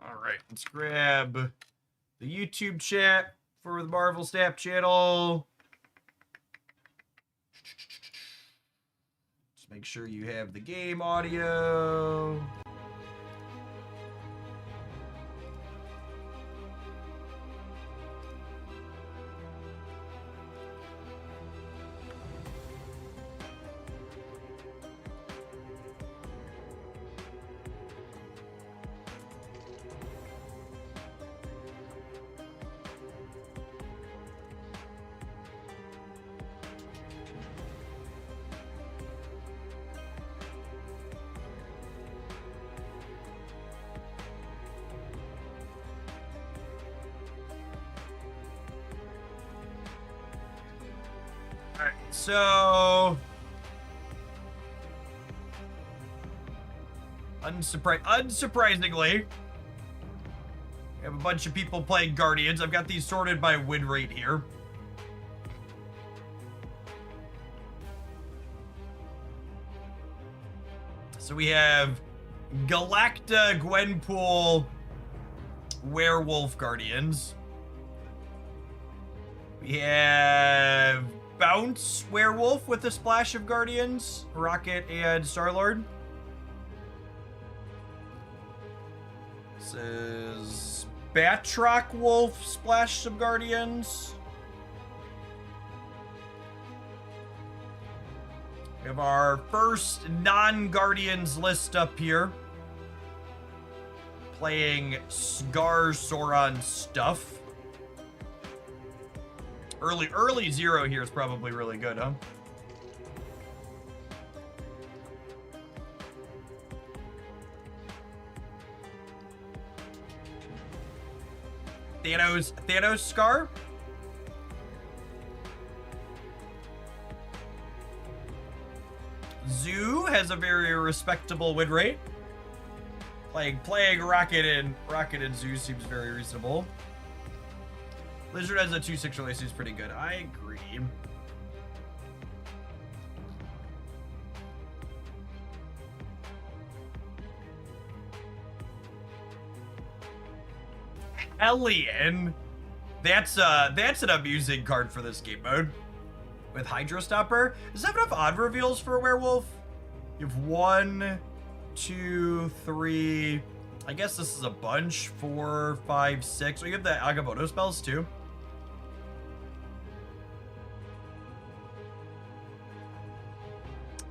All right, let's grab the YouTube chat for the Marvel Snap channel. Just make sure you have the game audio. Alright, so unsurprisingly, we have a bunch of people playing Guardians. I've got these sorted by win rate here. So we have Galacta, Gwenpool, Werewolf Guardians. We have Bounce Werewolf with a splash of Guardians, Rocket and Star-Lord. This is Batroc Wolf, splash some Guardians. We have our first non-Guardians list up here. Playing Scar Sauron stuff. Early zero here is probably really good, huh? Thanos Scar. Zoo has a very respectable win rate. Playing Rocket and Zoo seems very reasonable. Lizard has a 2/6 release, who's pretty good. I agree. Hellion. That's an amusing card for this game mode. With Hydro Stopper. Does that have enough odd reveals for a werewolf? You have 1, 2, 3. I guess this is a bunch. 4, 5, 6. Oh, you have the Agamotto spells too.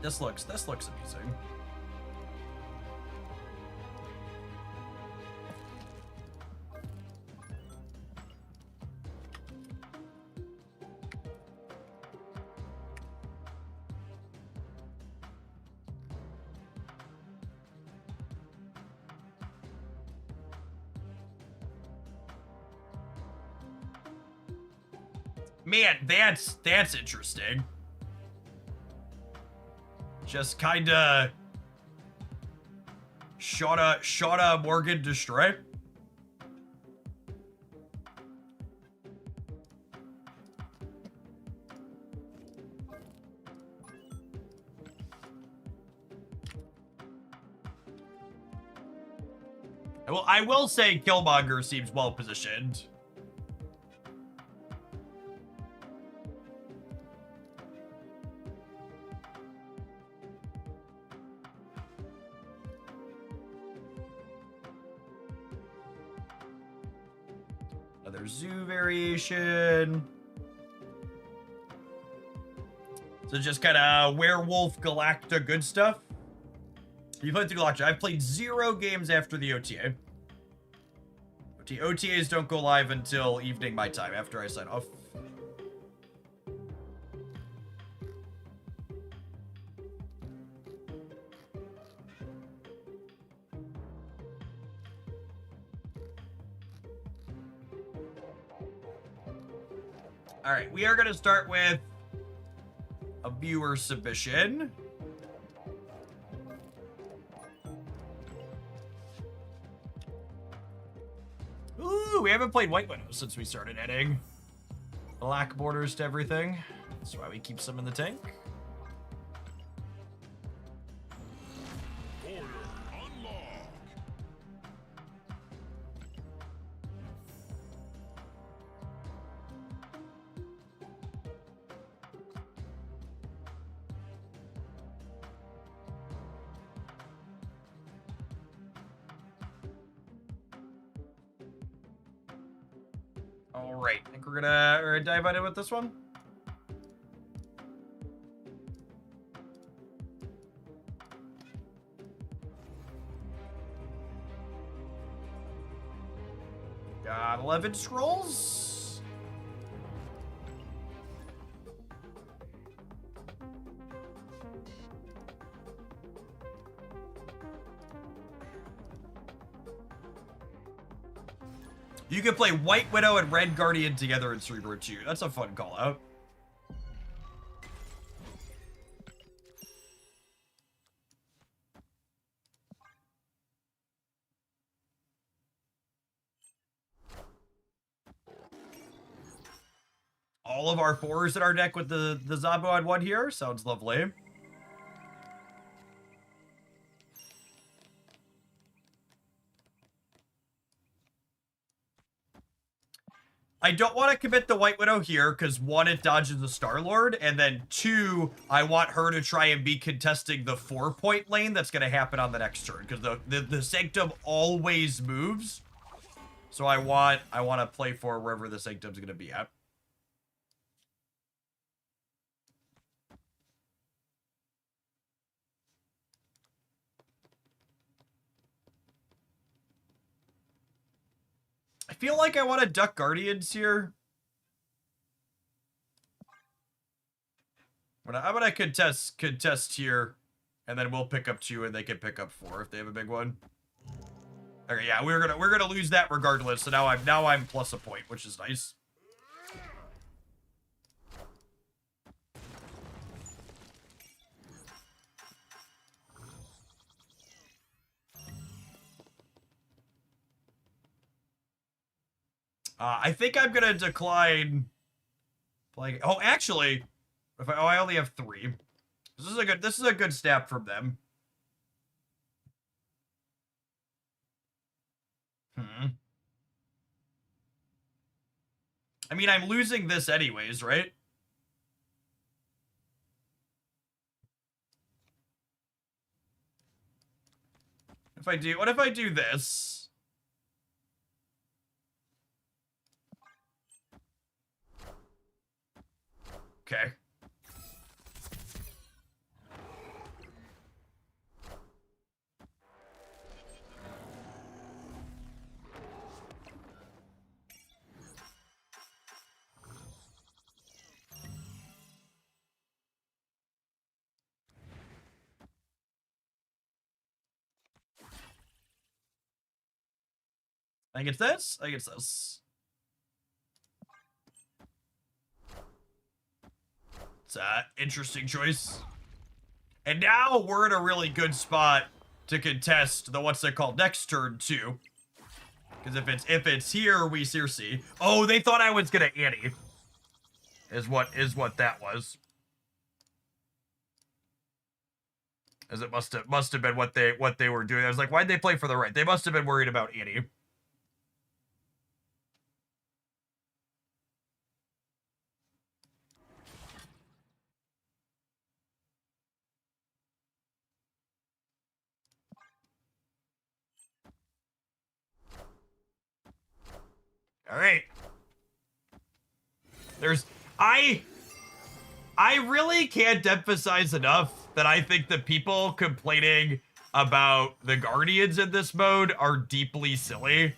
This looks amusing. Man, that's interesting. Just kinda shot a Morgan Destroy. Well, I will say Killmonger seems well positioned. Another Zoo variation. So just kind of Werewolf Galacta good stuff. You played through Galacta. I've played 0 games after the OTA. OTAs don't go live until evening my time, after I sign off. All right, we are going to start with a viewer submission. Ooh, we haven't played White Widow since we started adding black borders to everything. That's why we keep some in the tank. All right, I think we're gonna dive on in with this one. Got 11 scrolls. You can play White Widow and Red Guardian together in Cerebro 2. That's a fun call out. All of our 4s in our deck with the Zabo on 1 here. Sounds lovely. I don't want to commit the White Widow here because 1, it dodges the Star-Lord, and then 2, I want her to try and be contesting the 4-point lane that's going to happen on the next turn because the Sanctum always moves. So I want to play for wherever the Sanctum's going to be at. I feel like I want to duck Guardians here. I'm gonna contest here, and then we'll pick up 2, and they can pick up 4 if they have a big one. Okay, yeah, we're gonna lose that regardless. So now I'm plus a point, which is nice. I think I'm gonna decline playing. Oh, actually, I only have 3. This is a good snap from them. I mean, I'm losing this anyways, right? What if I do this? Okay. I think it's this. I think it's this. It's an interesting choice. And now we're in a really good spot to contest the what's it called next turn too. Because if it's here, we see. Oh, they thought I was gonna Annie. Is what that was. As it must have been what they were doing. I was like, why'd they play for the right? They must have been worried about Annie. All right. I really can't emphasize enough that I think the people complaining about the Guardians in this mode are deeply silly.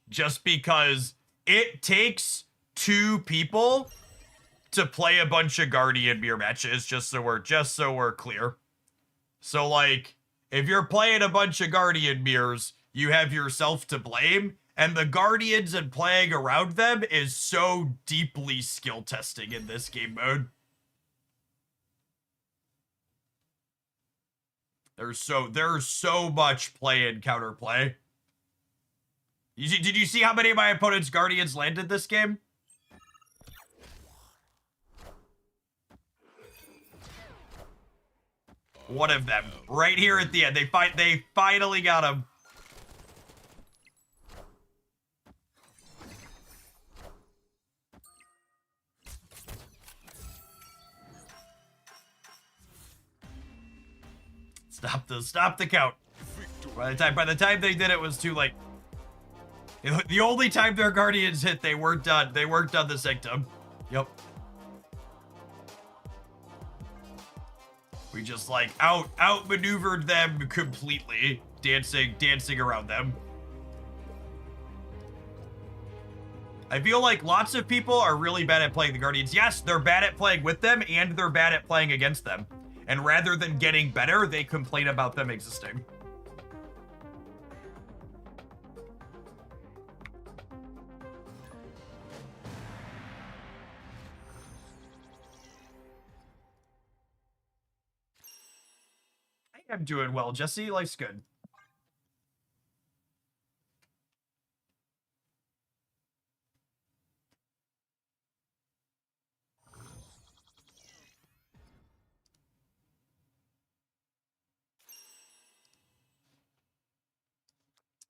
Just because it takes 2 people to play a bunch of Guardian mirror matches, just so we're clear. So like, if you're playing a bunch of Guardian mirrors, you have yourself to blame. And the Guardians and playing around them is so deeply skill testing in this game mode. There's so much play and counterplay. Did you see how many of my opponent's Guardians landed this game? One of them, right here at the end. They finally got him. Stop the count. By the time they did it was too late. The only time their Guardians hit, they weren't done. They weren't done the Sanctum. Yep. We just like outmaneuvered them completely, dancing around them. I feel like lots of people are really bad at playing the Guardians. Yes, they're bad at playing with them, and they're bad at playing against them. And rather than getting better, they complain about them existing. I'm doing well, Jesse. Life's good.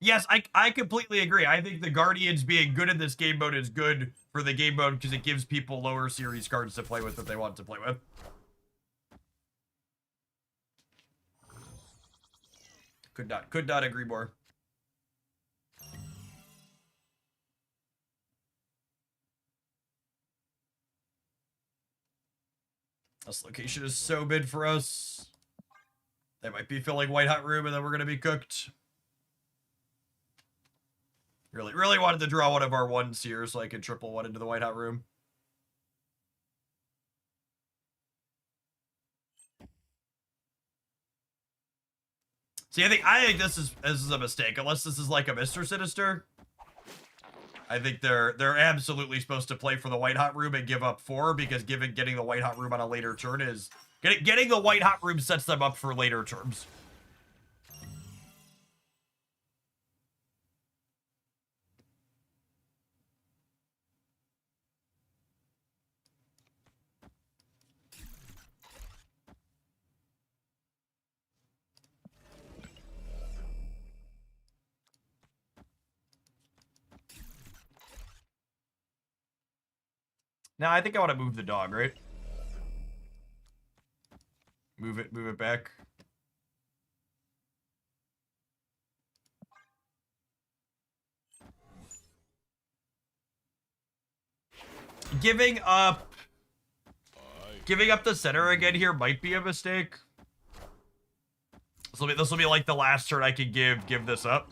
Yes, I completely agree. I think the Guardians being good in this game mode is good for the game mode because it gives people lower series cards to play with that they want to play with. Could not agree more. This location is so mid for us. They might be filling white hot room and then we're gonna be cooked. Really wanted to draw one of our ones here so I could triple one into the white hot room. See, I think this is a mistake. Unless this is like a Mr. Sinister. I think they're absolutely supposed to play for the white hot room and give up 4 because getting the white hot room on a later turn is getting the white hot room sets them up for later turns. Now I think I want to move the dog, right? Move it back. Giving up the center again here might be a mistake. This will be like the last turn I can give this up.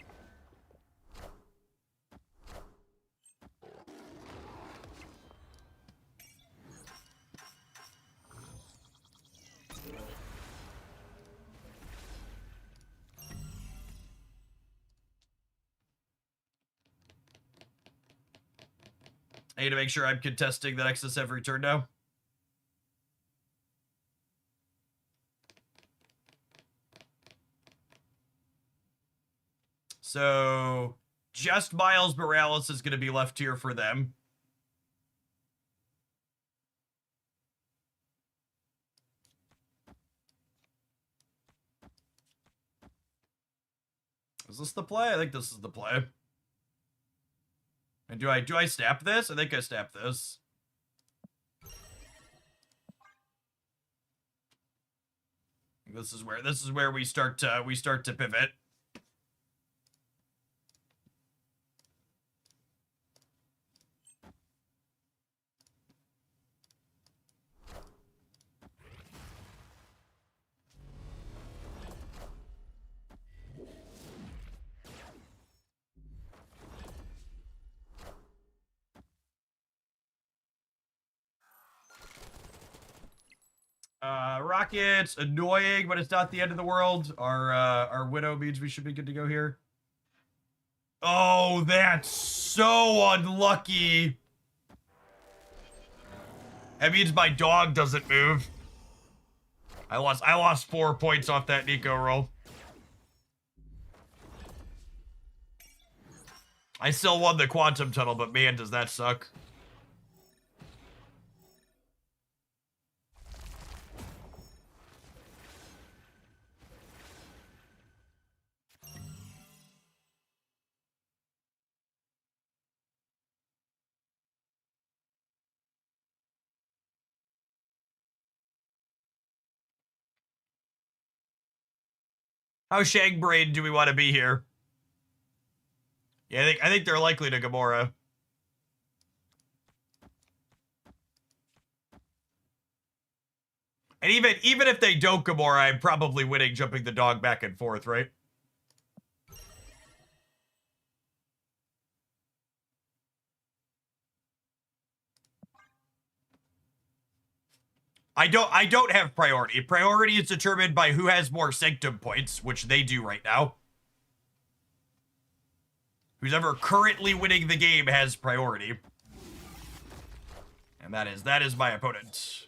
I need to make sure I'm contesting the Nexus every turn now. So, just Miles Morales is going to be left here for them. Is this the play? I think this is the play. And do I snap this? I think I snap this. This is where we start to pivot. Rockets, annoying, but it's not the end of the world. Our Widow means we should be good to go here. Oh, that's so unlucky. That means my dog doesn't move. I lost 4 points off that Nico roll. I still won the Quantum Tunnel, but man, does that suck. How shag-brained do we want to be here? Yeah, I think they're likely to Gamora. And even if they don't Gamora, I'm probably winning jumping the dog back and forth, right? I don't have priority. Priority is determined by who has more Sanctum points, which they do right now. Who's ever currently winning the game has priority. And that is my opponent.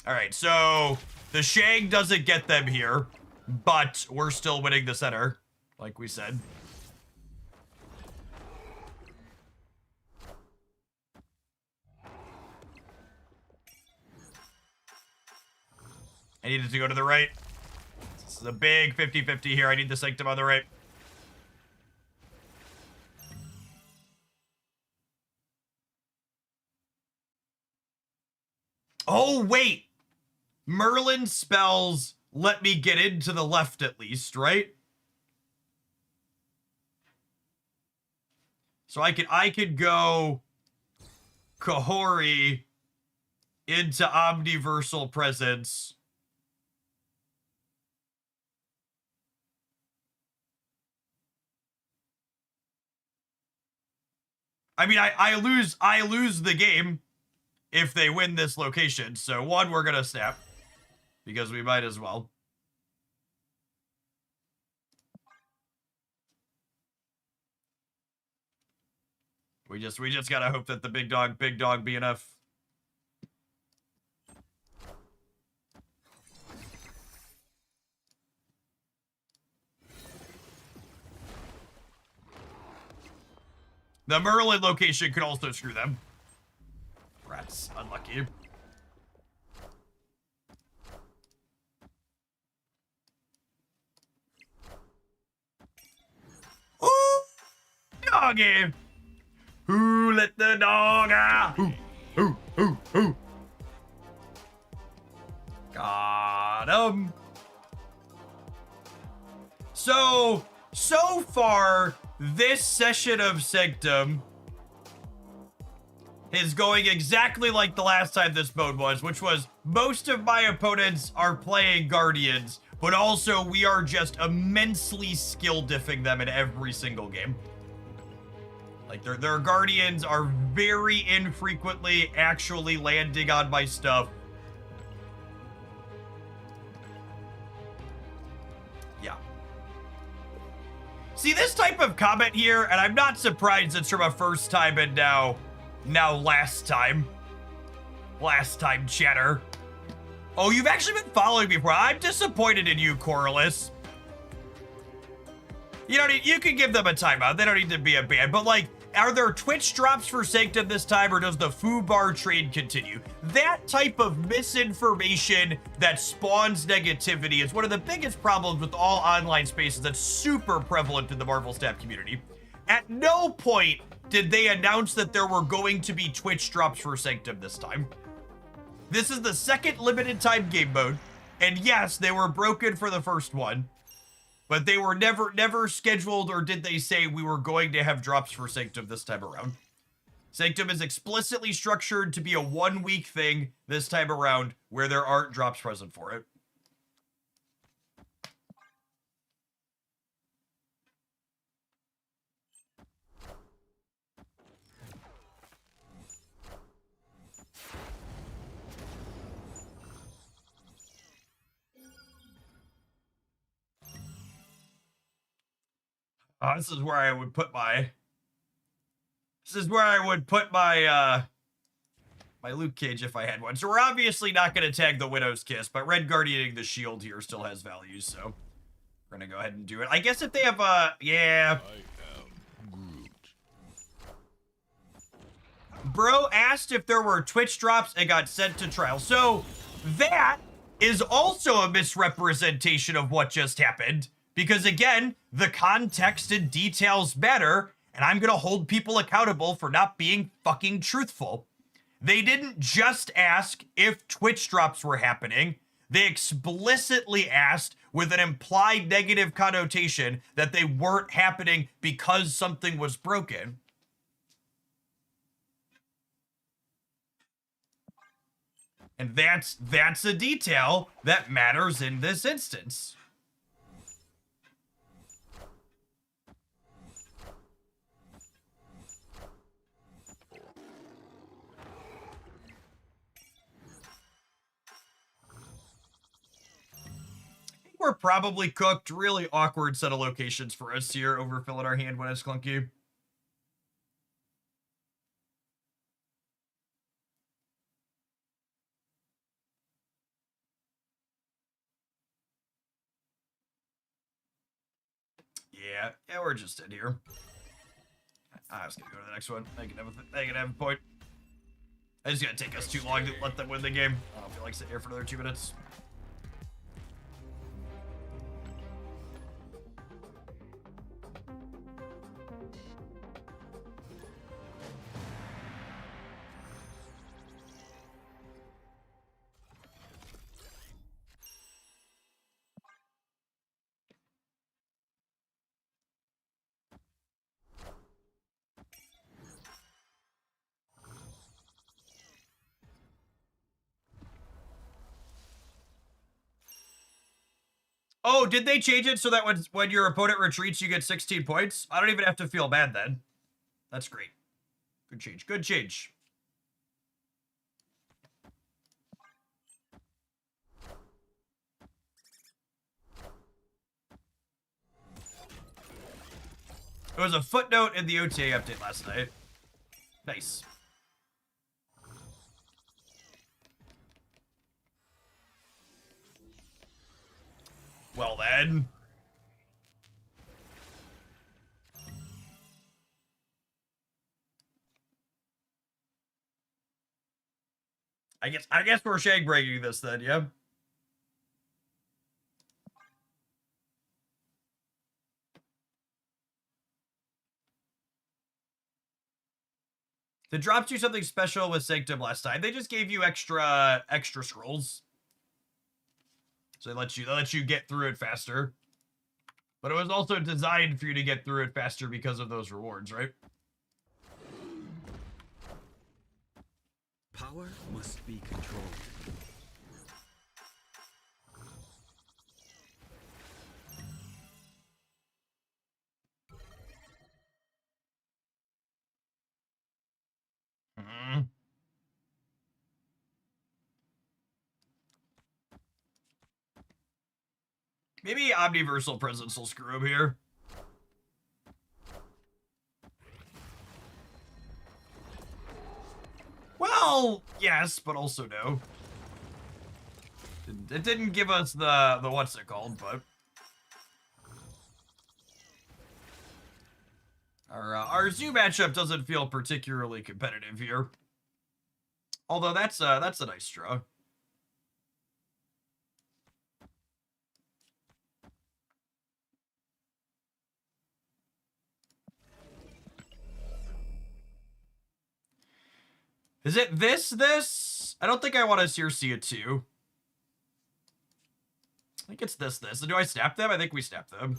Alright, so the Shang doesn't get them here, but we're still winning the center, like we said. I needed to go to the right. This is a big 50-50 here. I need the Sanctum on the right. Oh, wait. Merlin spells let me get into the left at least, right? So I could go Kahori into Omniversal Presence. I mean, I lose the game if they win this location. So one, we're gonna snap because we might as well. We just gotta hope that the big dog be enough. The Merlin location could also screw them. Rats, unlucky. Ooh, doggy. Who let the dog out? Who? Got him. So far, this session of Sanctum is going exactly like the last time this mode was, which was most of my opponents are playing Guardians, but also we are just immensely skill diffing them in every single game. Like their Guardians are very infrequently actually landing on my stuff. Yeah. See, this type of comment here, and I'm not surprised it's from a first time and now last time chatter. Oh, you've actually been following me, bro. I'm disappointed in you, Corliss. You can give them a timeout. They don't need to be a ban, but like, are there Twitch drops for Sanctum this time, or does the foo bar trade continue? That type of misinformation that spawns negativity is one of the biggest problems with all online spaces that's super prevalent in the Marvel Snap community. At no point did they announce that there were going to be Twitch drops for Sanctum this time. This is the second limited time game mode, and yes, they were broken for the first one. But they were never scheduled, or did they say we were going to have drops for Sanctum this time around. Sanctum is explicitly structured to be a 1 week thing this time around where there aren't drops present for it. This is where I would put my... my Luke Cage if I had one. So we're obviously not going to tag the Widow's Kiss, but Red Guardianing the Shield here still has value, so we're going to go ahead and do it. I guess if they have, yeah. Bro asked if there were Twitch drops and got sent to trial. So that is also a misrepresentation of what just happened. Because again, the context and details matter, and I'm gonna hold people accountable for not being fucking truthful. They didn't just ask if Twitch drops were happening. They explicitly asked with an implied negative connotation that they weren't happening because something was broken. And that's a detail that matters in this instance. We're probably cooked. Really awkward set of locations for us here. Overfilling our hand when it's clunky. Yeah, we're just in here. I was gonna go to the next one. They can have a point. It's gonna take us too long to let them win the game. I don't feel like sitting here for another 2 minutes. Oh, did they change it so that when your opponent retreats, you get 16 points? I don't even have to feel bad then. That's great. Good change. Good change. It was a footnote in the OTA update last night. Nice. Well then. I guess we're shag breaking this then, yeah? They dropped you something special with Sanctum last time. They just gave you extra scrolls. So they let you get through it faster. But it was also designed for you to get through it faster because of those rewards, right? Power must be controlled. Maybe Omniversal Presence will screw him here. Well, yes, but also no. It didn't give us the what's it called, but our zoo matchup doesn't feel particularly competitive here. Although that's a nice draw. Is it this? I don't think I want to Circe it too. I think it's this. And do I snap them? I think we snap them.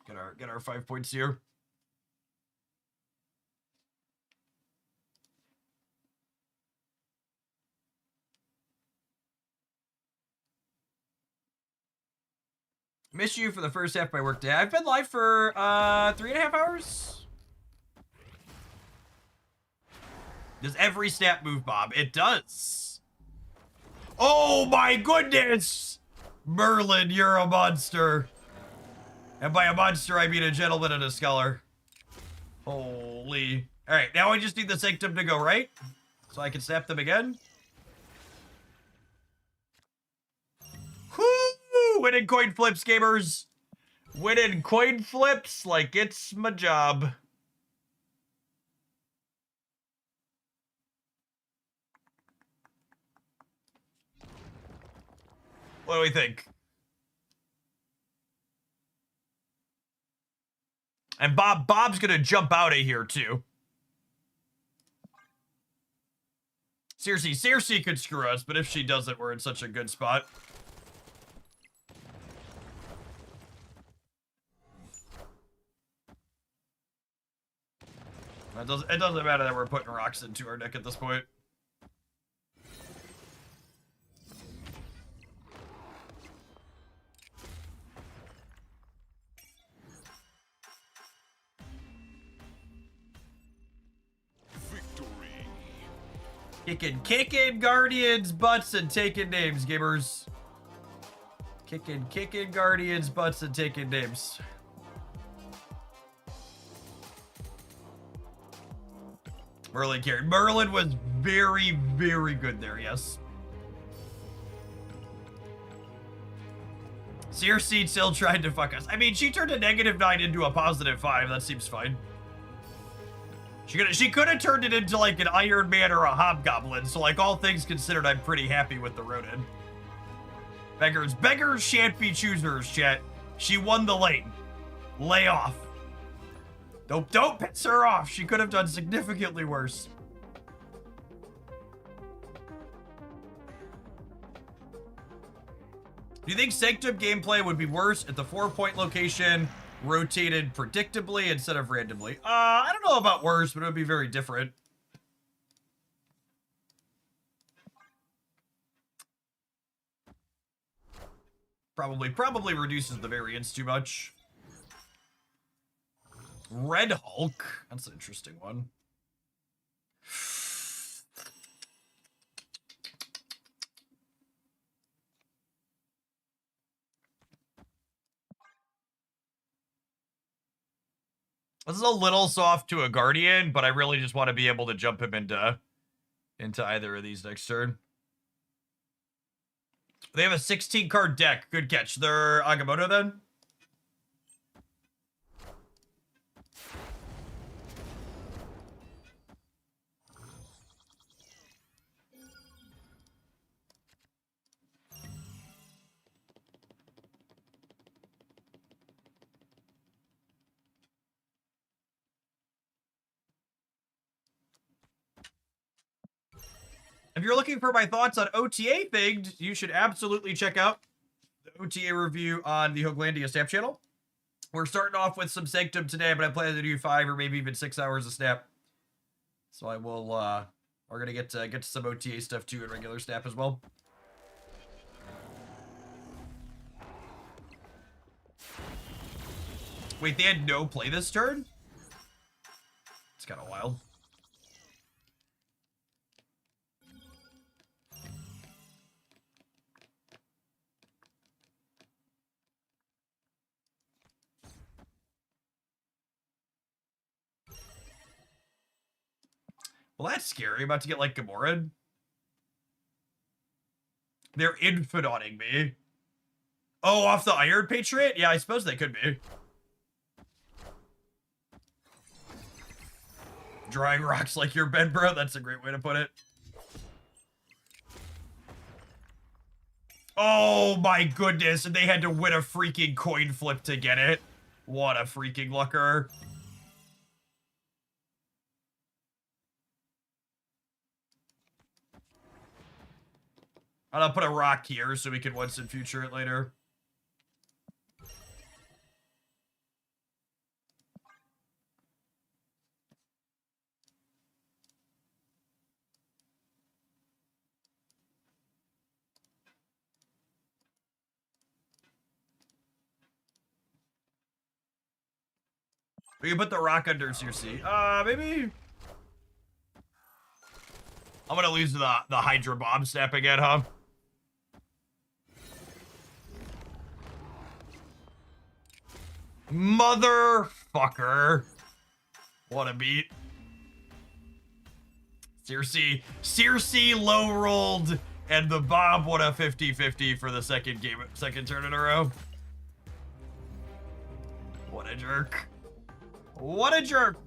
Get our 5 points here. Miss you for the first half of my workday. I've been live for 3.5 hours. Does every snap move, Bob? It does. Oh my goodness! Merlin, you're a monster. And by a monster, I mean a gentleman and a scholar. Holy. Alright, now I just need the Sanctum to go right. So I can snap them again. Whoo! Winning coin flips, gamers. Winning coin flips like it's my job. What do we think? And Bob's gonna jump out of here too. Circe could screw us, but if she doesn't, we're in such a good spot. It doesn't matter that we're putting rocks into our deck at this point. Kicking Guardians' butts and taking names, gamers. Kicking Guardians' butts and taking names. Merlin carried. Merlin was very, very good there, yes. CRC still tried to fuck us. I mean, she turned a -9 into a +5. That seems fine. She could have turned it into like an Iron Man or a Hobgoblin, so like all things considered, I'm pretty happy with the Ronin. Beggars shan't be choosers, chat. She won the lane. Lay off. Don't piss her off. She could have done significantly worse. Do you think Sanctum gameplay would be worse if the 4-point location rotated predictably instead of randomly? I don't know about worse, but it would be very different. Probably reduces the variance too much. Red Hulk. That's an interesting one. This is a little soft to a Guardian, but I really just want to be able to jump him into either of these next turn. They have a 16-card deck. Good catch. They're Agamotto then? If you're looking for my thoughts on OTA things, you should absolutely check out the OTA review on the Hooglandia Snap channel. We're starting off with some Sanctum today, but I plan to do 5 or maybe even 6 hours of Snap. So I will, we're gonna get to some OTA stuff too in regular Snap as well. Wait, they had no play this turn? It's kind of wild. Well, that's scary. I'm about to get, like, Gamora. They're infidauting me. Oh, off the Iron Patriot? Yeah, I suppose they could be. Drawing rocks like your bed, bro. That's a great way to put it. Oh, my goodness. And they had to win a freaking coin flip to get it. What a freaking lucker. I'll put a rock here so we can once and future it later. We can put the rock under CRC. Maybe. I'm gonna lose the Hydra Bomb Snap again, huh? Motherfucker. What a beat. Circe low rolled, and the Bob won a 50-50 for the second turn in a row. What a jerk. What a jerk.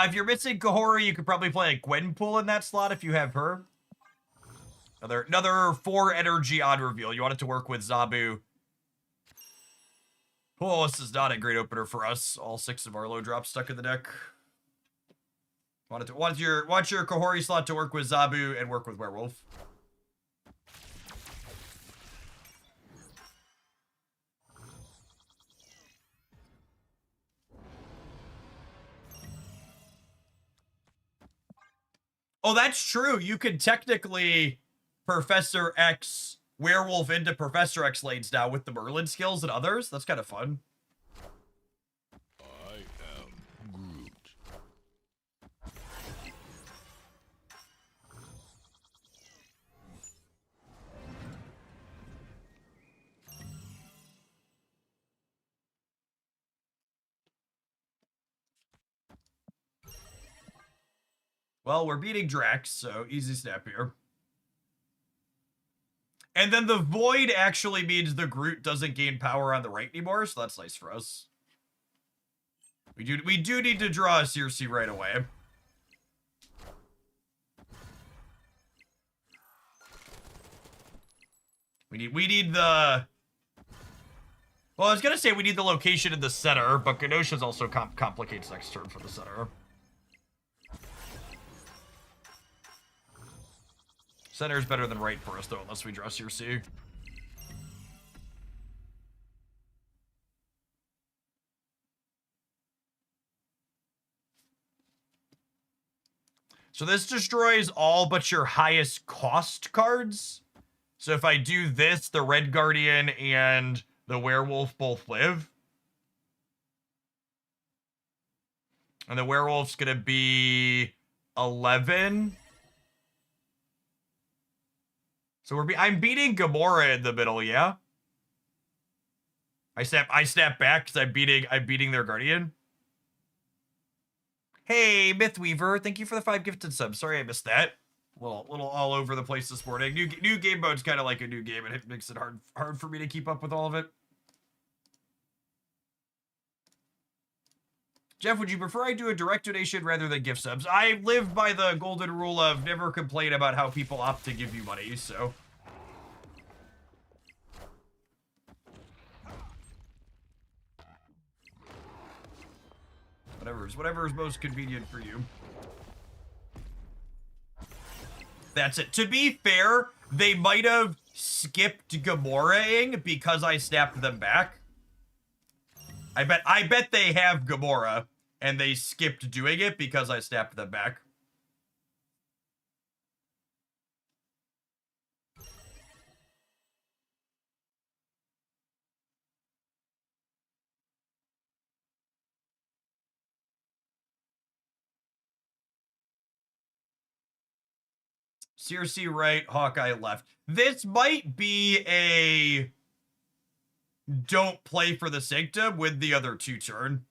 If you're missing Kahori, you could probably play a Gwenpool in that slot if you have her. Another 4 energy odd reveal. You want it to work with Zabu. Oh, this is not a great opener for us. All 6 of our low drops stuck in the deck. Want your Kahori slot to work with Zabu and work with Werewolf. Oh, that's true. You could technically Professor X Werewolf into Professor X lanes now with the Merlin skills and others. That's kind of fun. I am Groot. Well, we're beating Drax, so easy snap here. And then the Void actually means the Groot doesn't gain power on the right anymore, so that's nice for us. We do need to draw a CRC right away. We need the... Well, I was gonna say we need the location in the center, but Genosha's also complicates next turn for the center. Center is better than right for us, though, unless we draw CRC. So this destroys all but your highest cost cards. So if I do this, the Red Guardian and the Werewolf both live. And the Werewolf's gonna be 11. So I'm beating Gamora in the middle, yeah? I snap back because I'm beating their Guardian. Hey, Mythweaver, thank you for the 5 gifted subs. Sorry I missed that. Little all over the place this morning. New game mode's kind of like a new game, and it makes it hard for me to keep up with all of it. Jeff, would you prefer I do a direct donation rather than gift subs? I live by the golden rule of never complain about how people opt to give you money, so... Whatever is most convenient for you. That's it. To be fair, they might have skipped Gamora-ing because I snapped them back. I bet they have Gamora, and they skipped doing it because I snapped them back. CRC right, Hawkeye left. This might be a don't play for the Sanctum with the other 2 turn.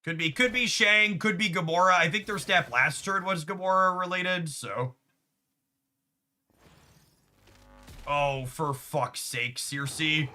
Could be Shang, could be Gamora. I think their snap last turn was Gamora related, so... Oh, for fuck's sake, Circe.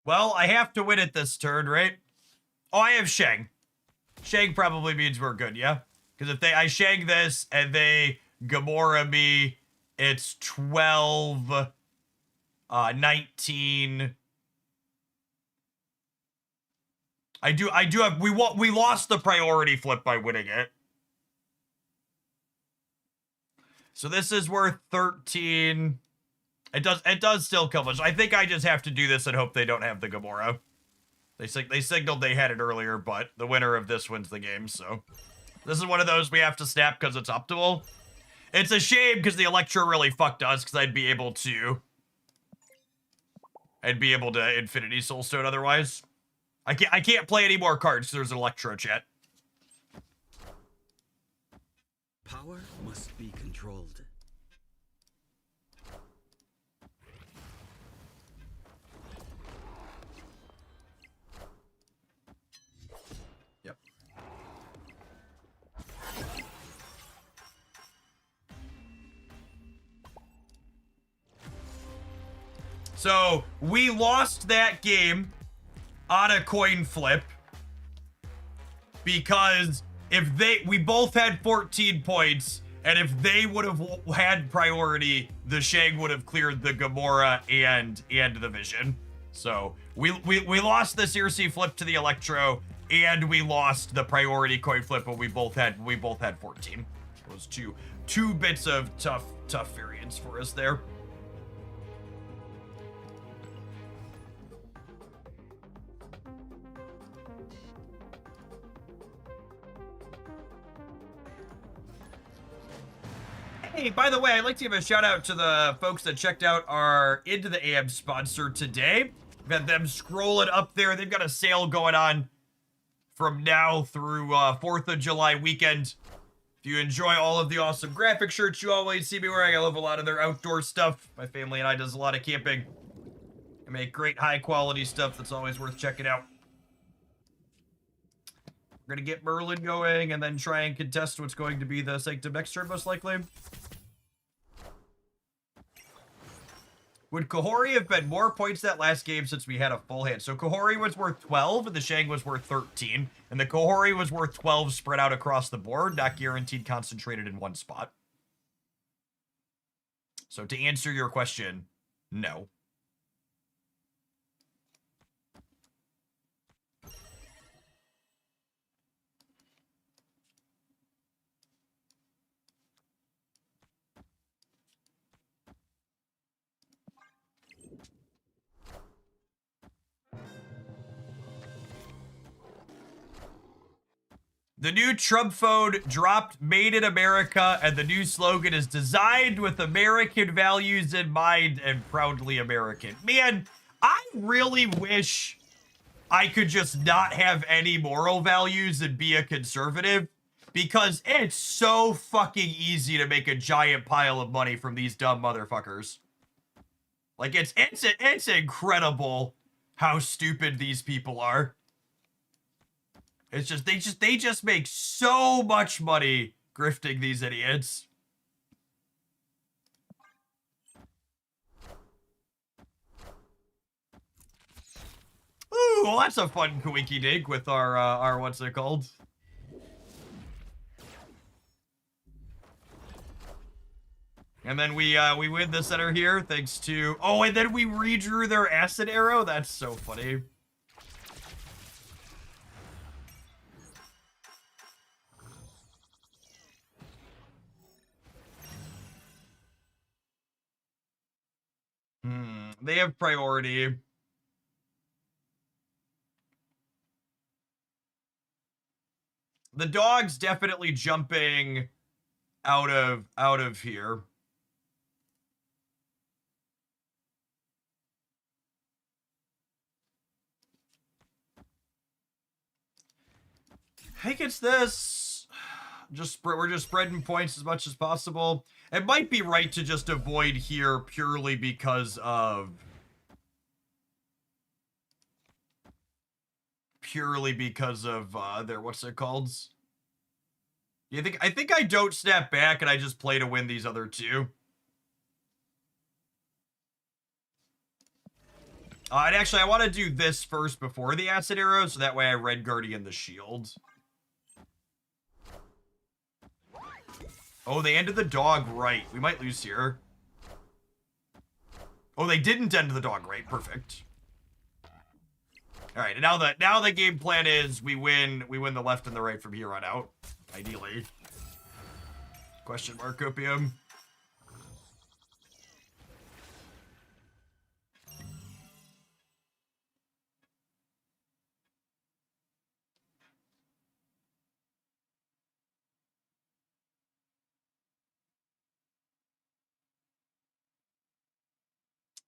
Well, I have to win it this turn, right? Oh, I have Shang. Shang probably means we're good, yeah? Because if I Shang this and they Gamora me, it's 12, 19. I do have, we lost the priority flip by winning it. So this is worth 13. It does still kill much. I think I just have to do this and hope they don't have the Gamora. They signaled they had it earlier, but the winner of this wins the game, so. This is one of those we have to snap because it's optimal. It's a shame because the Electro really fucked us because I'd be able to and be able to Infinity Soulstone otherwise. I can't play any more cards. There's an Electro chat. Power must be controlled. Yep. So we lost that game on a coin flip because we both had 14 points, and if they would have had priority, the Shang would have cleared the Gamora and the Vision. So we lost the Circe flip to the Electro, and we lost the priority coin flip, but we both had 14. It was two bits of tough variance for us there. Hey, by the way, I'd like to give a shout out to the folks that checked out our Into the AM sponsor today. We've had them scrolling up there. They've got a sale going on from now through 4th of July weekend. If you enjoy all of the awesome graphic shirts you always see me wearing, I love a lot of their outdoor stuff. My family and I does a lot of camping. They make great high quality stuff that's always worth checking out. We're gonna get Merlin going and then try and contest what's going to be the Sanctum next turn, most likely. Would Kahori have been more points that last game since we had a full hand? So Kahori was worth 12 and the Shang was worth 13. And the Kahori was worth 12 spread out across the board, not guaranteed concentrated in one spot. So to answer your question, no. The new Trump phone dropped Made in America, and the new slogan is designed with American values in mind and proudly American. Man, I really wish I could just not have any moral values and be a conservative, because it's so fucking easy to make a giant pile of money from these dumb motherfuckers. Like, it's incredible how stupid these people are. It's just they just make so much money grifting these idiots. Ooh, well, that's a fun Kawiki dig with our what's it called? And then we win the center here thanks to and then we redrew their acid arrow. That's so funny. They have priority. The dog's definitely jumping out of here. I think it's this. We're just spreading points as much as possible. It might be right to just avoid here purely because of their what's it called? Yeah, I think I don't snap back and I just play to win these other two. And actually, I want to do this first before the acid arrow, so that way I red guardian the shield. Oh, they ended the dog right. We might lose here. Oh, they didn't end the dog right. Perfect. All right, and now the game plan is we win the left and the right from here on out, ideally. Question mark Copium.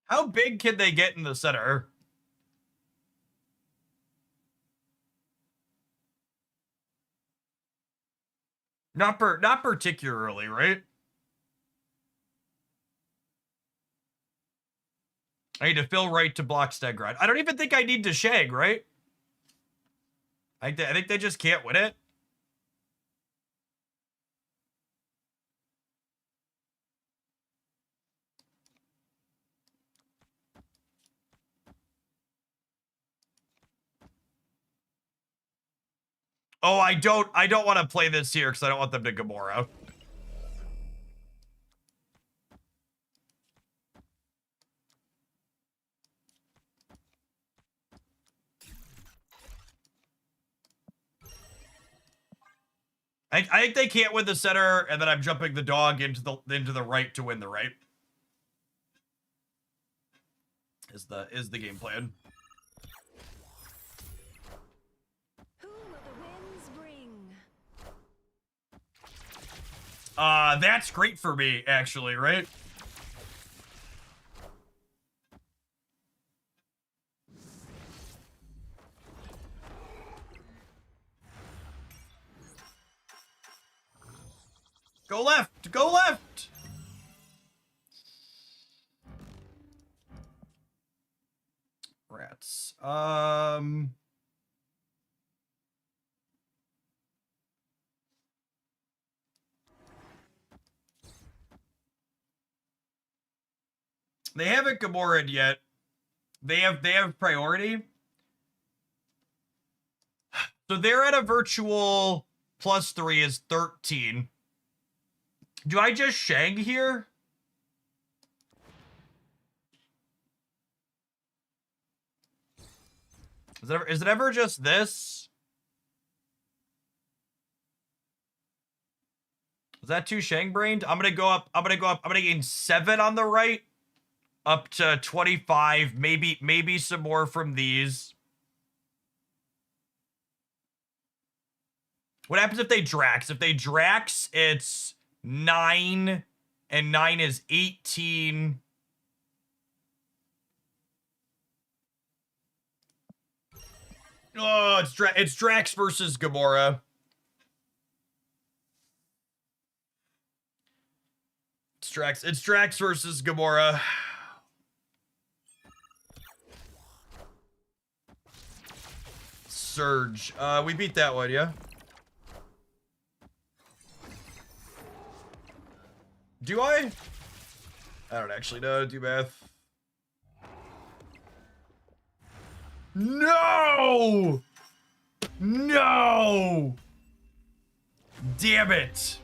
How big can they get in the center? Not particularly, right? I need to fill right to block Stegrod. I don't even think I need to shag, right? I think they just can't win it. Oh, I don't want to play this here because I don't want them to Gamora. I think they can't win the center, and then I'm jumping the dog into the right to win the right. Is the game plan. Who will the winds bring? That's great for me, actually, right? Go left! Go left! Rats. They haven't Gamora'd yet. They have priority. So they're at a virtual +3 is 13. Do I just shag here? Is it ever just this? Is that too shang-brained? I'm gonna go up. I'm gonna gain 7 on the right. Up to 25. Maybe some more from these. What happens if they Drax? If they Drax, it's 9, and 9 is 18. Oh, it's Drax versus Gamora. It's Drax versus Gamora. Surge. We beat that one, yeah? Do I? I don't actually know how to do math. No! No! Damn it.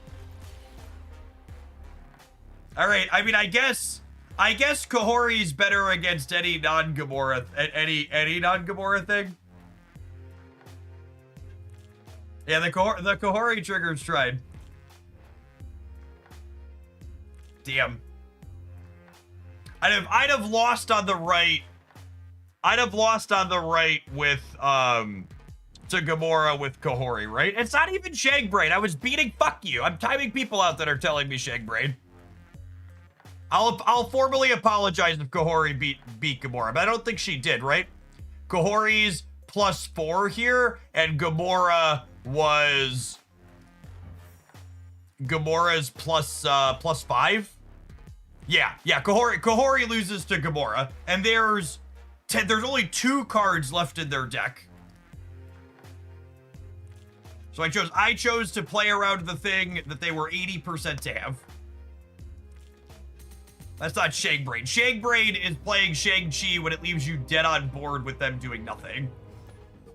All right, I mean, I guess Kahori's better against any non-Gamora, any non-Gamora thing. Yeah, the Kahori trigger's tried. Damn. I'd have lost on the right. I'd have lost on the right with to Gamora with Kahori, right? It's not even Shagbrain. I was beating. Fuck you. I'm timing people out that are telling me Shagbrain. I'll formally apologize if Kahori beat Gamora, but I don't think she did, right? Kahori's +4 here, and Gamora's +5. Yeah. Kahori loses to Gamora, and there's only 2 cards left in their deck. So I chose to play around the thing that they were 80% to have. That's not Shagbrain. Shagbrain is playing Shang-Chi when it leaves you dead on board with them doing nothing.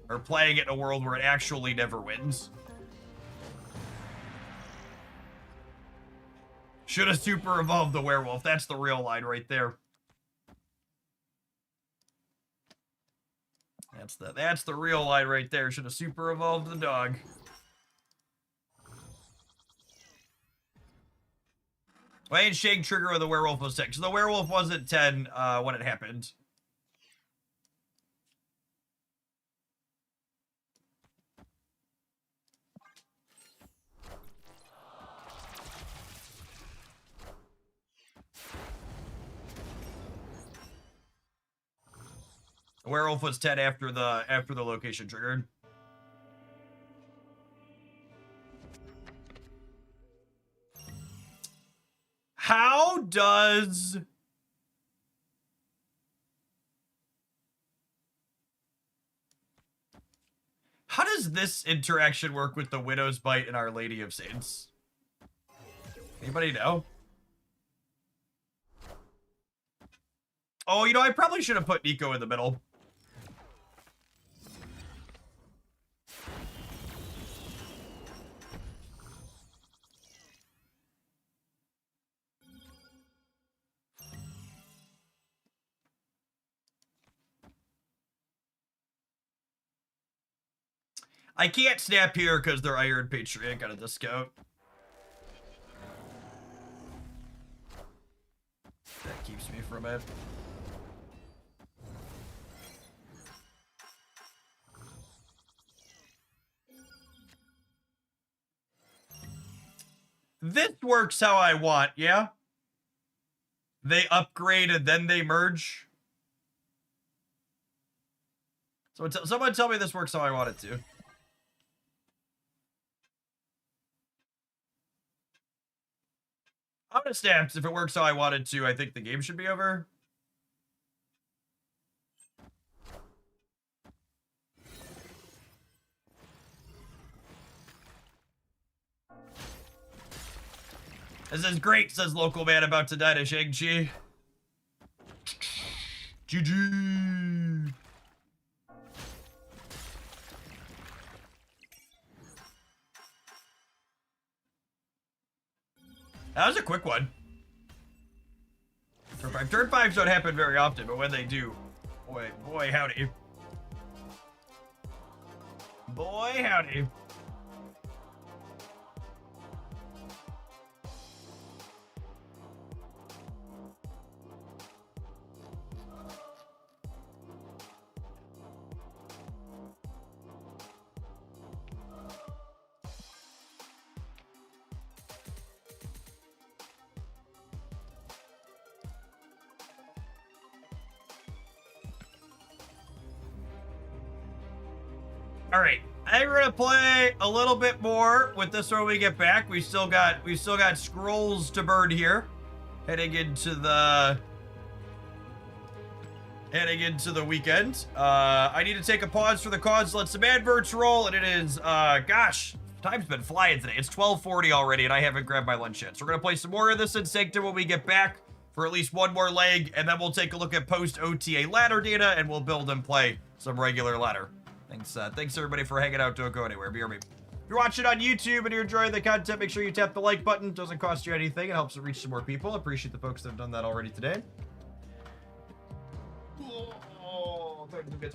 Or playing it in a world where it actually never wins. Should have super evolved the werewolf. That's the real line right there. That's the real line right there. Should have super evolved the dog. Why didn't Shang trigger when the werewolf was 6? The werewolf wasn't 10 when it happened. Werewolf was 10 after the location triggered. How does this interaction work with the Widow's Bite and Our Lady of Saints? Anybody know? Oh, you know, I probably should have put Nico in the middle. I can't snap here because they're Iron Patriot got a discount. That keeps me from it. This works how I want, yeah? They upgrade and then they merge. So someone tell me this works how I want it to. I'm gonna stamps. If it works how I want it to, I think the game should be over. This is great, says local man about to die to Shang-Chi. GG. That was a quick one. Turn 5s don't happen very often, but when they do, boy howdy. Boy howdy. All right, I think we're gonna play a little bit more with this when we get back. We still got scrolls to burn here, heading into the weekend. I need to take a pause for the cause. Let some adverts roll, and it is gosh, time's been flying today. It's 12:40 already, and I haven't grabbed my lunch yet. So we're gonna play some more of this in Sanctum when we get back for at least one more leg, and then we'll take a look at post OTA ladder data, and we'll build and play some regular ladder. Thanks everybody for hanging out. Don't go anywhere. BRB. If you're watching on YouTube and you're enjoying the content, make sure you tap the like button. It doesn't cost you anything. It helps it reach some more people. I appreciate the folks that have done that already today. Oh, thank you.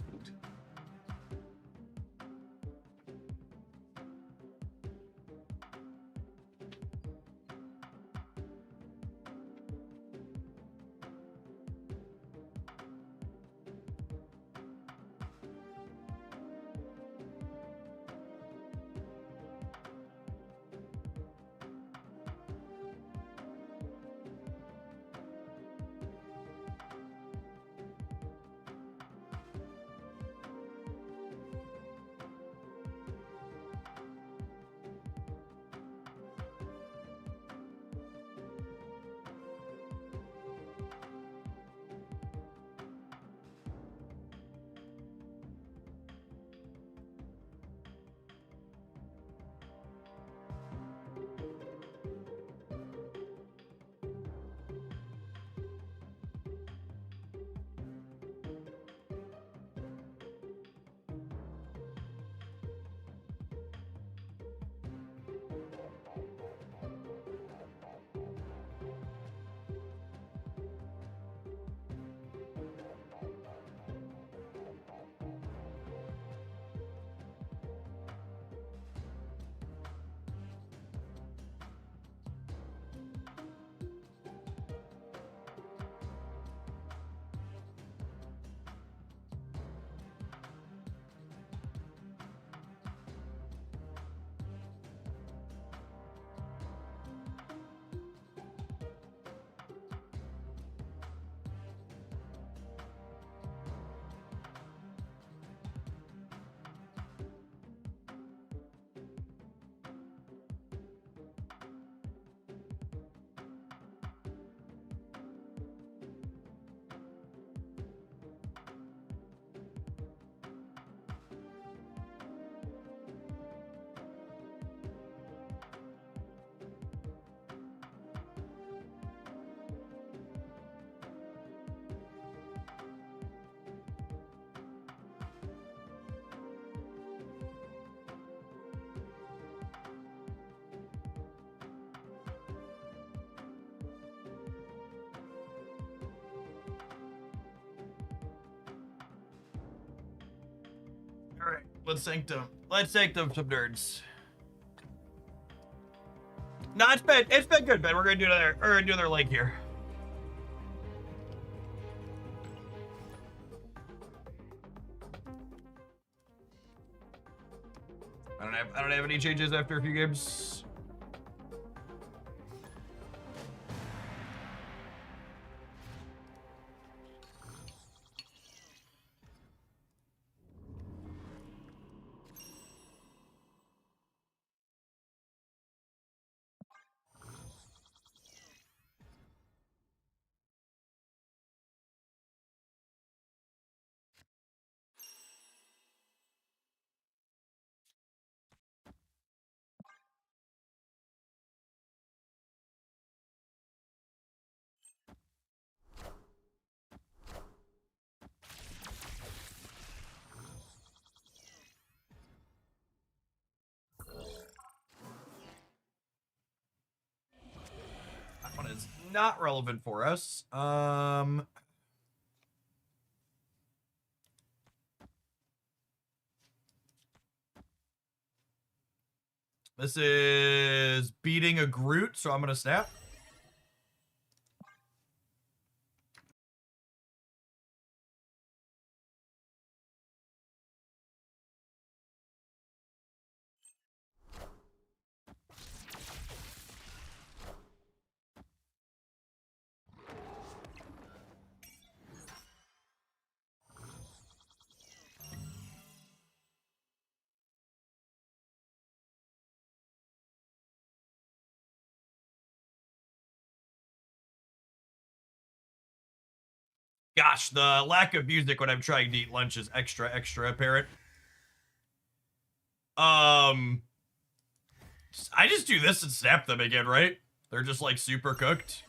All right, let's Sanctum. Let's Sanctum some nerds. No, it's been good, Ben. We're gonna do another leg here. I don't have any changes after a few games. That one is not relevant for us. This is beating a Groot, so I'm gonna snap. Gosh, the lack of music when I'm trying to eat lunch is extra apparent. I just do this and snap them again, right? They're just like super cooked.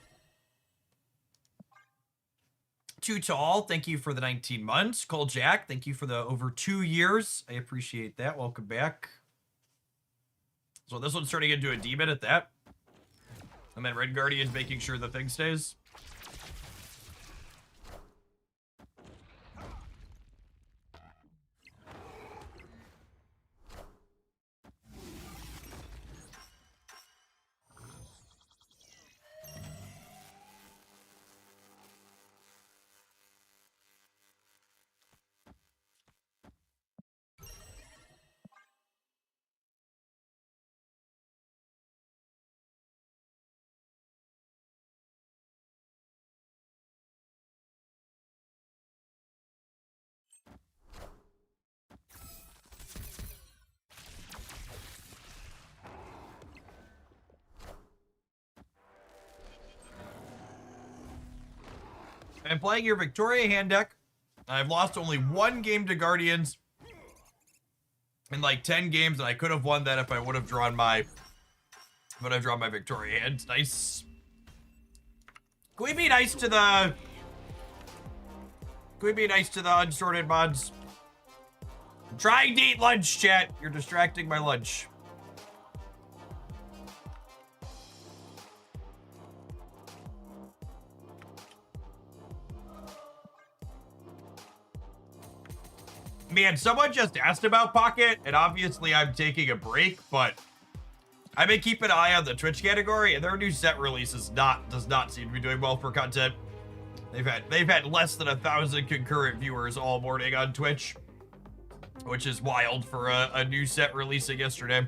Too Tall, thank you for the 19 months. Cole Jack, thank you for the over 2 years. I appreciate that. Welcome back. So this one's turning into a demon at that. And then Red Guardian's making sure the thing stays. I'm playing your Victoria hand deck. I've lost only 1 game to Guardians in like 10 games, and I could have won that if I would have drawn my Victoria hand. Nice. Can we be nice to the unsorted mods? I'm trying to eat lunch, chat. You're distracting my lunch. Man, someone just asked about Pocket, and obviously I'm taking a break, but I've been keeping an eye on the Twitch category, and their new set release does not seem to be doing well for content. They've had less than 1,000 concurrent viewers all morning on Twitch, which is wild for a new set releasing yesterday.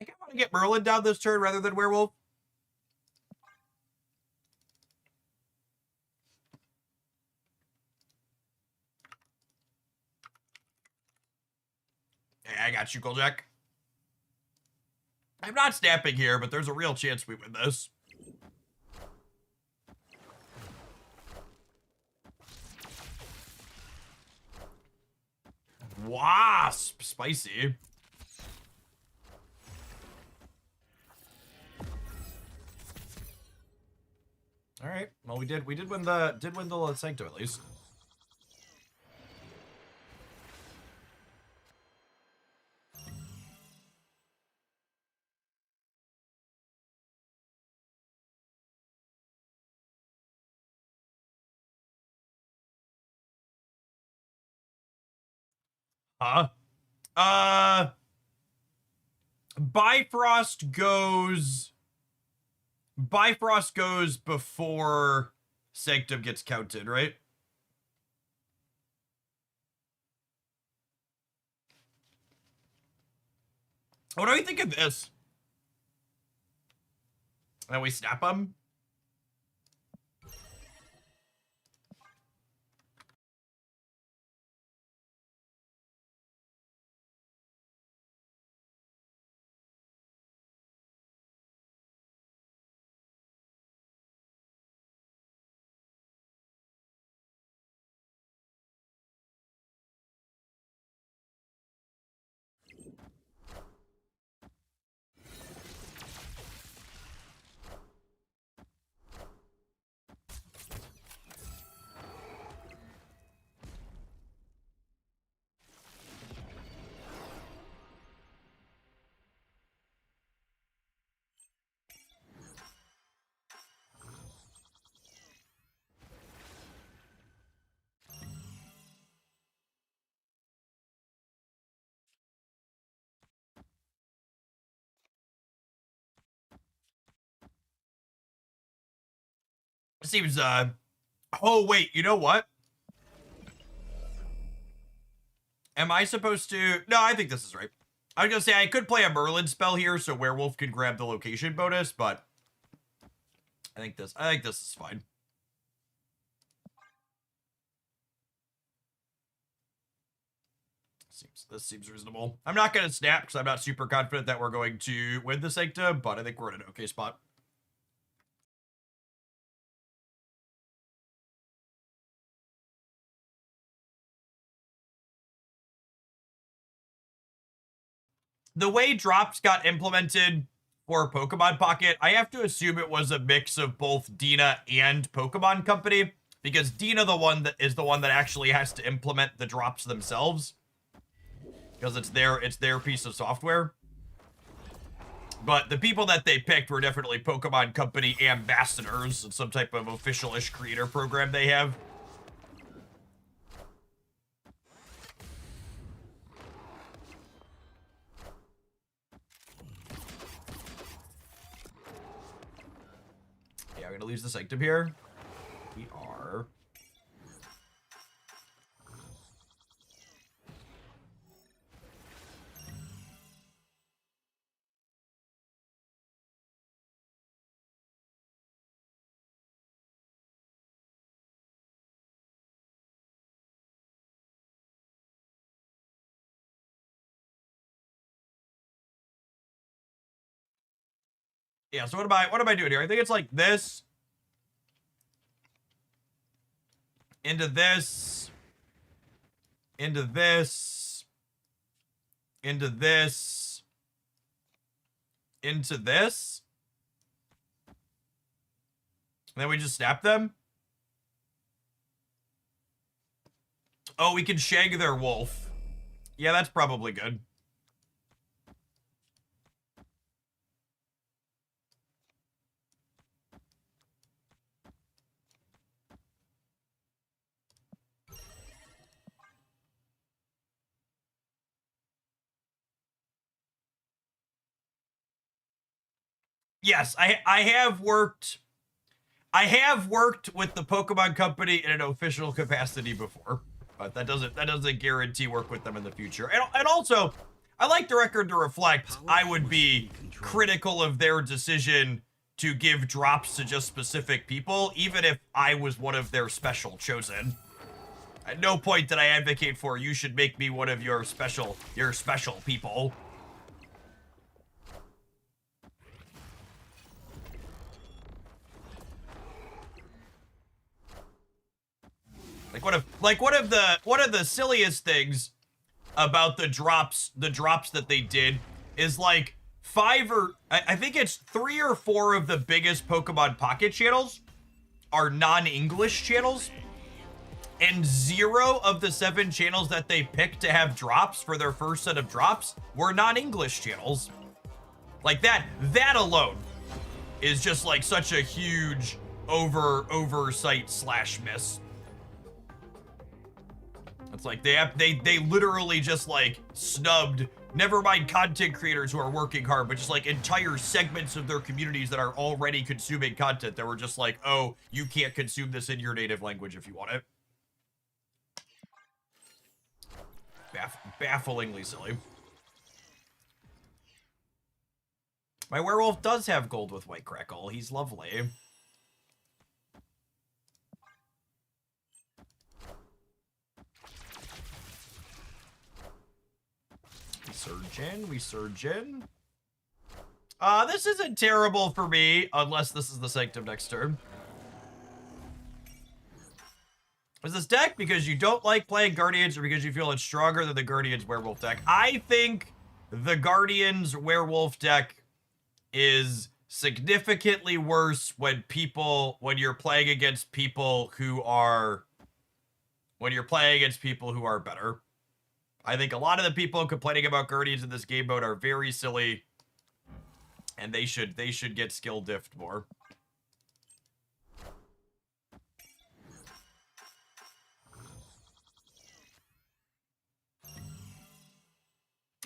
think I want to get Merlin down this turn rather than Werewolf. Hey, I got you, Koljack. I'm not snapping here, but there's a real chance we win this. Wasp, spicy. All right. Well, we did win the Sanctum at least. Huh? Bifrost goes before Sanctum gets counted, right? What do we think of this? And we snap him? Seems, oh, wait, you know what? Am I supposed to? No, I think this is right. I was gonna say I could play a Merlin spell here so Werewolf could grab the location bonus, but I think this is fine. This seems reasonable. I'm not gonna snap because I'm not super confident that we're going to win the Sanctum, but I think we're in an okay spot. The way drops got implemented for Pokemon Pocket, I have to assume it was a mix of both Dina and Pokemon Company, because Dina is the one that actually has to implement the drops themselves, because it's their piece of software. But the people that they picked were definitely Pokemon Company ambassadors. It's some type of official-ish creator program they have. Yeah, we're gonna lose the Sanctum here. We are. Yeah, so what am I doing here? I think it's like this. Into this. Into this. Into this. Into this. And then we just snap them. Oh, we can shag their wolf. Yeah, that's probably good. Yes, I have worked with the Pokemon Company in an official capacity before, but that doesn't guarantee work with them in the future. And also, I like the record to reflect Power I would must be controlled. critical of their decision to give drops to just specific people, even if I was one of their special chosen. At no point did I advocate for you should make me one of your special people. One of the silliest things about the drops that they did is like I think it's 3 or 4 of the biggest Pokemon Pocket channels are non-English channels, and 0 of the 7 channels that they picked to have drops for their first set of drops were non-English channels. Like that alone is just like such a huge oversight / miss. It's like they literally just like snubbed, never mind content creators who are working hard, but just like entire segments of their communities that are already consuming content that were just like, oh, you can't consume this in your native language if you want it. Bafflingly silly. My werewolf does have gold with white crackle. He's lovely. We surge in. This isn't terrible for me, unless this is the Sanctum next turn. Is this deck because you don't like playing Guardians or because you feel it's stronger than the Guardians Werewolf deck? I think the Guardians Werewolf deck is significantly worse when you're playing against people who are better. I think a lot of the people complaining about Guardians in this game mode are very silly, and they should get skill diffed more.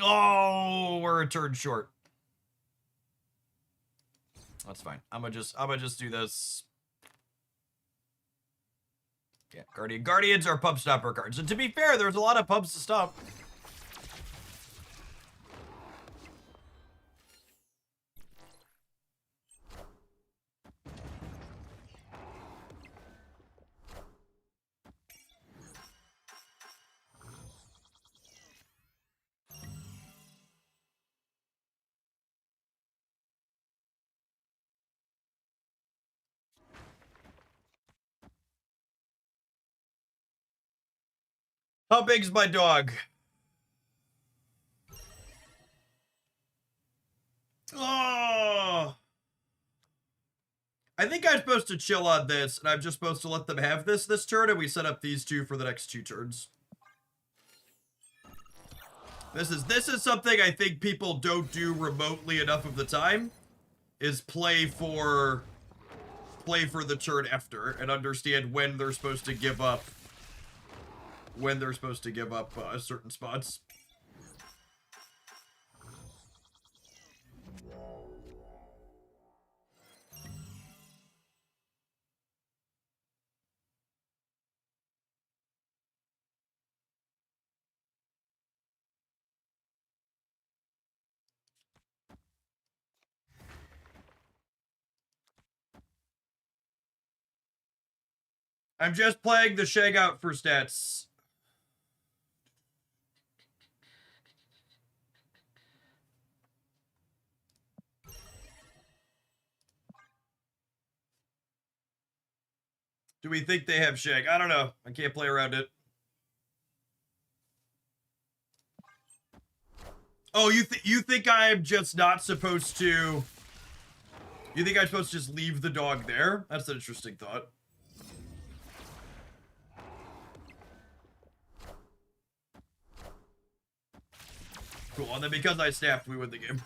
Oh, we're a turn short. That's fine. I'm gonna just do this. Yeah, Guardians are pub stopper cards. And to be fair, there's a lot of pubs to stop. How big's my dog? Oh! I think I'm supposed to chill on this, and I'm just supposed to let them have this turn, and we set up these 2 for the next 2 turns. This is something I think people don't do remotely enough of the time, is play for the turn after, and understand when they're supposed to give up certain spots. I'm just playing the Shag out for stats. Do we think they have Shag? I don't know. I can't play around it. Oh, you think I'm just not supposed to... You think I'm supposed to just leave the dog there? That's an interesting thought. Cool, and then because I snapped, we win the game.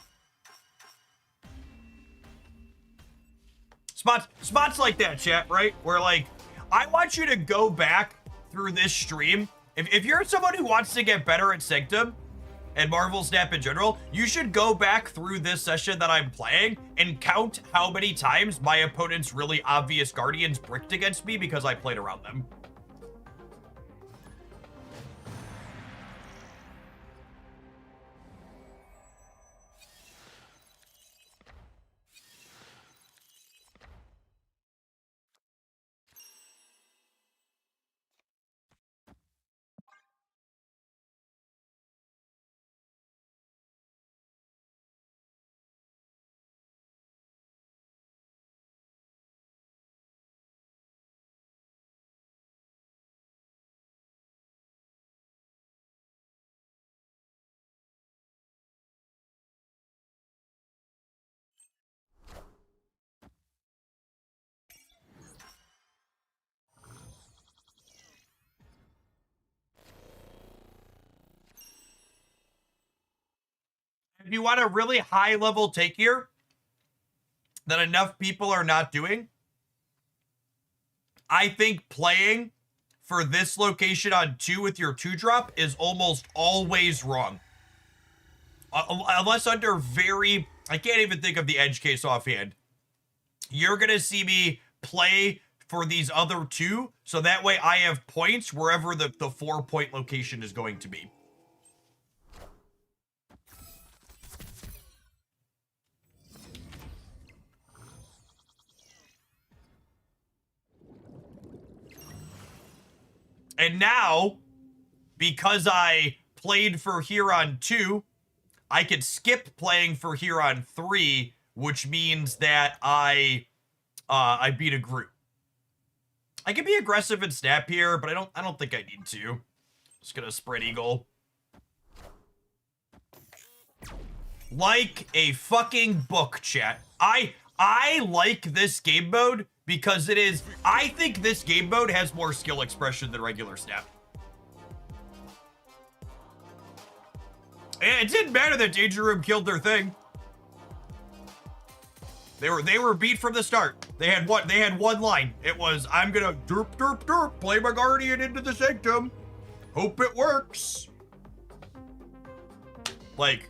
Spots like that, chat, right? Where, like, I want you to go back through this stream. If you're someone who wants to get better at Sanctum and Marvel Snap in general, you should go back through this session that I'm playing and count how many times my opponent's really obvious Guardians bricked against me because I played around them. you want a really high level take here that enough people are not doing, I think playing for this location on 2 with your 2-drop is almost always wrong. Unless under very, I can't even think of the edge case offhand. You're going to see me play for these other 2, so that way I have points wherever the 4-point location is going to be. And now, because I played for Huron 2, I could skip playing for Huron 3, which means that I beat a group. I can be aggressive and snap here, but I don't think I need to. Just gonna spread eagle. Like a fucking book, chat. I like this game mode because it is, I think this game mode has more skill expression than regular snap. And it didn't matter that Danger Room killed their thing. They were beat from the start. They had one line. It was, I'm gonna derp derp derp, play my guardian into the Sanctum. Hope it works. Like,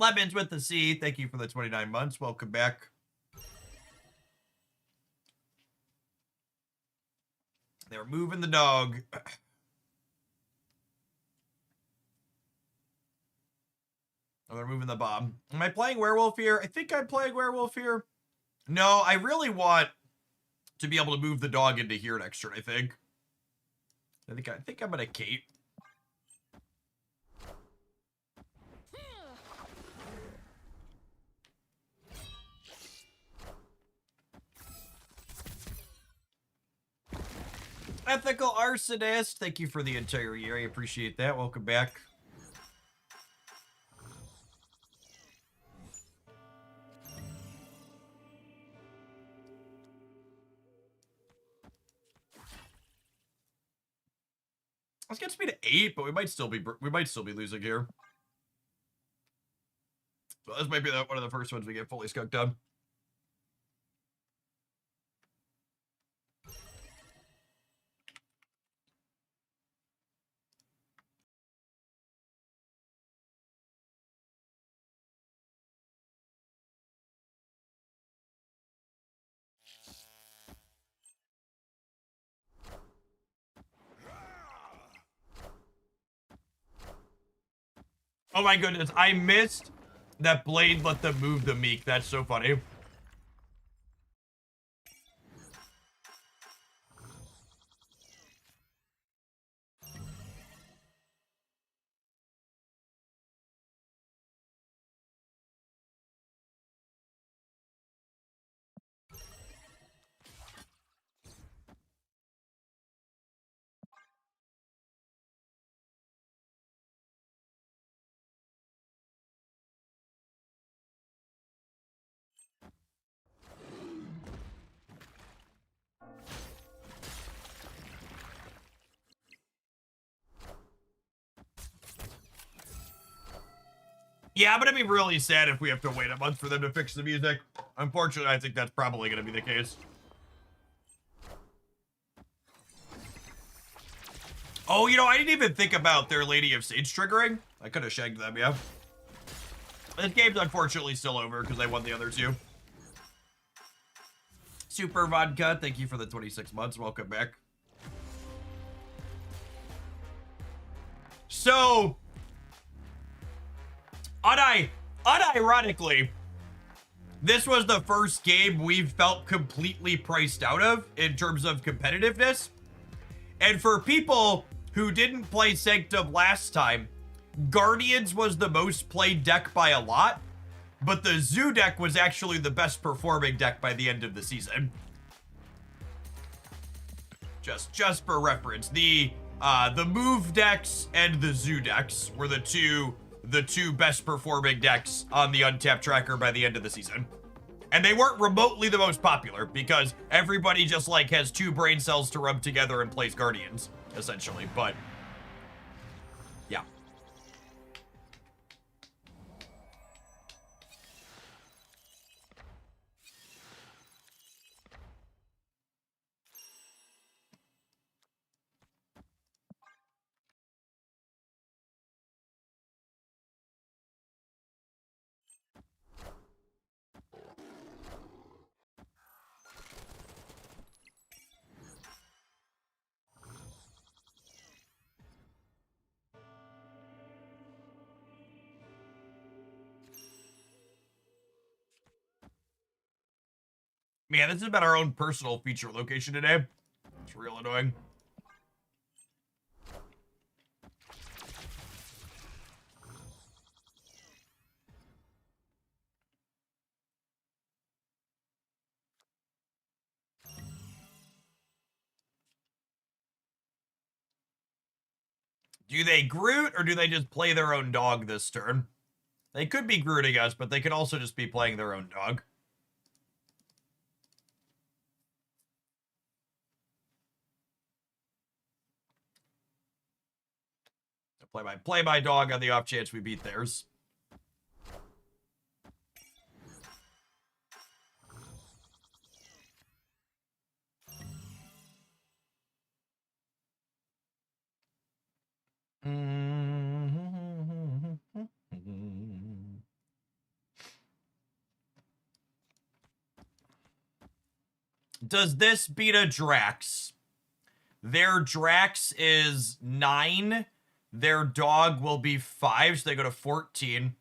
Lemons with the C, thank you for the 29 months. Welcome back. They're moving the dog. Oh, they're moving the bomb. Am I playing werewolf here? I think I'm playing werewolf here. No, I really want to be able to move the dog into here next turn, I think. I think I'm gonna Kate. Ethical Arsonist, thank you for the entire year. I appreciate that. Welcome back. Let's get speed to 8, but we might still be losing here. So this might be one of the first ones we get fully skunked on. Oh my goodness, I missed that Blade let them move the Meek. That's so funny. Yeah, I'm gonna be really sad if we have to wait a month for them to fix the music. Unfortunately, I think that's probably gonna be the case. Oh, you know, I didn't even think about their Lady of Sage triggering. I could have shagged them, yeah. This game's unfortunately still over because I won the other 2. Super Vodka, thank you for the 26 months. Welcome back. So, unironically, this was the first game we've felt completely priced out of in terms of competitiveness. And for people who didn't play Sanctum last time, Guardians was the most played deck by a lot, but the Zoo deck was actually the best performing deck by the end of the season. Just for reference, the move decks and the Zoo decks were the two best performing decks on the Untapped tracker by the end of the season. And they weren't remotely the most popular because everybody just like has 2 brain cells to rub together and plays Guardians, essentially. But yeah. Man, this is about our own personal feature location today. It's real annoying. Do they Groot or do they just play their own dog this turn? They could be Grooting us, but they could also just be playing their own dog. Play my dog on the off chance we beat theirs. Does this beat a Drax? Their Drax is 9. Their dog will be 5, so they go to 14.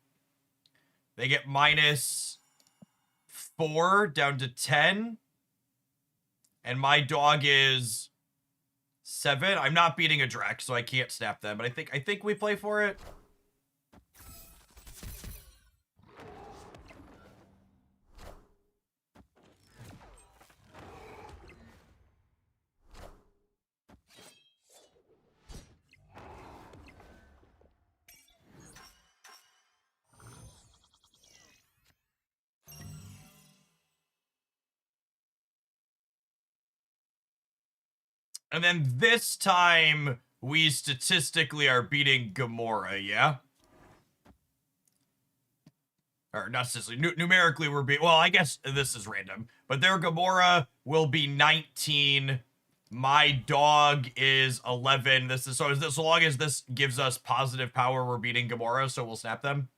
They get -4 down to 10. And my dog is 7. I'm not beating a Drax, so I can't snap them. But I think we play for it. And then this time, we statistically are beating Gamora, yeah? Or not statistically, numerically we're beating, well, I guess this is random. But their Gamora will be 19. My dog is 11. This is, so long as this gives us positive power, we're beating Gamora, so we'll snap them.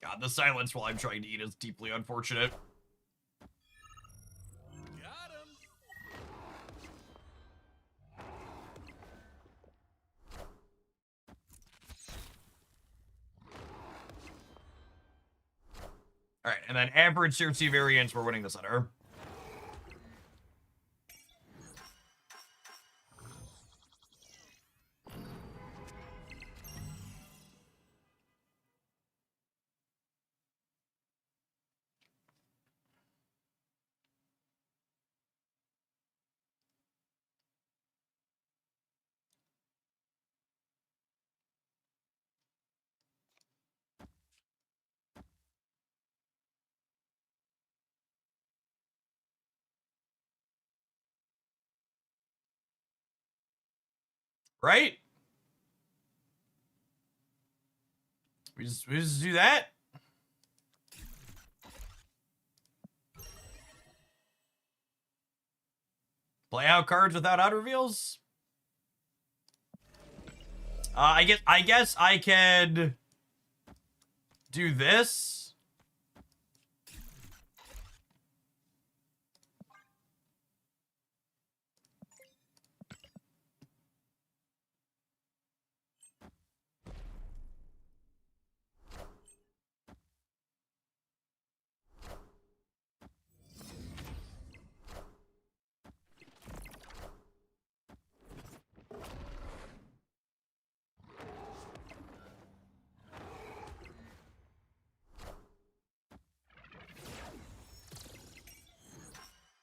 God, the silence while I'm trying to eat is deeply unfortunate. Got him. All right, and then average CRC variance, we're winning the center. Right? We just do that. Play out cards without auto reveals. I guess I can do this.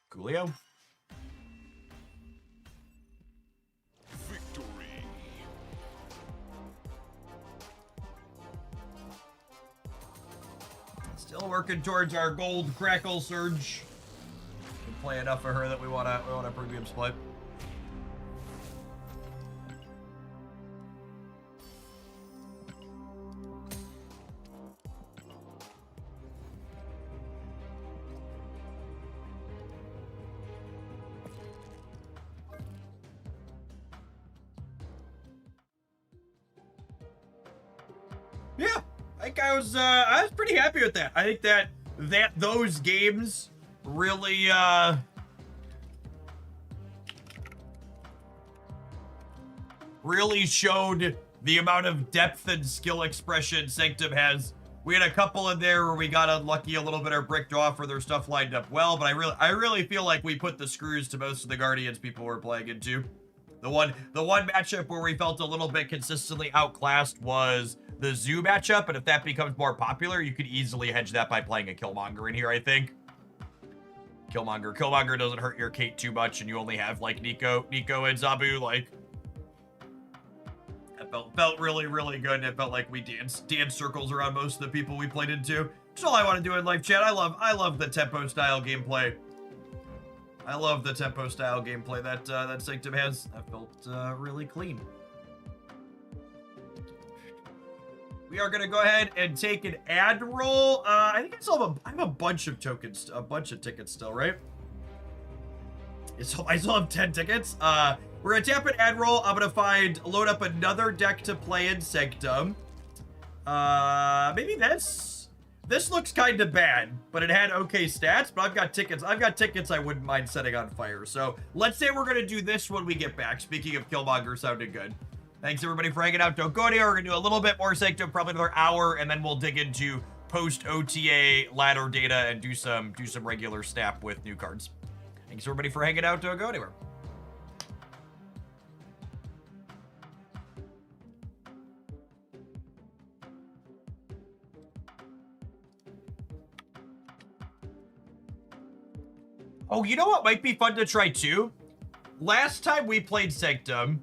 Coolio. Victory. Still working towards our gold crackle surge. We play enough for her that we want a premium split. Yeah, I think I was pretty happy with that. I think that those games really really showed the amount of depth and skill expression Sanctum has. We had a couple in there where we got unlucky a little bit or bricked off, or their stuff lined up well, but I really feel like we put the screws to most of the Guardians people were playing into. The one matchup where we felt a little bit consistently outclassed was the Zoo matchup, and if that becomes more popular, you could easily hedge that by playing a Killmonger in here, I think. Killmonger doesn't hurt your Kate too much, and you only have, like, Nico and Zabu, like... It felt really, really good, and it felt like we danced circles around most of the people we played into. That's all I want to do in live chat. I love the tempo style gameplay. I love the tempo style gameplay that Sanctum has. That felt really clean. We are gonna go ahead and take an ad roll. I think I have a bunch of tokens, a bunch of tickets still, right? So I still have 10 tickets. We're gonna tap an ad roll. I'm gonna load up another deck to play in Sanctum. Maybe this looks kind of bad, but it had okay stats, but I've got tickets I wouldn't mind setting on fire. So let's say we're gonna do this when we get back. Speaking of Killmonger sounding good. Thanks everybody for hanging out. Don't go anywhere. We're gonna do a little bit more Sanctum, probably another hour, and then we'll dig into post OTA ladder data and do some regular snap with new cards. Thanks everybody for hanging out. Don't go anywhere. Oh, you know what might be fun to try too? Last time we played Sanctum,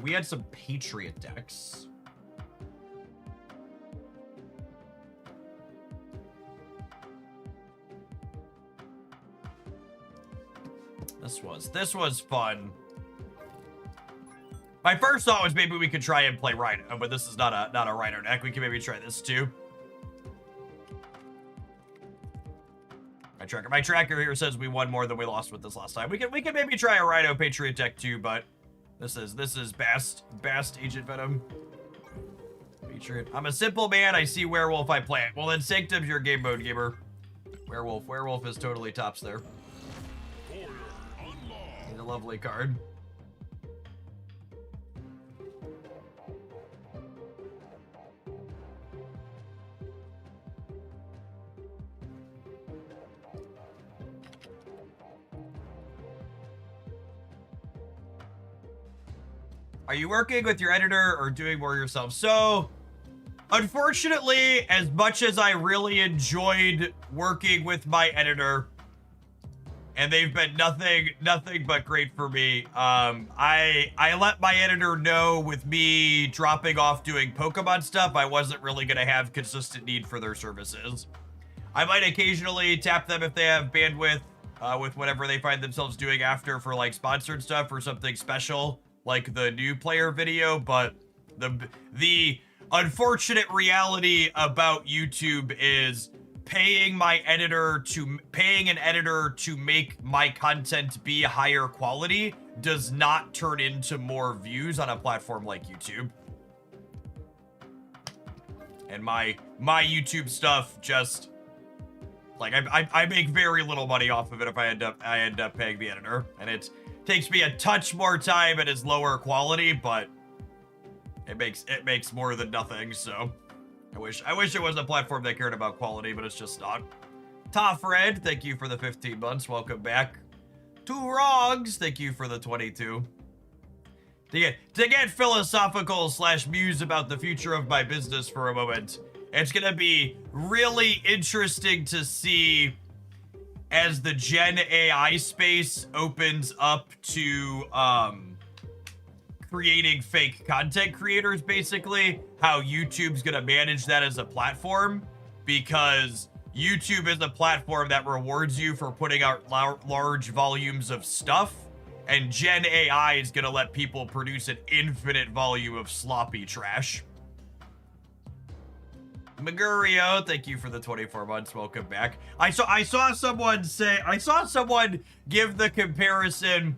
we had some Patriot decks. This was fun. My first thought was maybe we could try and play Rhino, but this is not a Rhino deck. We can maybe try this too. My tracker here says we won more than we lost with this last time. We can maybe try a Rhino Patriot deck too, but this is Bast Agent Venom. Patriot. I'm a simple man. I see Werewolf. I play it. Well, then Sanctum's your game mode gamer. Werewolf is totally tops there. He's a lovely card. Are you working with your editor or doing more yourself? So, unfortunately, as much as I really enjoyed working with my editor, and they've been nothing but great for me, I let my editor know with me dropping off doing Pokemon stuff, I wasn't really going to have consistent need for their services. I might occasionally tap them if they have bandwidth with whatever they find themselves doing after for like sponsored stuff or something special, like the new player video, but the unfortunate reality about YouTube is paying an editor to make my content be higher quality does not turn into more views on a platform like YouTube. And my YouTube stuff just, like, I make very little money off of it if I end up paying the editor, and it takes me a touch more time and is lower quality, but it makes more than nothing. So I wish it was a platform that cared about quality, but it's just not. Toff Red, thank you for the 15 months. Welcome back. Two Wrongs, thank you for the 22. To get philosophical / muse about the future of my business for a moment, it's gonna be really interesting to see as the Gen AI space opens up to creating fake content creators, basically, how YouTube's gonna manage that as a platform, because YouTube is a platform that rewards you for putting out large volumes of stuff, and Gen AI is gonna let people produce an infinite volume of sloppy trash. Magurio, thank you for the 24 months. Welcome back. I saw someone give the comparison.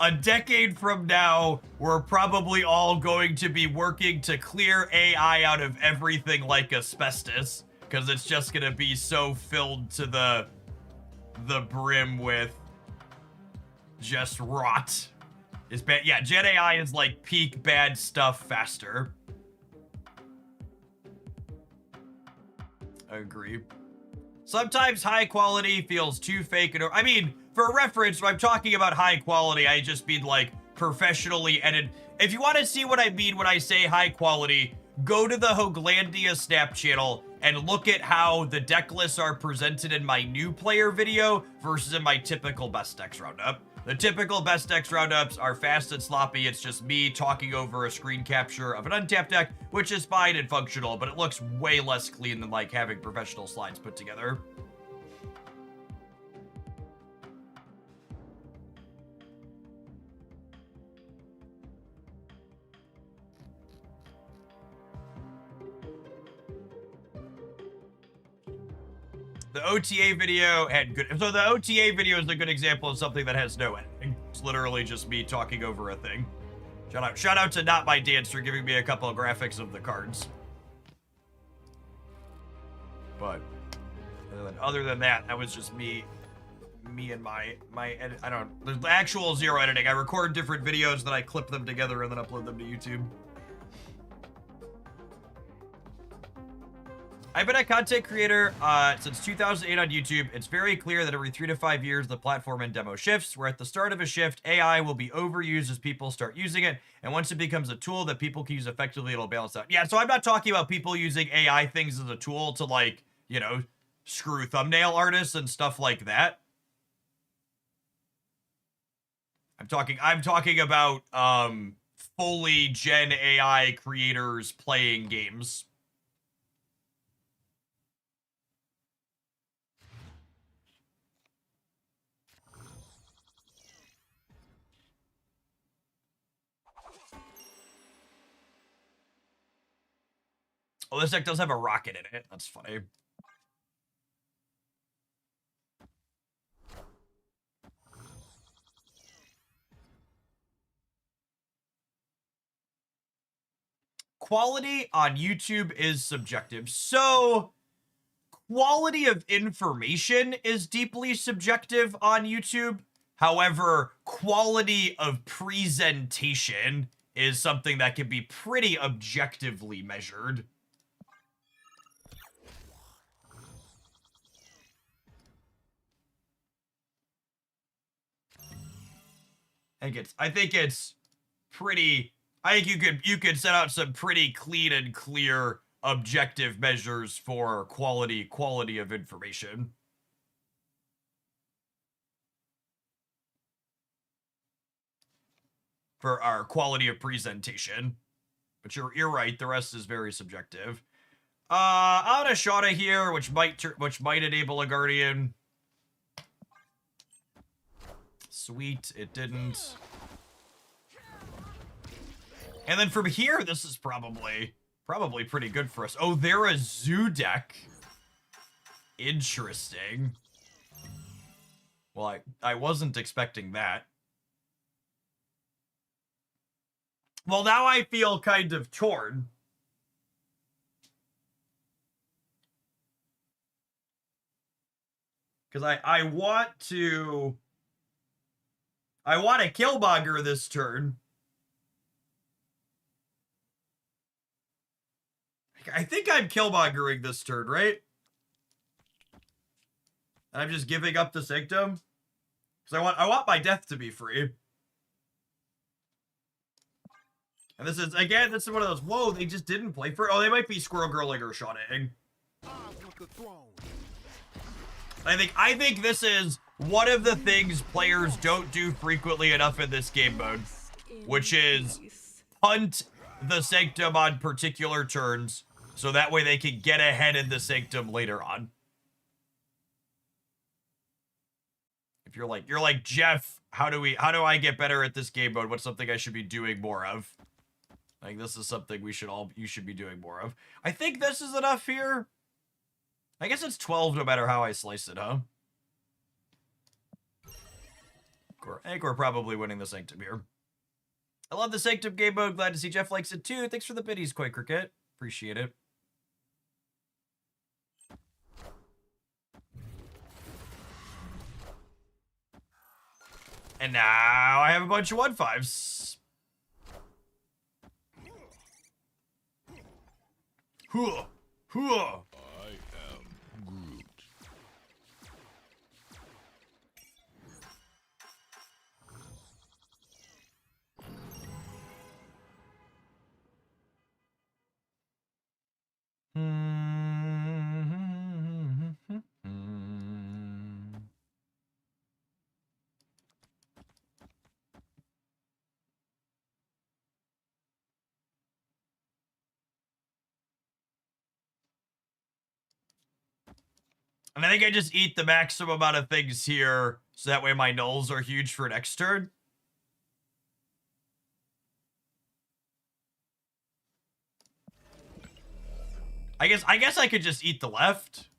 A decade from now, we're probably all going to be working to clear AI out of everything like asbestos, because it's just gonna be so filled to the brim with just rot. Is bad. Yeah, Gen AI is like peak bad stuff faster. I agree. Sometimes high quality feels too fake. I mean, for reference, when I'm talking about high quality, I just mean like professionally edited. If you want to see what I mean when I say high quality, go to the Hoglandia Snap channel and look at how the deck lists are presented in my new player video versus in my typical best decks roundup. The typical best decks roundups are fast and sloppy. It's just me talking over a screen capture of an untapped deck, which is fine and functional, but it looks way less clean than like having professional slides put together. The OTA video had good. So the OTA video is a good example of something that has no editing. It's literally just me talking over a thing. Shout out to Not My Dance for giving me a couple of graphics of the cards. But other than that, that was just me and my edit. I don't. There's actual zero editing. I record different videos, then I clip them together and then upload them to YouTube. I've been a content creator since 2008 on YouTube. It's very clear that every 3 to 5 years, the platform and demo shifts. We're at the start of a shift. AI will be overused as people start using it. And once it becomes a tool that people can use effectively, it'll balance out. Yeah, so I'm not talking about people using AI things as a tool to, like, you know, screw thumbnail artists and stuff like that. I'm talking about fully Gen AI creators playing games. Oh, this deck does have a rocket in it. That's funny. Quality on YouTube is subjective. So, quality of information is deeply subjective on YouTube. However, quality of presentation is something that can be pretty objectively measured. I think you could set out some pretty clean and clear objective measures for quality of information. For our quality of presentation. But you're right, the rest is very subjective. Out a Shada here, which might enable a Guardian. Sweet, it didn't. And then from here, this is probably pretty good for us. Oh, they're a zoo deck. Interesting. Well, I wasn't expecting that. Well, now I feel kind of torn. Because I want to Killmonger this turn. I think I'm Killmongering this turn, right? I'm just giving up the Sanctum. Because I want my death to be free. And this is one of those, whoa, they just didn't play for, oh, they might be Squirrel Girling or Shawning. I think this is one of the things players don't do frequently enough in this game mode, which is punt the Sanctum on particular turns, so that way they can get ahead in the Sanctum later on. If you're like, Jeff, how do I get better at this game mode? What's something I should be doing more of? Like, this is something you should be doing more of. I think this is enough here. I guess it's 12 no matter how I slice it, huh? I think we're probably winning the Sanctum here. I love the Sanctum game mode. Glad to see Jeff likes it too. Thanks for the biddies, Koi Cricket. Appreciate it. And now I have a bunch of 1/5s. Hoo! Hoo! I am Groot. And I think I just eat the maximum amount of things here, so that way my nulls are huge for next turn. I guess I could just eat the left.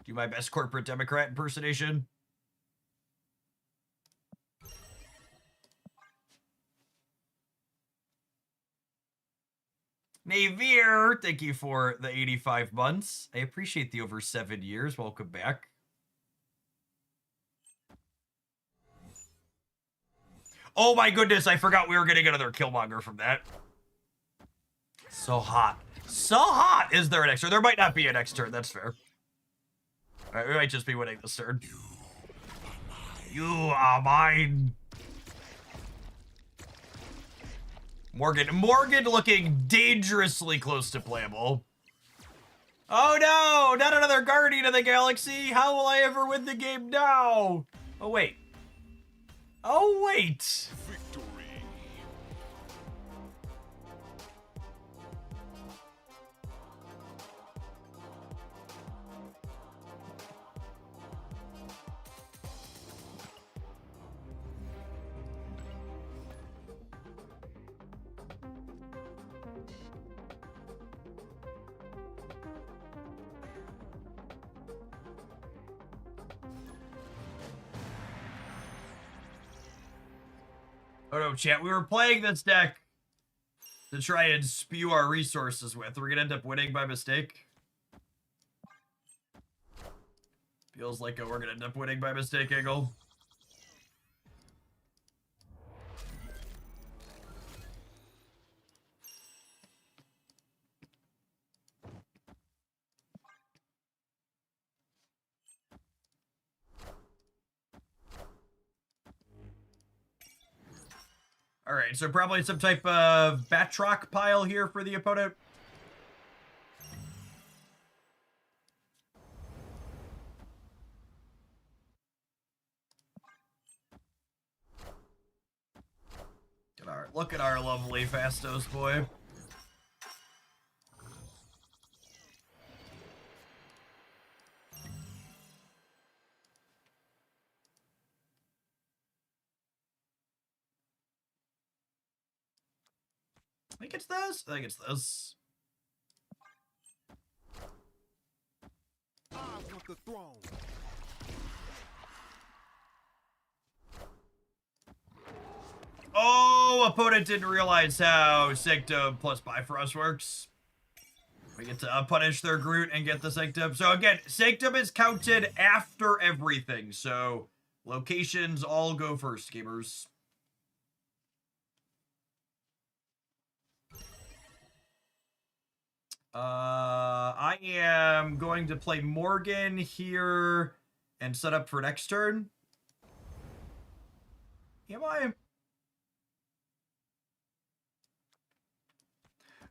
Do my best corporate Democrat impersonation. Navier, thank you for the 85 months. I appreciate the over 7 years. Welcome back. Oh my goodness, I forgot we were getting another Killmonger from that. So hot. So hot! Is there an next turn? There might not be a next turn, that's fair. Alright, we might just be winning this turn. You are mine. Morgan looking dangerously close to playable. Oh no, not another Guardian of the Galaxy. How will I ever win the game now? Oh wait. Oh wait. Victory. Oh no, chat. We were playing this deck to try and spew our resources with. We're gonna end up winning by mistake. Feels like we're gonna end up winning by mistake, Angle. All right, so probably some type of Batroc pile here for the opponent. Look at our lovely Fastos boy. I think it's this. I think it's this. the throne. Oh, opponent didn't realize how Sanctum plus Bifrost works. We get to punish their Groot and get the Sanctum. So again, Sanctum is counted after everything. So locations all go first, gamers. I am going to play Morgan here and set up for next turn. Am I?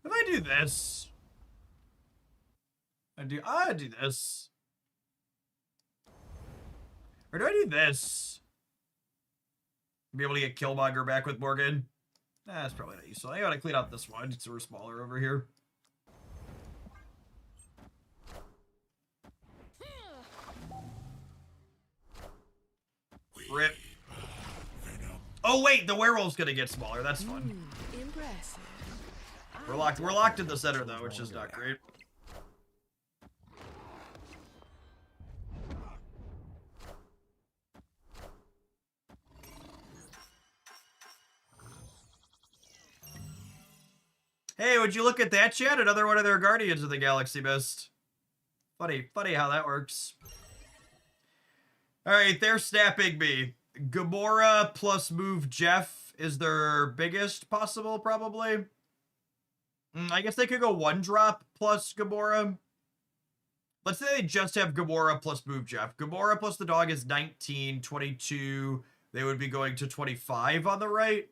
If I do this, I do this. Or do I do this? Be able to get Killmonger back with Morgan? Nah, that's probably not useful. I gotta clean out this one so we're smaller over here. Rip. Oh wait, the werewolf's gonna get smaller. That's fun. Impressive. We're locked in the center though, which is not great. Hey, would you look at that, chat? Another one of their Guardians of the Galaxy missed. Funny how that works. Alright, they're snapping me. Gamora plus move Jeff is their biggest possible, probably. I guess they could go one drop plus Gamora. Let's say they just have Gamora plus move Jeff. Gamora plus the dog is 19, 22. They would be going to 25 on the right.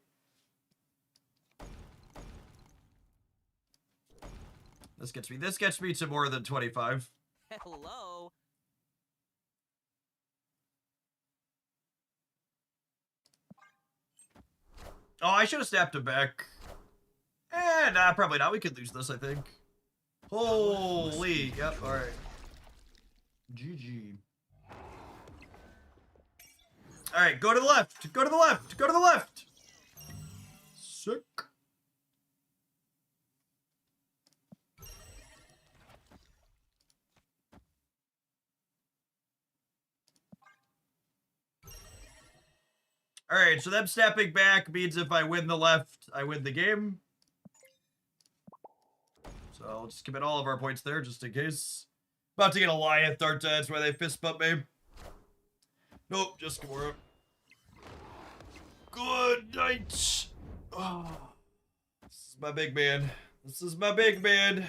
This gets me to more than 25. Hello. Oh, I should have snapped him back. Nah, probably not. We could lose this, I think. Holy, yep, alright. GG. Alright, go to the left. Go to the left. Go to the left. Sick. Alright, so them snapping back means if I win the left, I win the game. So I'll just commit all of our points there, just in case. About to get Alliance, aren't I? That's why they fist bump me. Nope, just Gamora. Good night. Oh, this is my big man. This is my big man.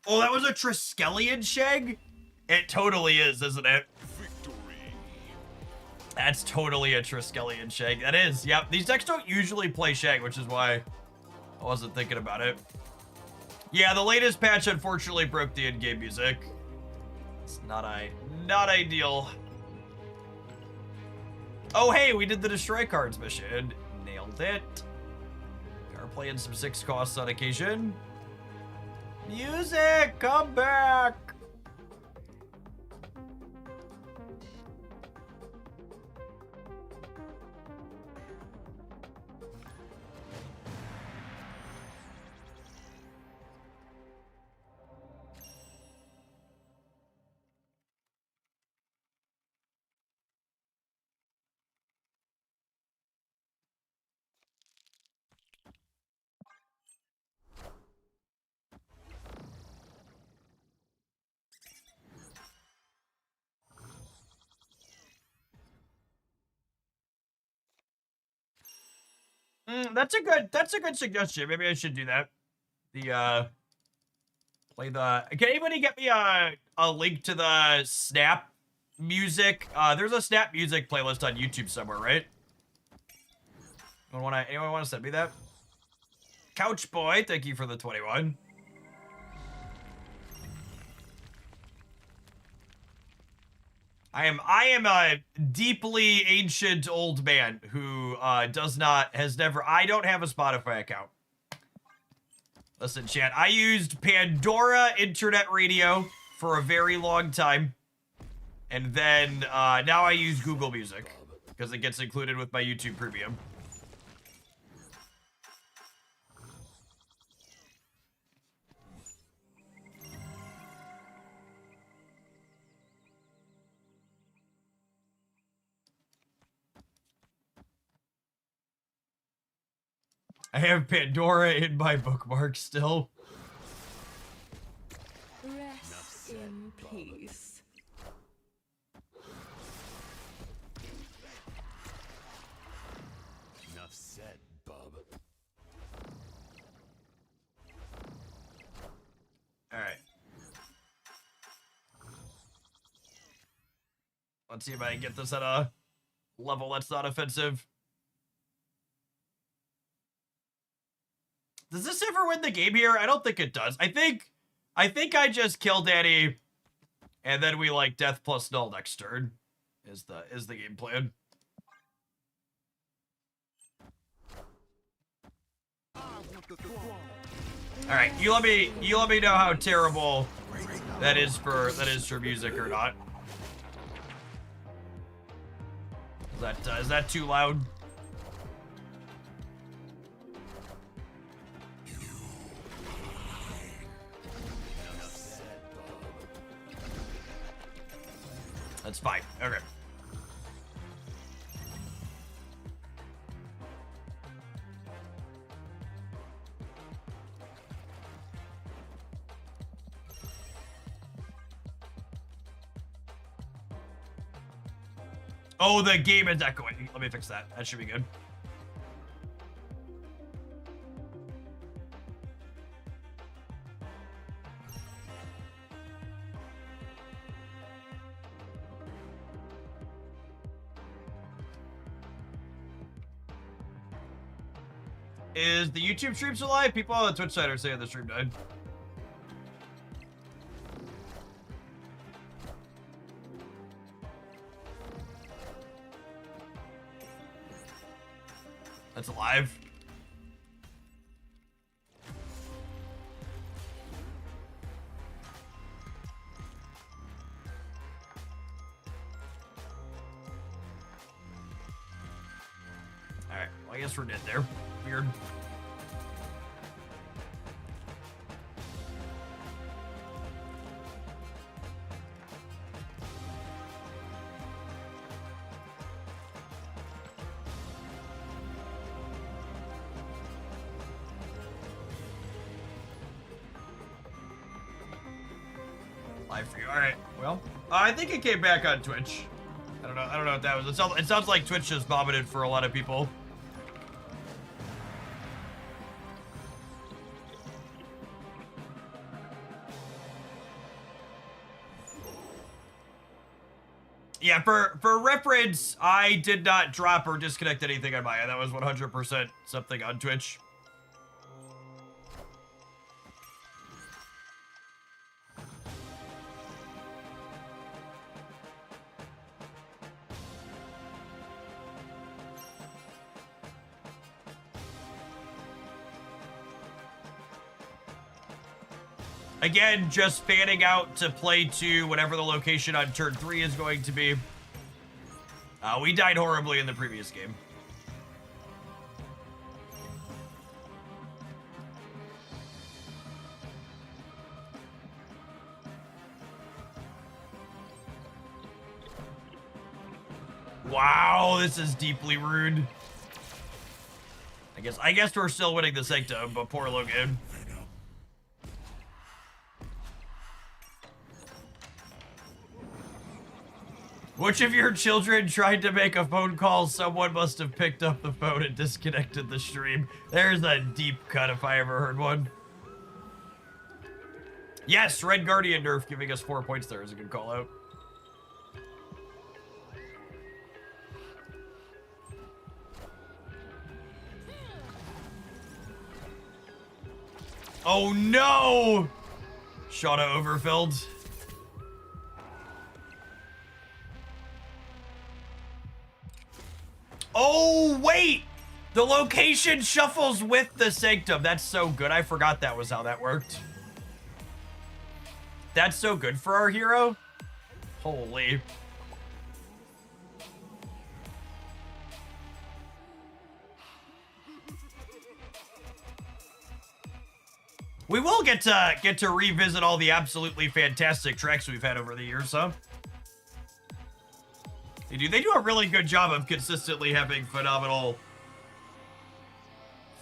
Oh, that was a Triskelion Shag? It totally is, isn't it? Victory. That's totally a Triskelion Shag. That is, yep. These decks don't usually play Shag, which is why I wasn't thinking about it. Yeah, the latest patch unfortunately broke the in-game music. It's not ideal. Oh, hey, we did the Destroy Cards mission. Nailed it. We are playing some 6 costs on occasion. Music, come back. That's a good suggestion. Maybe I should do that. Can anybody get me a link to the Snap music? There's a Snap music playlist on YouTube somewhere, right? Anyone wanna send me that? Couch Boy, thank you for the 21. I am a deeply ancient old man who I don't have a Spotify account. Listen, chat, I used Pandora Internet Radio for a very long time. And then now I use Google Music because it gets included with my YouTube Premium. I have Pandora in my bookmark still. Rest in peace. Enough said, bub. All right. Let's see if I can get this at a level that's not offensive. Does this ever win the game here? I don't think it does. I think I just kill Danny, and then we like death plus null next turn. Is the game plan? All right, you let me know how terrible that is for music or not. Is that too loud? That's fine. Okay. Oh, the game is echoing. Let me fix that. That should be good. Is the YouTube stream still live? People on the Twitch side are saying the stream died. That's alive. Alright, well, I guess we're dead there. Weird. Live for you. All right. Well, I think it came back on Twitch. I don't know what that was. It sounds like Twitch just vomited for a lot of people. Yeah, for reference, I did not drop or disconnect anything on my end. That was 100% something on Twitch. Again, just fanning out to play to whatever the location on turn 3 is going to be. We died horribly in the previous game. Wow, this is deeply rude. I guess we're still winning the Sanctum, but poor Logan. Which of your children tried to make a phone call? Someone must have picked up the phone and disconnected the stream. There's a deep cut if I ever heard one. Yes, Red Guardian nerf giving us 4 points there is a good call out. Oh no! Shauna overfilled. Oh, wait! The location shuffles with the Sanctum. That's so good. I forgot that was how that worked. That's so good for our hero. Holy. We will get to revisit all the absolutely fantastic tracks we've had over the years, huh? They do a really good job of consistently having phenomenal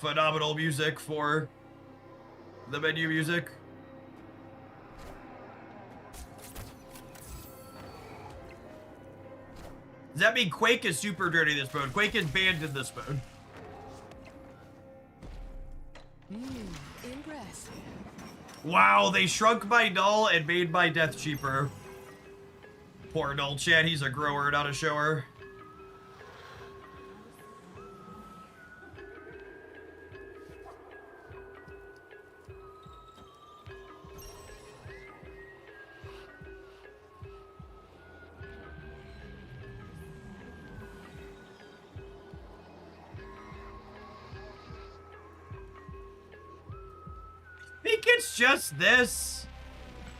phenomenal music for the menu music. Does that mean Quake is super dirty this mode? Quake is banned in this mode. Impressive. Wow, they shrunk my null and made my death cheaper. Poor null chat, he's a grower, not a shower. Think it's just this?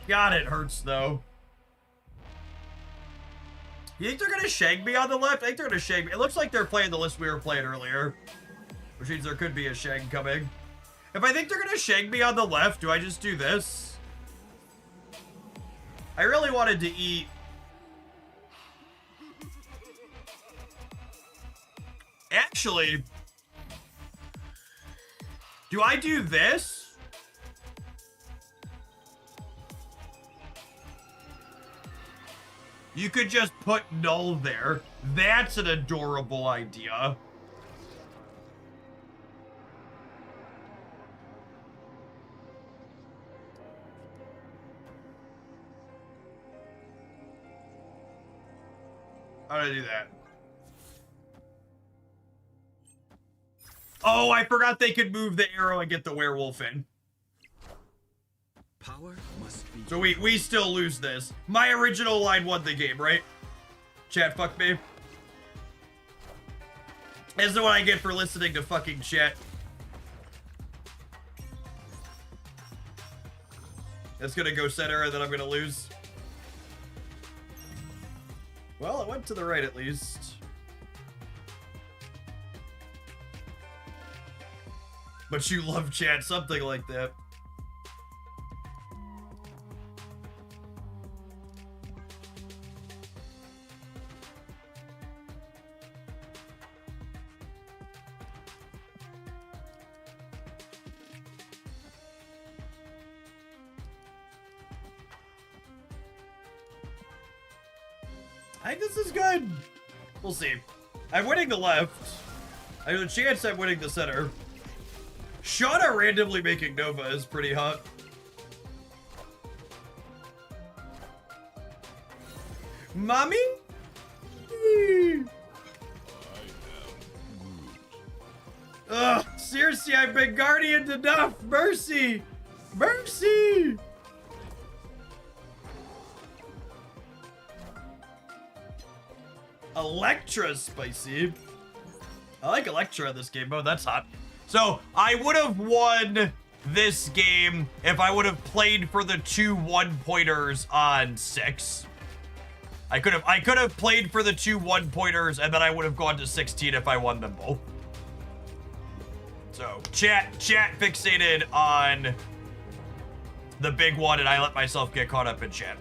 God, it hurts though. You think they're gonna shag me on the left? I think they're gonna shag me. It looks like they're playing the list we were playing earlier, which means there could be a shag coming. If I think they're gonna shag me on the left, do I just do this? I really wanted to eat. Actually, do I do this? You could just put null there. That's an adorable idea. How do I do that? Oh, I forgot they could move the arrow and get the werewolf in. Power must be. So we still lose this. My original line won the game, right? Chat, fuck me. This is what I get for listening to fucking chat. That's gonna go center and then I'm gonna lose. Well, it went to the right at least. But you love chat, something like that. I think this is good. We'll see. I'm winning the left. I have a chance I'm winning the center. Shauna randomly making Nova is pretty hot. Mommy? Ugh, seriously, I've been guardianed enough. Mercy. Mercy. Electra's spicy. I like Electra in this game mode. That's hot. So I would have won this game if I would have played for the 2 1-pointers on 6. I could have played for the 2 1-pointers and then I would have gone to 16 if I won them both. So chat fixated on the big one and I let myself get caught up in chat.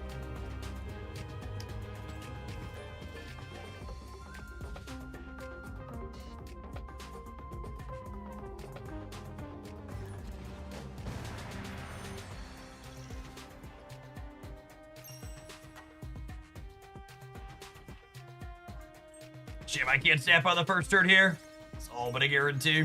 Shit, I can't snap on the first turn here. It's all but a guarantee.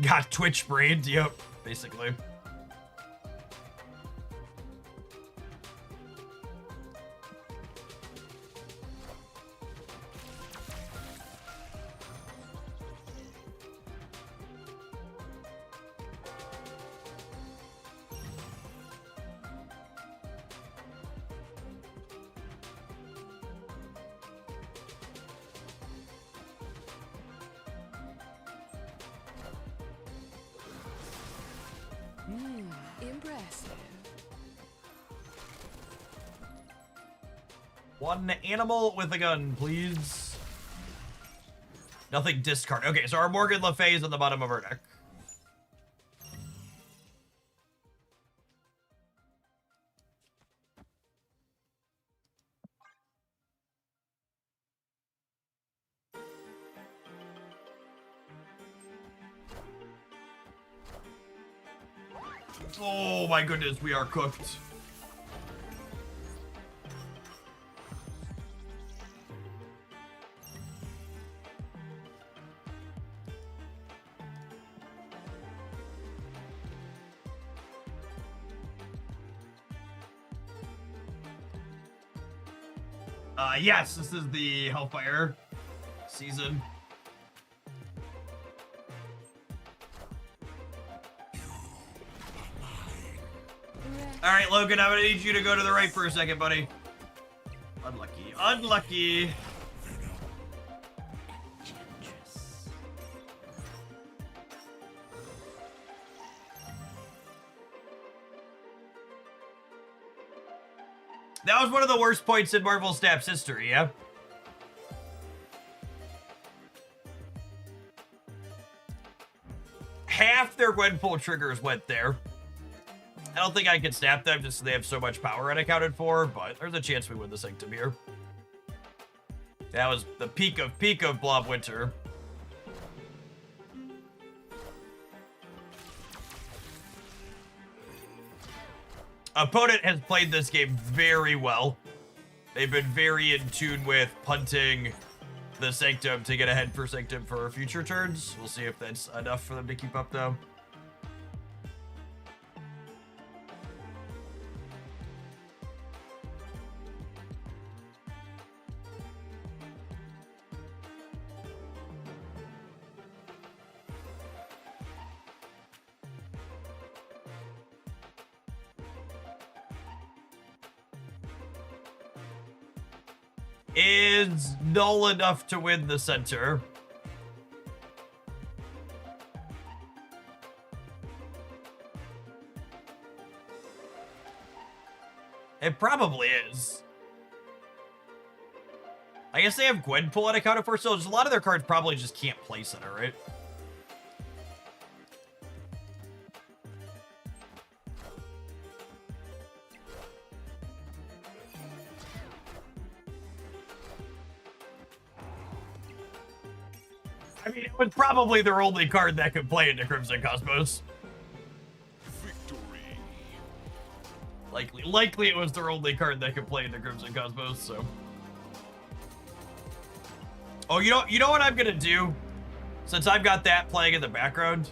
Got Twitch brained, yep, basically. Impressive. One animal with a gun, please. Nothing discard. Okay, so our Morgan Le Fay is on the bottom of our deck. Oh my goodness, we are cooked. Yes, this is the Hellfire season. All right, Logan, I'm gonna need you to go to the right for a second, buddy. Unlucky, unlucky. That was one of the worst points in Marvel Snap's history, yeah? Half their Gwenpool triggers went there. I don't think I can snap them just so they have so much power unaccounted for, but there's a chance we win the Sanctum here. That was the peak of Blob Winter. Opponent has played this game very well. They've been very in tune with punting the Sanctum to get ahead for Sanctum for future turns. We'll see if that's enough for them to keep up, though. Is null enough to win the center. It probably is. I guess they have Gwenpool unaccounted for, so a lot of their cards probably just can't play center, right? I mean, it was probably their only card that could play into Crimson Cosmos. Victory. Likely it was their only card that could play into Crimson Cosmos, so. Oh, you know what I'm gonna do? Since I've got that playing in the background,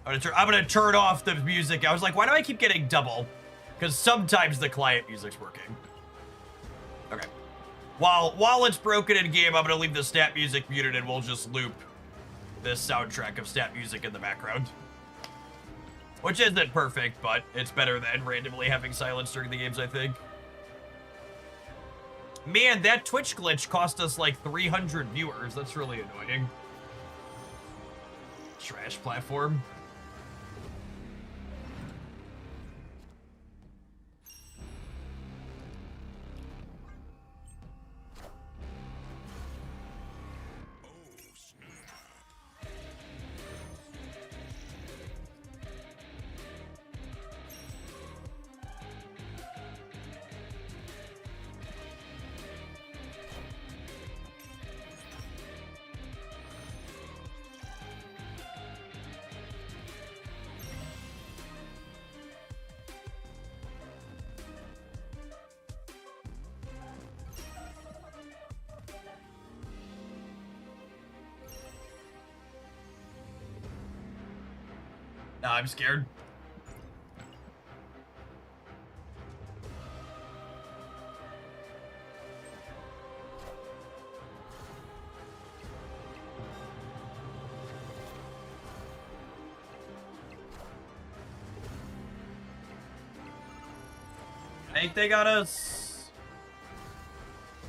I'm gonna turn off the music. I was like, why do I keep getting double? Because sometimes the client music's working. Okay. While it's broken in game, I'm gonna leave the stat music muted and we'll just loop this soundtrack of stat music in the background. Which isn't perfect, but it's better than randomly having silence during the games, I think. Man, that Twitch glitch cost us like 300 viewers. That's really annoying. Trash platform. Nah, I'm scared. I think they got us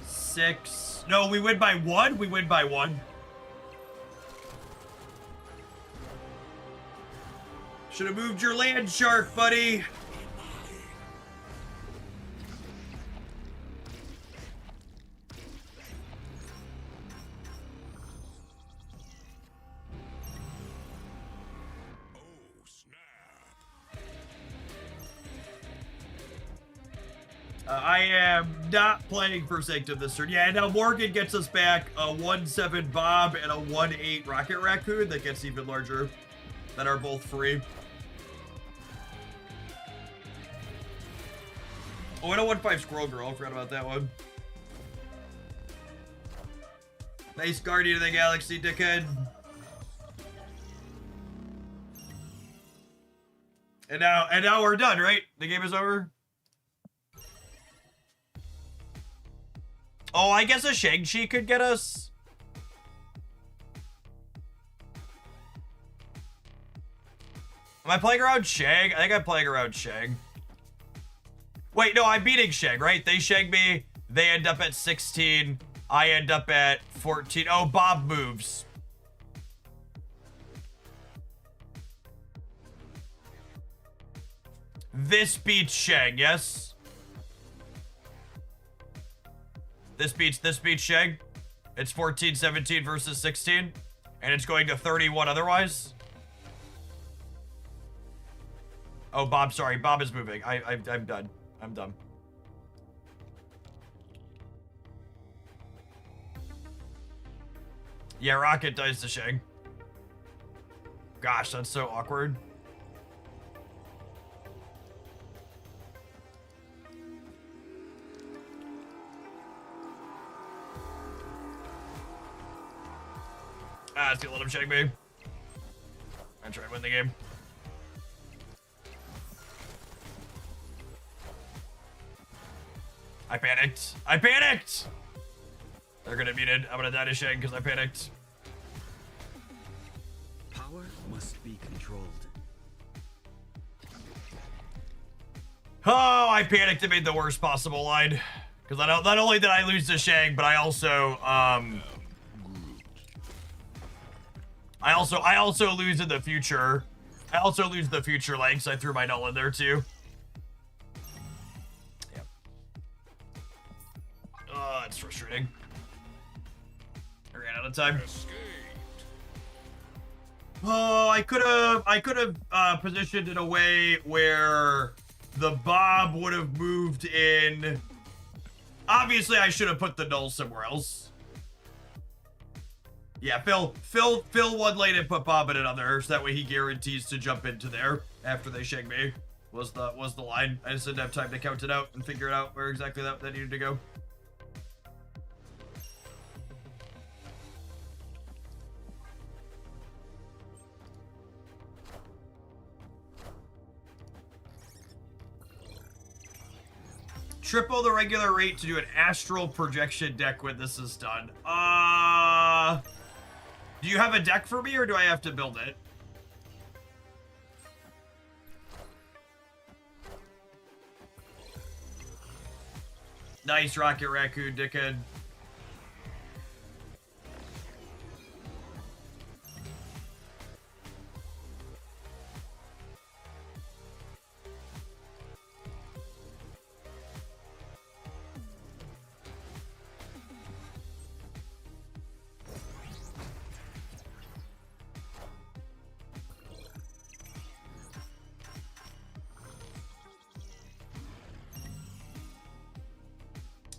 6. No, we win by 1. We win by 1. Should have moved your land shark, buddy. I am not playing for Sanctum this turn. Yeah, now Morgan gets us back a 1/7 Bob and a 1/8 Rocket Raccoon that gets even larger, that are both free. Oh, I don't want 5 Squirrel Girl. I forgot about that one. Nice Guardian of the Galaxy, dickhead. And now we're done, right? The game is over. Oh, I guess a Shang-Chi could get us. Am I playing around Shang? I think I'm playing around Shang. Wait, no, I'm beating Shang, right? They Shang me. They end up at 16. I end up at 14. Oh, Bob moves. This beats Shang, yes? This beats Shang. It's 14-17 versus 16. And it's going to 31 otherwise. Oh, Bob, sorry. Bob is moving. I'm done. I'm done. Yeah, Rocket dies to Shang. Gosh, that's so awkward. Ah, let's let him Shang me. I'm trying to win the game. I panicked. I panicked! They're gonna beat it. I'm gonna die to Shang because I panicked. Power must be controlled. Oh, I panicked and made the worst possible line. Because not only did I lose to Shang, but I also lose in the future. I also lose the future legs. I threw my null in there too. Yep. Oh, it's frustrating. I ran out of time. Oh, I could have positioned in a way where the Bob would have moved in. Obviously, I should have put the null somewhere else. Yeah, fill one lane and put Bob in another, so that way he guarantees to jump into there after they Shang me. Was the line. I just didn't have time to count it out and figure it out where exactly that needed to go. Triple the regular rate to do an astral projection deck when this is done. Do you have a deck for me, or do I have to build it? Nice Rocket Raccoon, dickhead.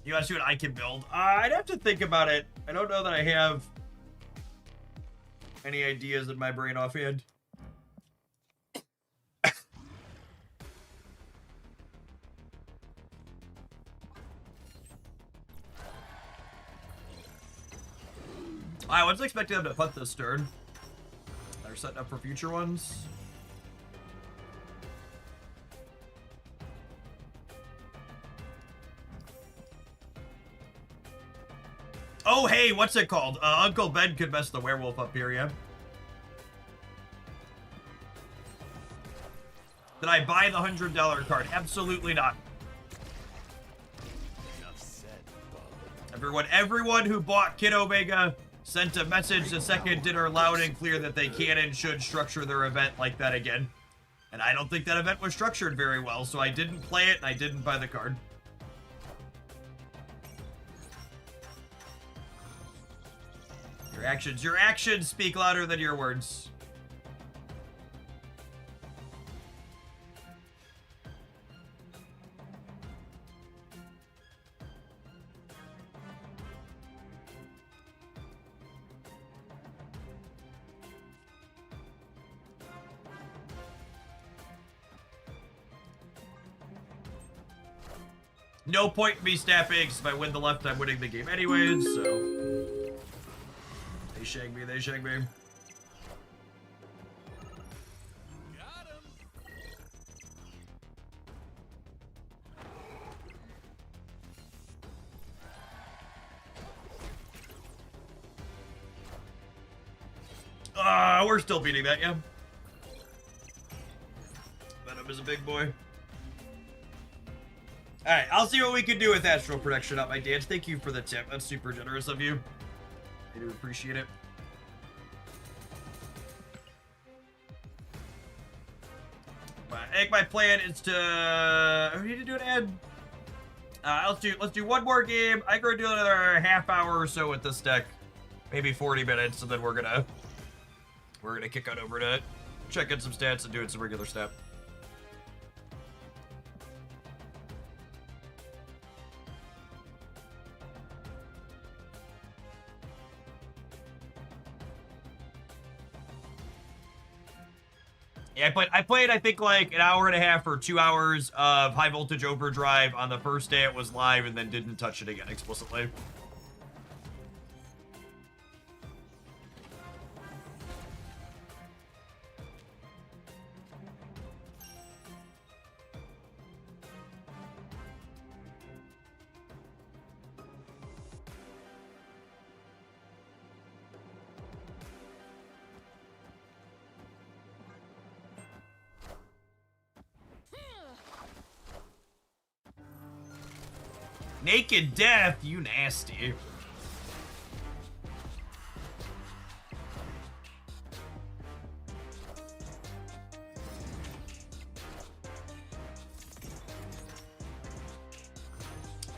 You want to see what I can build? I'd have to think about it. I don't know that I have any ideas in my brain offhand. I was expecting them to punt this turn. They're setting up for future ones. Oh, hey, what's it called? Uncle Ben could mess the werewolf up here, yeah? Did I buy the $100 card? Absolutely not. Everyone who bought Kid Omega sent a message the second dinner loud and clear that they can and should structure their event like that again. And I don't think that event was structured very well, so I didn't play it and I didn't buy the card. Your actions speak louder than your words. No point in me snapping, 'cause if I win the left, I'm winning the game anyways, so... They shag me, they shag me. We're still beating that, yeah. Venom is a big boy. Alright, I'll see what we can do with Astral Protection up my dance. Thank you for the tip. That's super generous of you. I do appreciate it. I think my plan is to... we need to do an ad. Let's do one more game. I'm gonna do another half hour or so with this deck. Maybe 40 minutes, and then we're gonna kick on over to check in some stats and doing some regular stuff. Yeah, I played I think like an hour and a half or 2 hours of High Voltage Overdrive on the first day it was live, and then didn't touch it again explicitly. Naked Death, you nasty.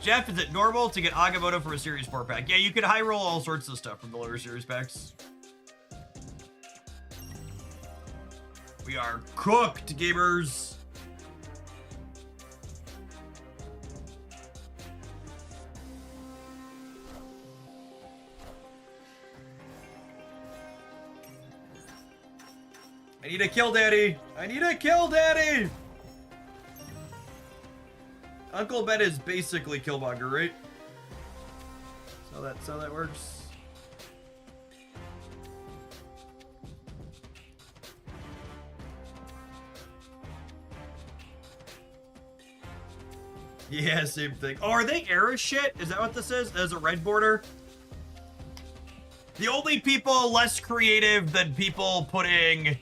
Jeff, is it normal to get Agamotto for a series 4 pack? Yeah, you can high roll all sorts of stuff from the lower series packs. We are cooked, gamers. I need a kill daddy. I need a kill daddy. Uncle Ben is basically Killmonger, right? So that works. Yeah, same thing. Oh, are they era shit? Is that what this is? There's a red border? The only people less creative than people putting...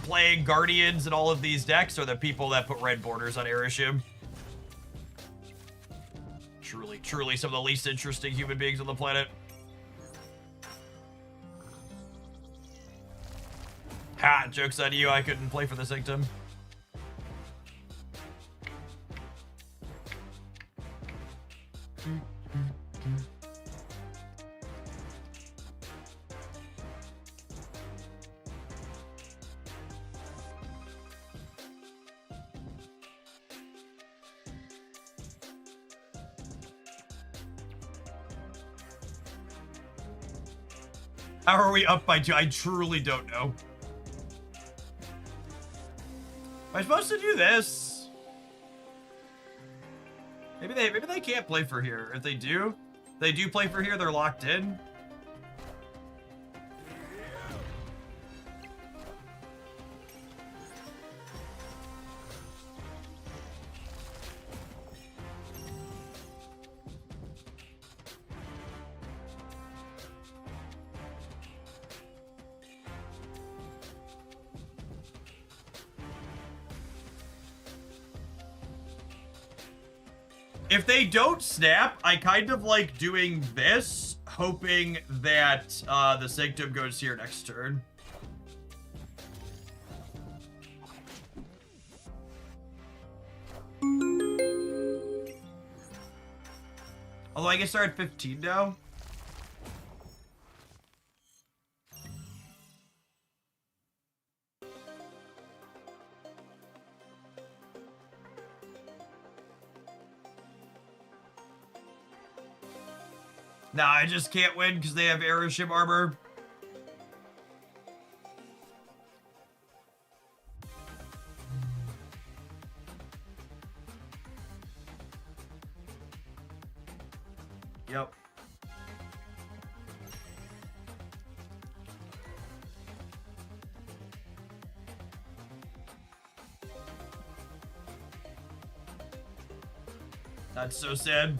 playing Guardians and all of these decks are the people that put red borders on Erishim. Truly some of the least interesting human beings on the planet. Ha! Joke's on you, I couldn't play for the Sanctum. How are we up by 2? I truly don't know. Am I supposed to do this? Maybe they can't play for here. If they do play for here, they're locked in. If they don't snap, I kind of like doing this, hoping that the Sanctum goes here next turn. Although I guess they're at 15 now. Nah, I just can't win because they have Erishim armor. Yep. That's so sad.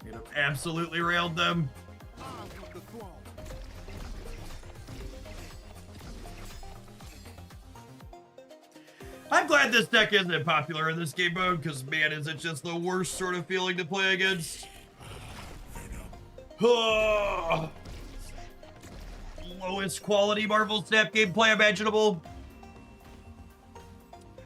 You'd have absolutely railed them. I'm glad this deck isn't popular in this game mode, because man, is it just the worst sort of feeling to play against. Lowest quality Marvel Snap gameplay imaginable.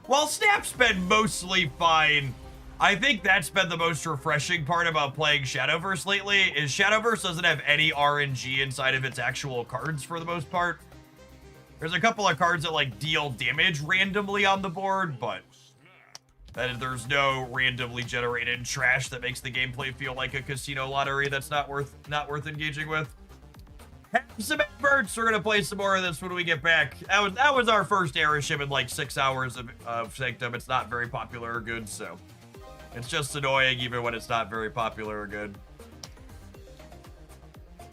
While Snap's been mostly fine, I think that's been the most refreshing part about playing Shadowverse lately, is Shadowverse doesn't have any RNG inside of its actual cards for the most part. There's a couple of cards that like deal damage randomly on the board, but there's no randomly generated trash that makes the gameplay feel like a casino lottery that's not worth engaging with. Have some efforts. We're gonna play some more of this when we get back. That was our first era ship in like 6 hours of Sanctum. It's not very popular or good, so it's just annoying even when it's not very popular or good.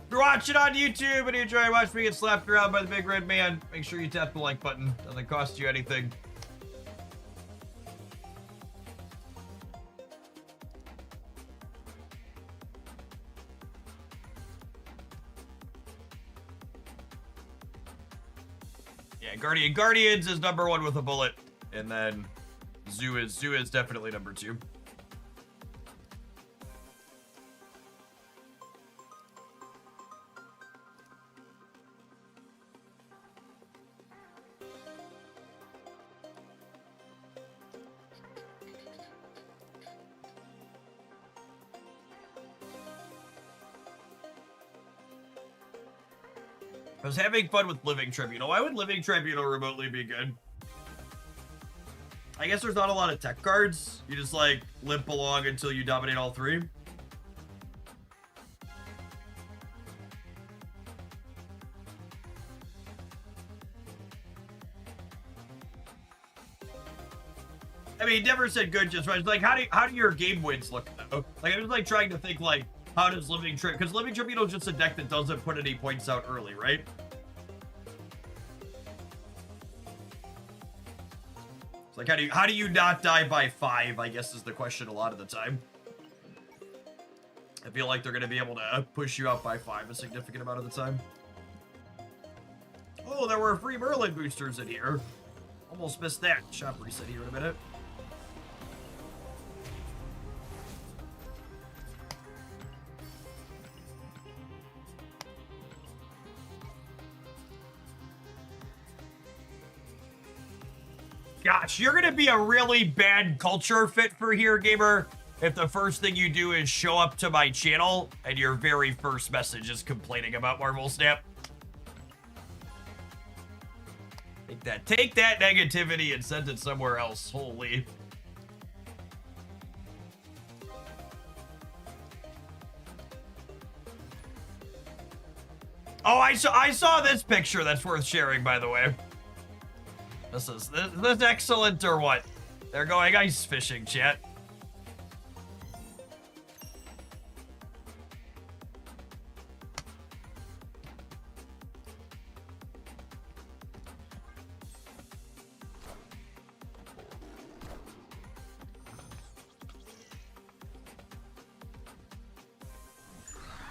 If you're watching on YouTube and you enjoy watching me get slapped around by the big red man, make sure you tap the like button. Doesn't cost you anything. Yeah, Guardians is #1 with a bullet, and then Zoo is definitely #2. I was having fun with Living Tribunal. Why would Living Tribunal remotely be good? I guess there's not a lot of tech cards. You just like limp along until you dominate all three. I mean, never said good, just right. Like, how do your game wins look though? Like, I'm just like trying to think like, how does Living Tribunal? Because Living Tribunal is just a deck that doesn't put any points out early, right? It's like, how do you not die by 5? I guess is the question a lot of the time. I feel like they're gonna be able to push you out by 5 a significant amount of the time. Oh, there were free Merlin boosters in here. Almost missed that. Shop reset here in a minute. Gosh, you're gonna be a really bad culture fit for here, gamer, if the first thing you do is show up to my channel and your very first message is complaining about Marvel Snap. Take that negativity and send it somewhere else. Holy. Oh, I saw this picture that's worth sharing, by the way. This excellent or what? They're going ice fishing, chat.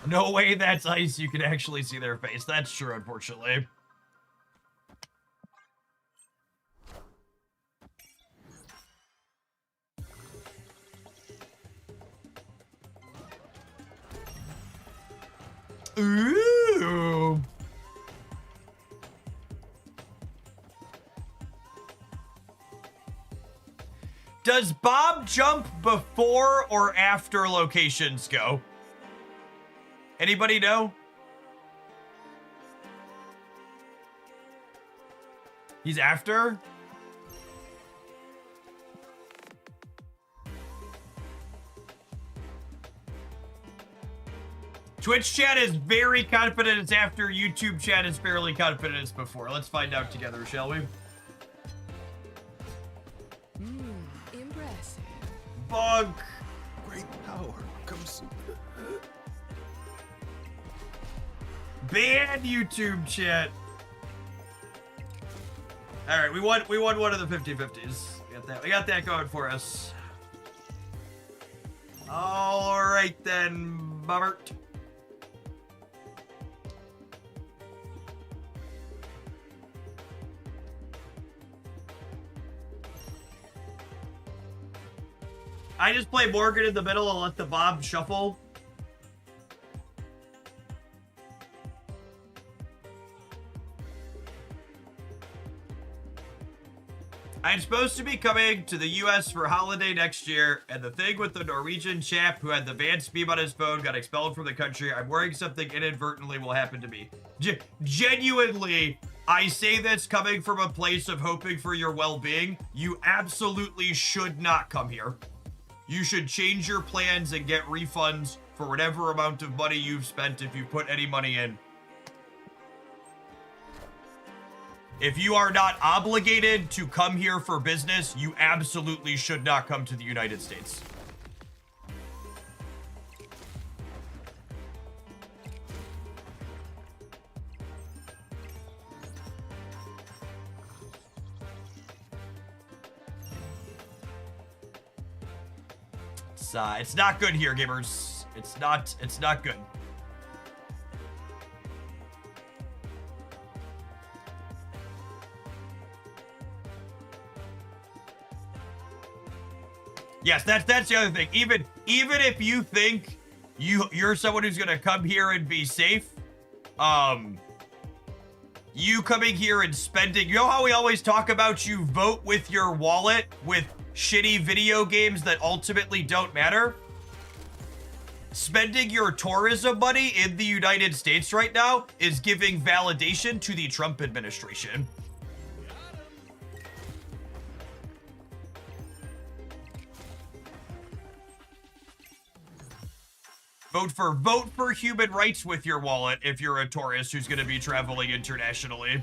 No way that's ice. You can actually see their face. That's true, unfortunately. Ooh. Does Bob jump before or after locations go? Anybody know? He's after? Twitch chat is very confident it's after. YouTube chat is fairly confident it's before. Let's find out together, shall we? Impressive. Bug. great power comes. Ban YouTube chat. All right, we won one of the 50-50s. We got that going for us. All right then, Bummert. I just play Morgan in the middle and let the Bob shuffle. I'm supposed to be coming to the US for holiday next year, and the thing with the Norwegian chap who had the banned Speed on his phone got expelled from the country. I'm worrying something inadvertently will happen to me. Genuinely, I say this coming from a place of hoping for your well-being. You absolutely should not come here. You should change your plans and get refunds for whatever amount of money you've spent if you put any money in. If you are not obligated to come here for business, you absolutely should not come to the United States. It's not good here, gamers. It's not good. Yes, that's the other thing. Even if you think you're someone who's gonna come here and be safe, you coming here and spending, you know how we always talk about you vote with your wallet with shitty video games that ultimately don't matter? Spending your tourism money in the United States right now is giving validation to the Trump administration. Vote for human rights with your wallet if you're a tourist who's going to be traveling internationally.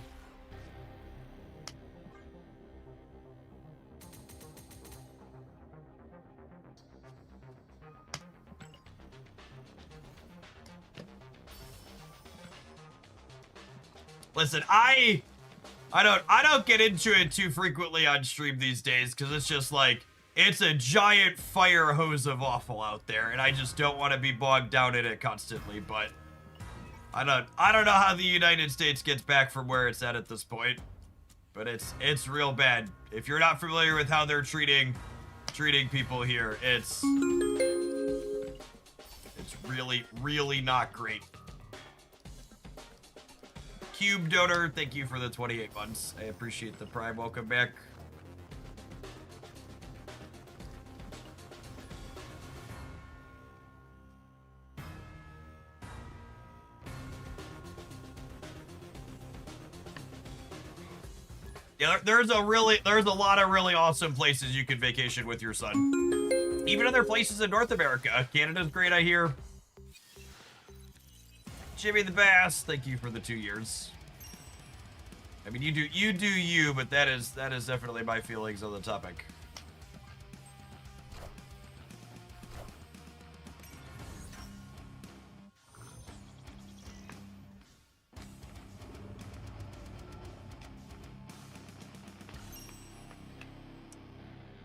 Listen, I don't get into it too frequently on stream these days because it's just like, it's a giant fire hose of awful out there, and I just don't want to be bogged down in it constantly. But I don't know how the United States gets back from where it's at this point. But it's real bad. If you're not familiar with how they're treating people here, it's really not great. Cube Donor, thank you for the 28 months. I appreciate the prime. Welcome back. Yeah, there's a lot of really awesome places you can vacation with your son. Even other places in North America. Canada's great, I hear. Jimmy the Bass, thank you for the 2 years. I mean, you do you, but that is definitely my feelings on the topic.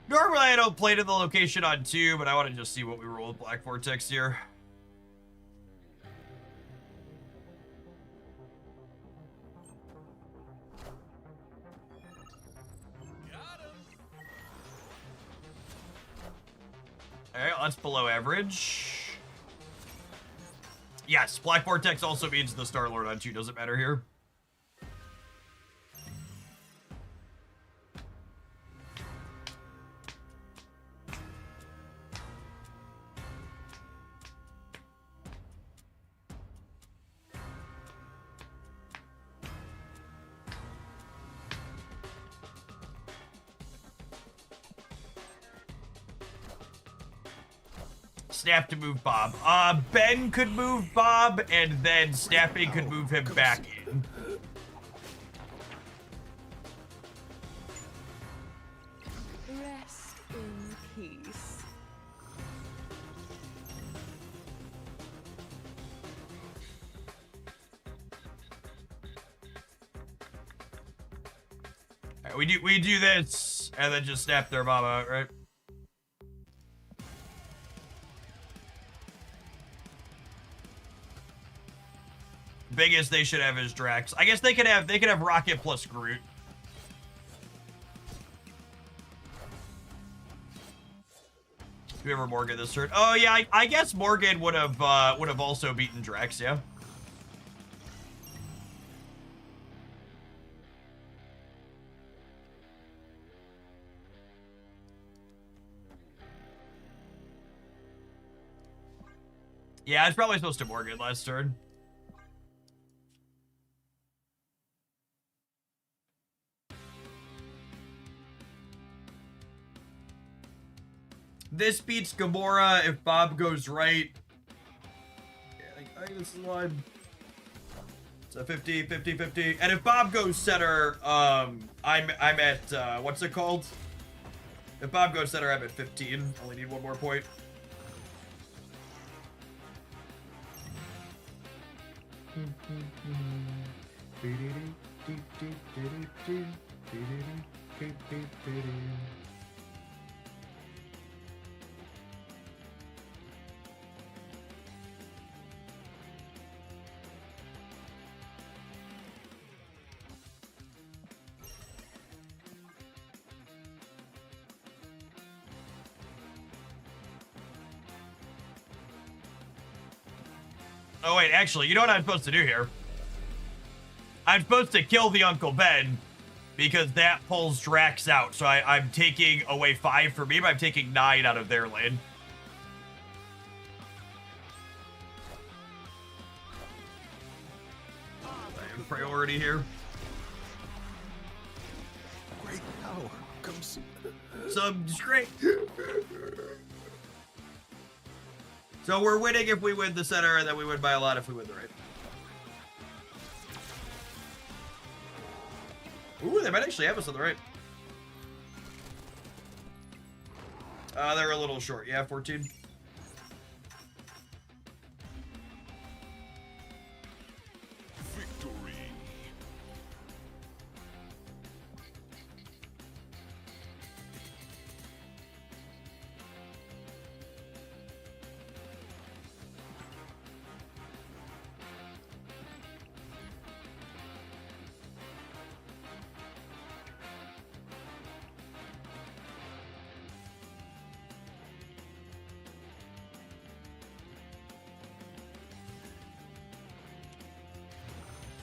Normally I don't play to the location on 2, but I want to just see what we roll with Black Vortex here. Alright, that's below average. Yes, Black Vortex also means the Star-Lord on 2 doesn't matter here. Snap to move Bob. Ben could move Bob, and then snapping could move him back in. Rest in peace. Yeah, we do this and then just snap their mom out, right? Biggest they should have is Drax. I guess they could have Rocket plus Groot. Whoever Morgan this turn. Oh yeah, I guess Morgan would have also beaten Drax, yeah. Yeah, I was probably supposed to Morgan last turn. This beats Gamora if Bob goes right. Yeah, I think this is line. It's a 50, 50, 50. And if Bob goes center, I'm at, what's it called? If Bob goes center, I'm at 15. Only need one more point. Oh wait, actually, you know what I'm supposed to do here? I'm supposed to kill the Uncle Ben because that pulls Drax out. So I'm taking away 5 for me, but I'm taking 9 out of their lane. I have priority here. Great power comes. Some great. So we're winning if we win the center, and then we win by a lot if we win the right. Ooh, they might actually have us on the right. They're a little short. Yeah, 14. Victory.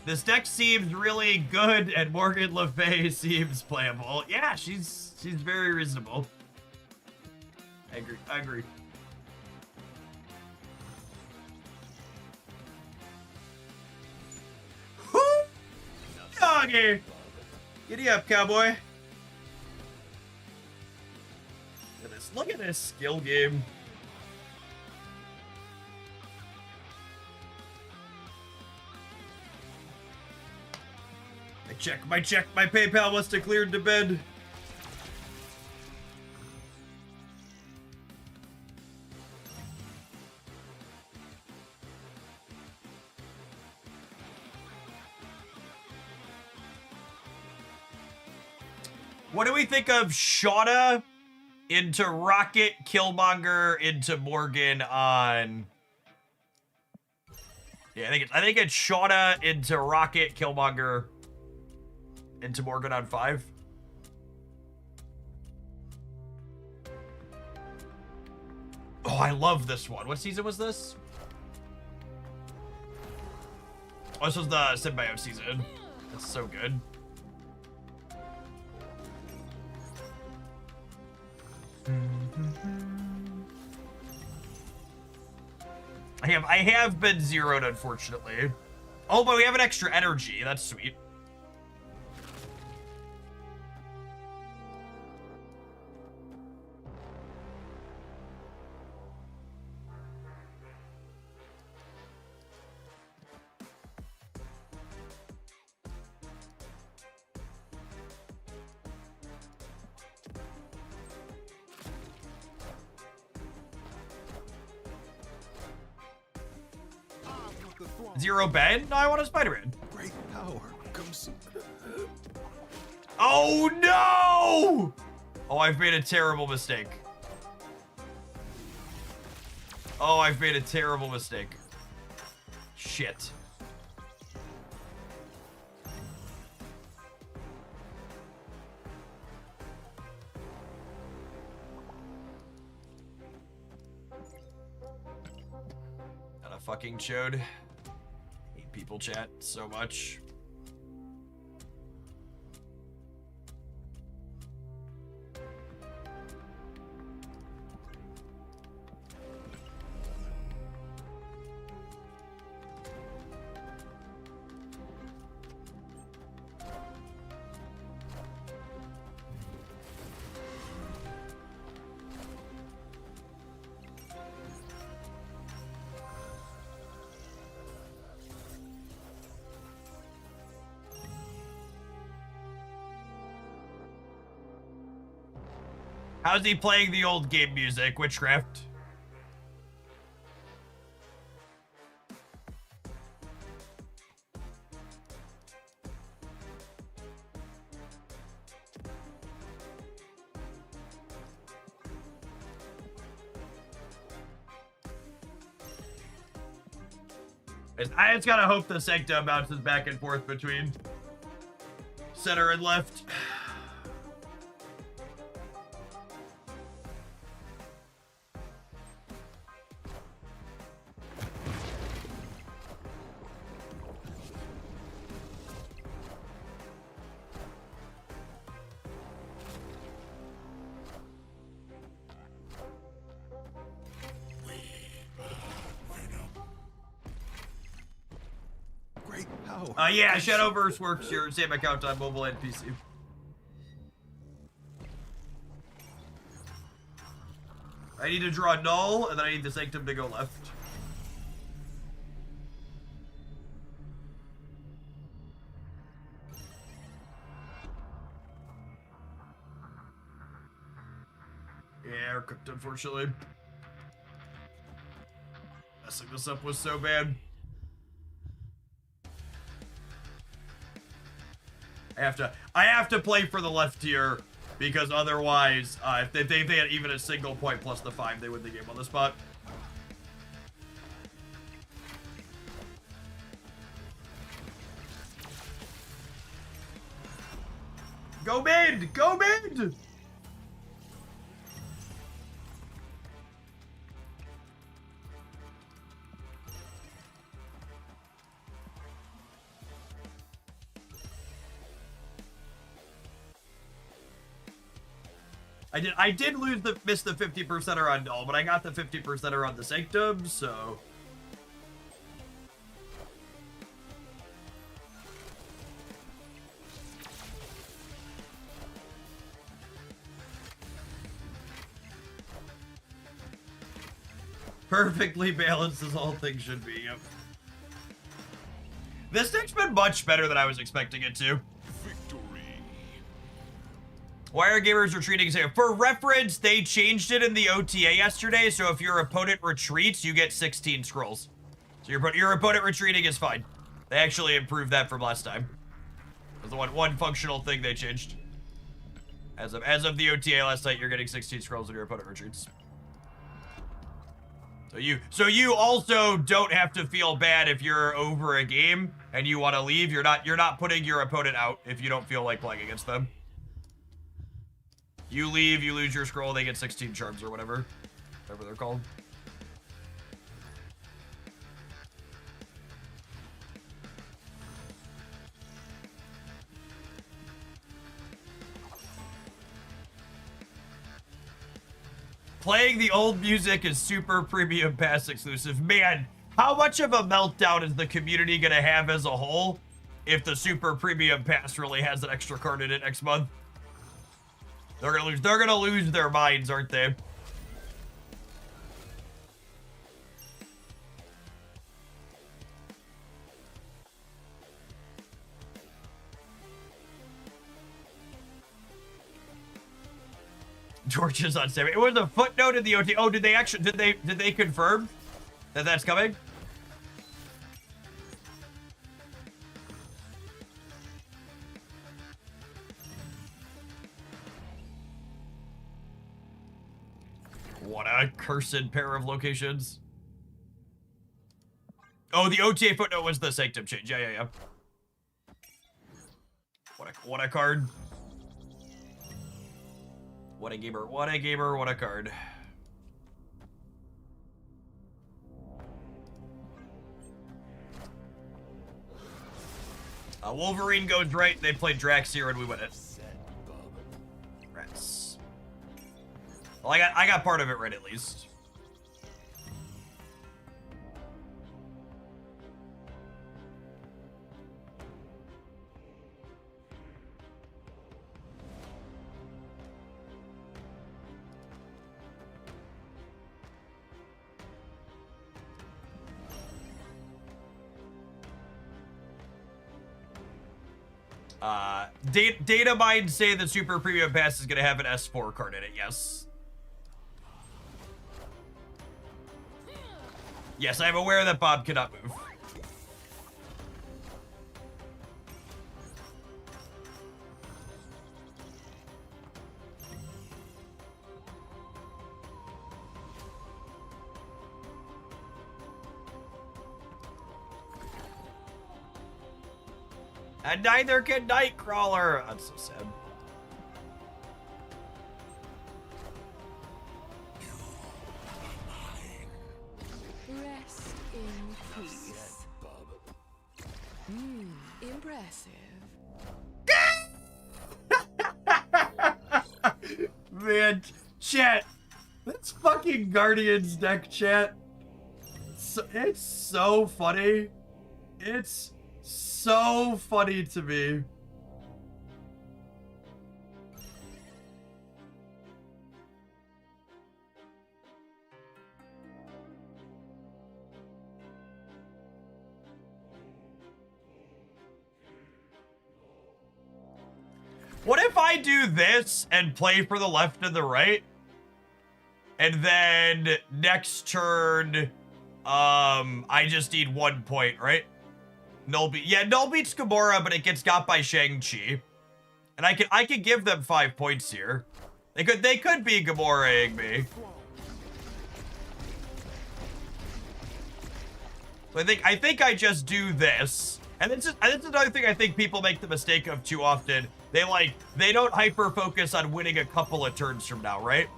This deck seems really good, and Morgan Le Fay seems playable. Yeah, she's very reasonable. I agree. I agree. Woo! Doggy! Giddy up, cowboy. Look at this. Look at this skill game. My PayPal must have cleared to bed. What do we think of Shauna into Rocket, Killmonger into Morgan on? Yeah, I think it's Shauna into Rocket, Killmonger into Morgan on 5. Oh, I love this one. What season was this? Oh, this was the Symbiote season. That's so good. I have been zeroed, unfortunately. Oh, but we have an extra energy. That's sweet. Zero Ben? No, I want a Spider-Man. Great power comes. Oh no! Oh, I've made a terrible mistake. Oh, I've made a terrible mistake. Shit. Not a fucking chode. Hate people chat so much. How's he playing the old game music? Witchcraft. I just gotta hope the Sanctum bounces back and forth between center and left. Great power. Yeah, Shadowverse works your same account on mobile and PC. I need to draw null, and then I need the Sanctum to go left. Yeah, we're cooked, unfortunately. Messing this up was so bad. I have to play for the left here, because otherwise, if they had even a single point plus the 5, they win the game on the spot. Go mid! Go mid! I did miss the 50%er on null, but I got the 50%er on the Sanctum, so. Perfectly balanced as all things should be, yep. This deck's been much better than I was expecting it to. Why are gamers retreating? For reference, they changed it in the OTA yesterday, so if your opponent retreats, you get 16 scrolls. So your opponent retreating is fine. They actually improved that from last time. It was the one functional thing they changed. As of the OTA last night, you're getting 16 scrolls when your opponent retreats. So you also don't have to feel bad if you're over a game and you want to leave. You're not putting your opponent out if you don't feel like playing against them. You leave, you lose your scroll, they get 16 charms or whatever they're called. Playing the old music is super premium pass exclusive. Man, how much of a meltdown is the community gonna have as a whole if the super premium pass really has an extra card in it next month? They're gonna lose their minds, aren't they? Torches on 7. It was a footnote in the OT. Oh, did they confirm that that's coming? What a cursed pair of locations. Oh, the OTA footnote was the Sanctum change. Yeah. What a card. What a gamer, what a card. Wolverine goes right, they played Drax here and we win it. Rats. Well, I got part of it right at least. Data minds say the Super Premium Pass is gonna have an S4 card in it, yes. Yes, I'm aware that Bob cannot move. And neither can Nightcrawler. That's so sad. Rest in peace. Impressive. Man, chat. That's fucking Guardians deck, chat. It's so funny. It's so funny to me. What if I do this and play for the left and the right? And then next turn, I just need 1 point, right? Null beats Gamora, but it gets got by Shang-Chi. And I could give them 5 points here. They could be Gamora-ing me. So I think I just do this. And this is another thing I think people make the mistake of too often. They don't hyper-focus on winning a couple of turns from now, right?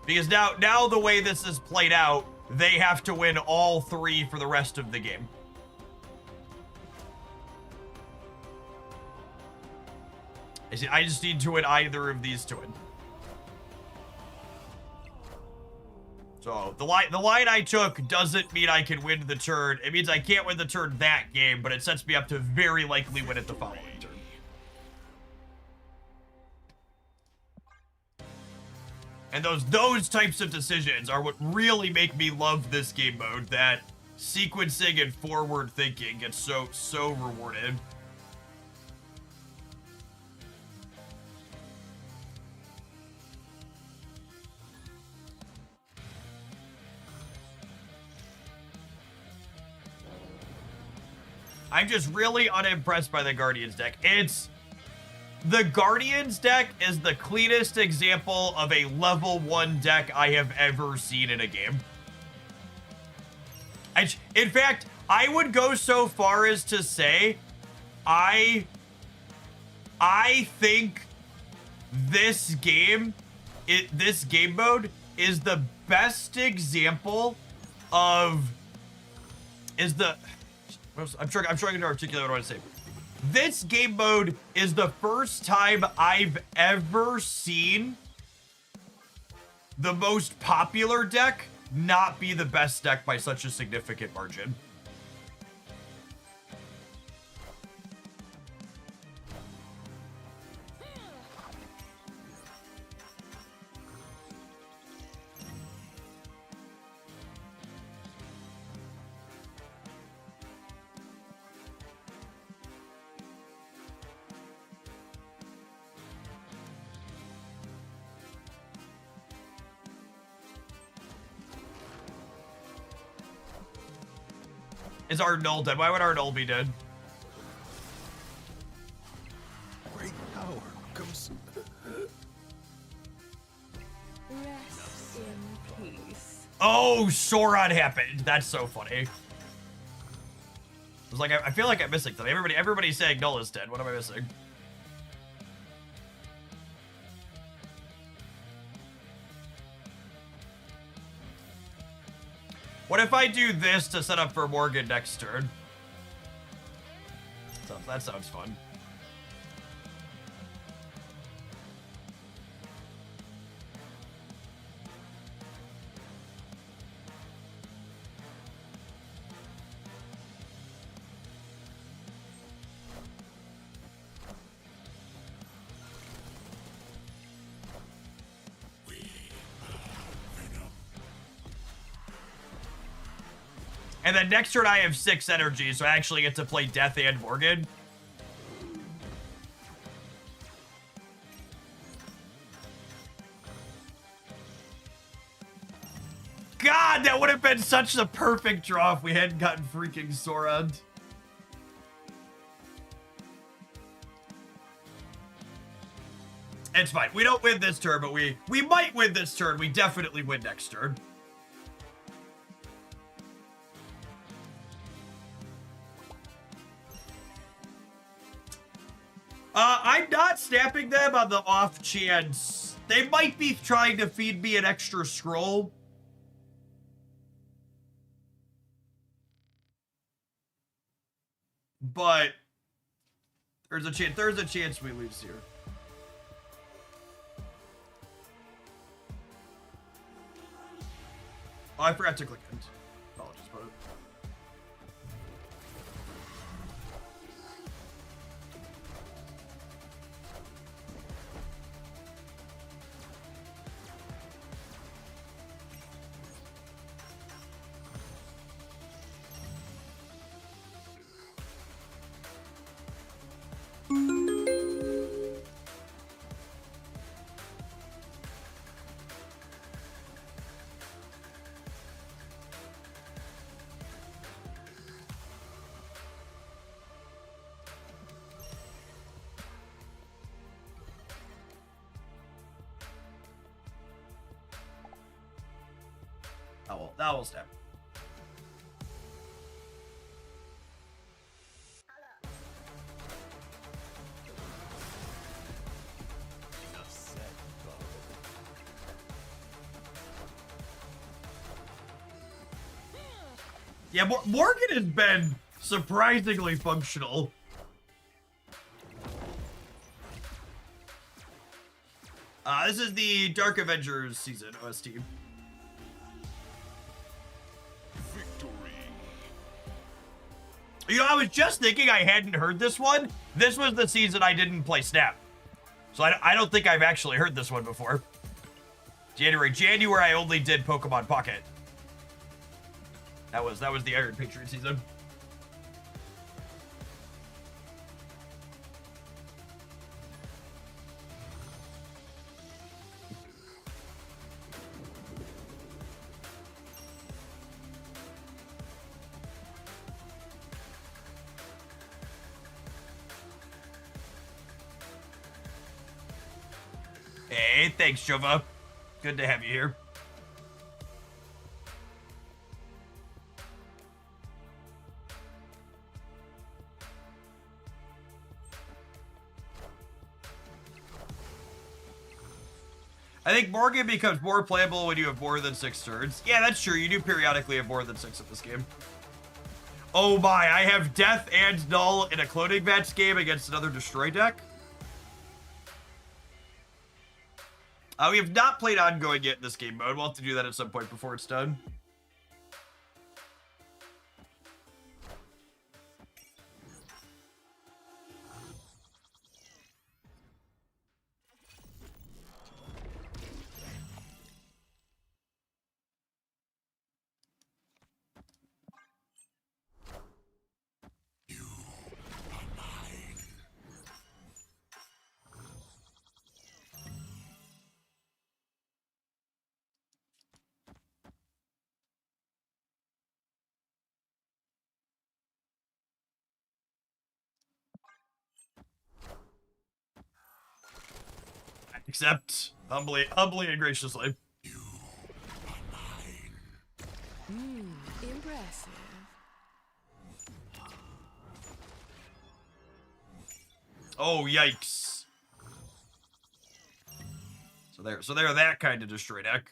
Because now the way this is played out, they have to win all 3 for the rest of the game. I just need to win either of these to win. So the line I took doesn't mean I can win the turn. It means I can't win the turn that game, but it sets me up to very likely win it the following turn. And those types of decisions are what really make me love this game mode. That sequencing and forward thinking gets so rewarded. I'm just really unimpressed by the Guardians deck. The Guardians deck is the cleanest example of a level 1 deck I have ever seen in a game. In fact, I would go so far as to say, I think this game mode is the best example of I'm trying to articulate what I want to say. This game mode is the first time I've ever seen the most popular deck not be the best deck by such a significant margin. Is our null dead? Why would our null be dead? Great power comes. Rest in Oh, Sauron happened. That's so funny. I was like, I feel like I'm missing something. Everybody's saying Null is dead. What am I missing? What if I do this to set up for Morgan next turn? That sounds fun. And then next turn I have 6 energy, so I actually get to play Death and Morgan. God, that would have been such the perfect draw if we hadn't gotten freaking Sauron. It's fine. We don't win this turn, but we might win this turn. We definitely win next turn. I'm not snapping them on the off chance. They might be trying to feed me an extra scroll. But there's a chance we lose here. Oh, I forgot to click end. Apologies about it. That will step. Yeah, Morgan has been surprisingly functional. This is the Dark Avengers season OST. You know, I was just thinking I hadn't heard this one. This was the season I didn't play Snap. So I don't think I've actually heard this one before. January I only did Pokemon Pocket. That was the Iron Patriot season. Hey, thanks, Jova. Good to have you here. I think Morgan becomes more playable when you have more than 6 turns. Yeah, that's true. You do periodically have more than 6 in this game. Oh my, I have Death and Null in a cloning match game against another Destroy deck. We have not played ongoing yet in this game mode. We'll have to do that at some point before it's done. Accept humbly and graciously. You are mine. Impressive. Oh, yikes. So they're that kind of destroy deck.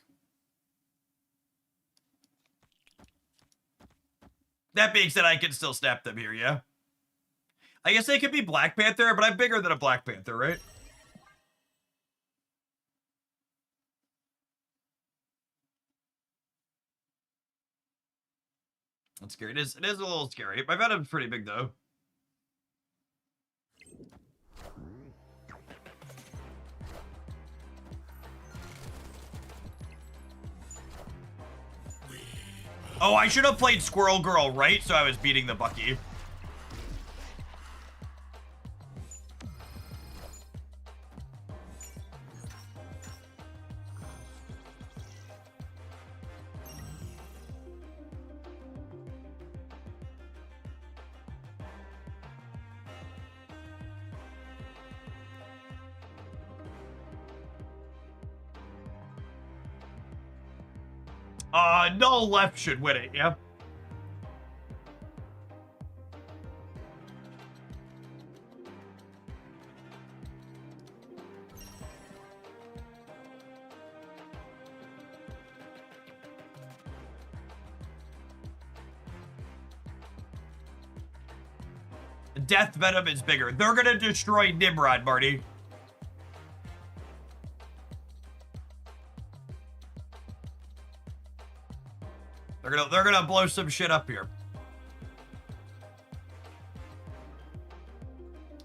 That being said, I can still snap them here, yeah? I guess they could be Black Panther, but I'm bigger than a Black Panther, right? That's scary. It is a little scary. My Venom's pretty big, though. Oh, I should have played Squirrel Girl, right? So I was beating the Bucky. No left should win it, yeah. Death Venom is bigger. They're gonna destroy Nimrod, Marty. They're gonna blow some shit up here.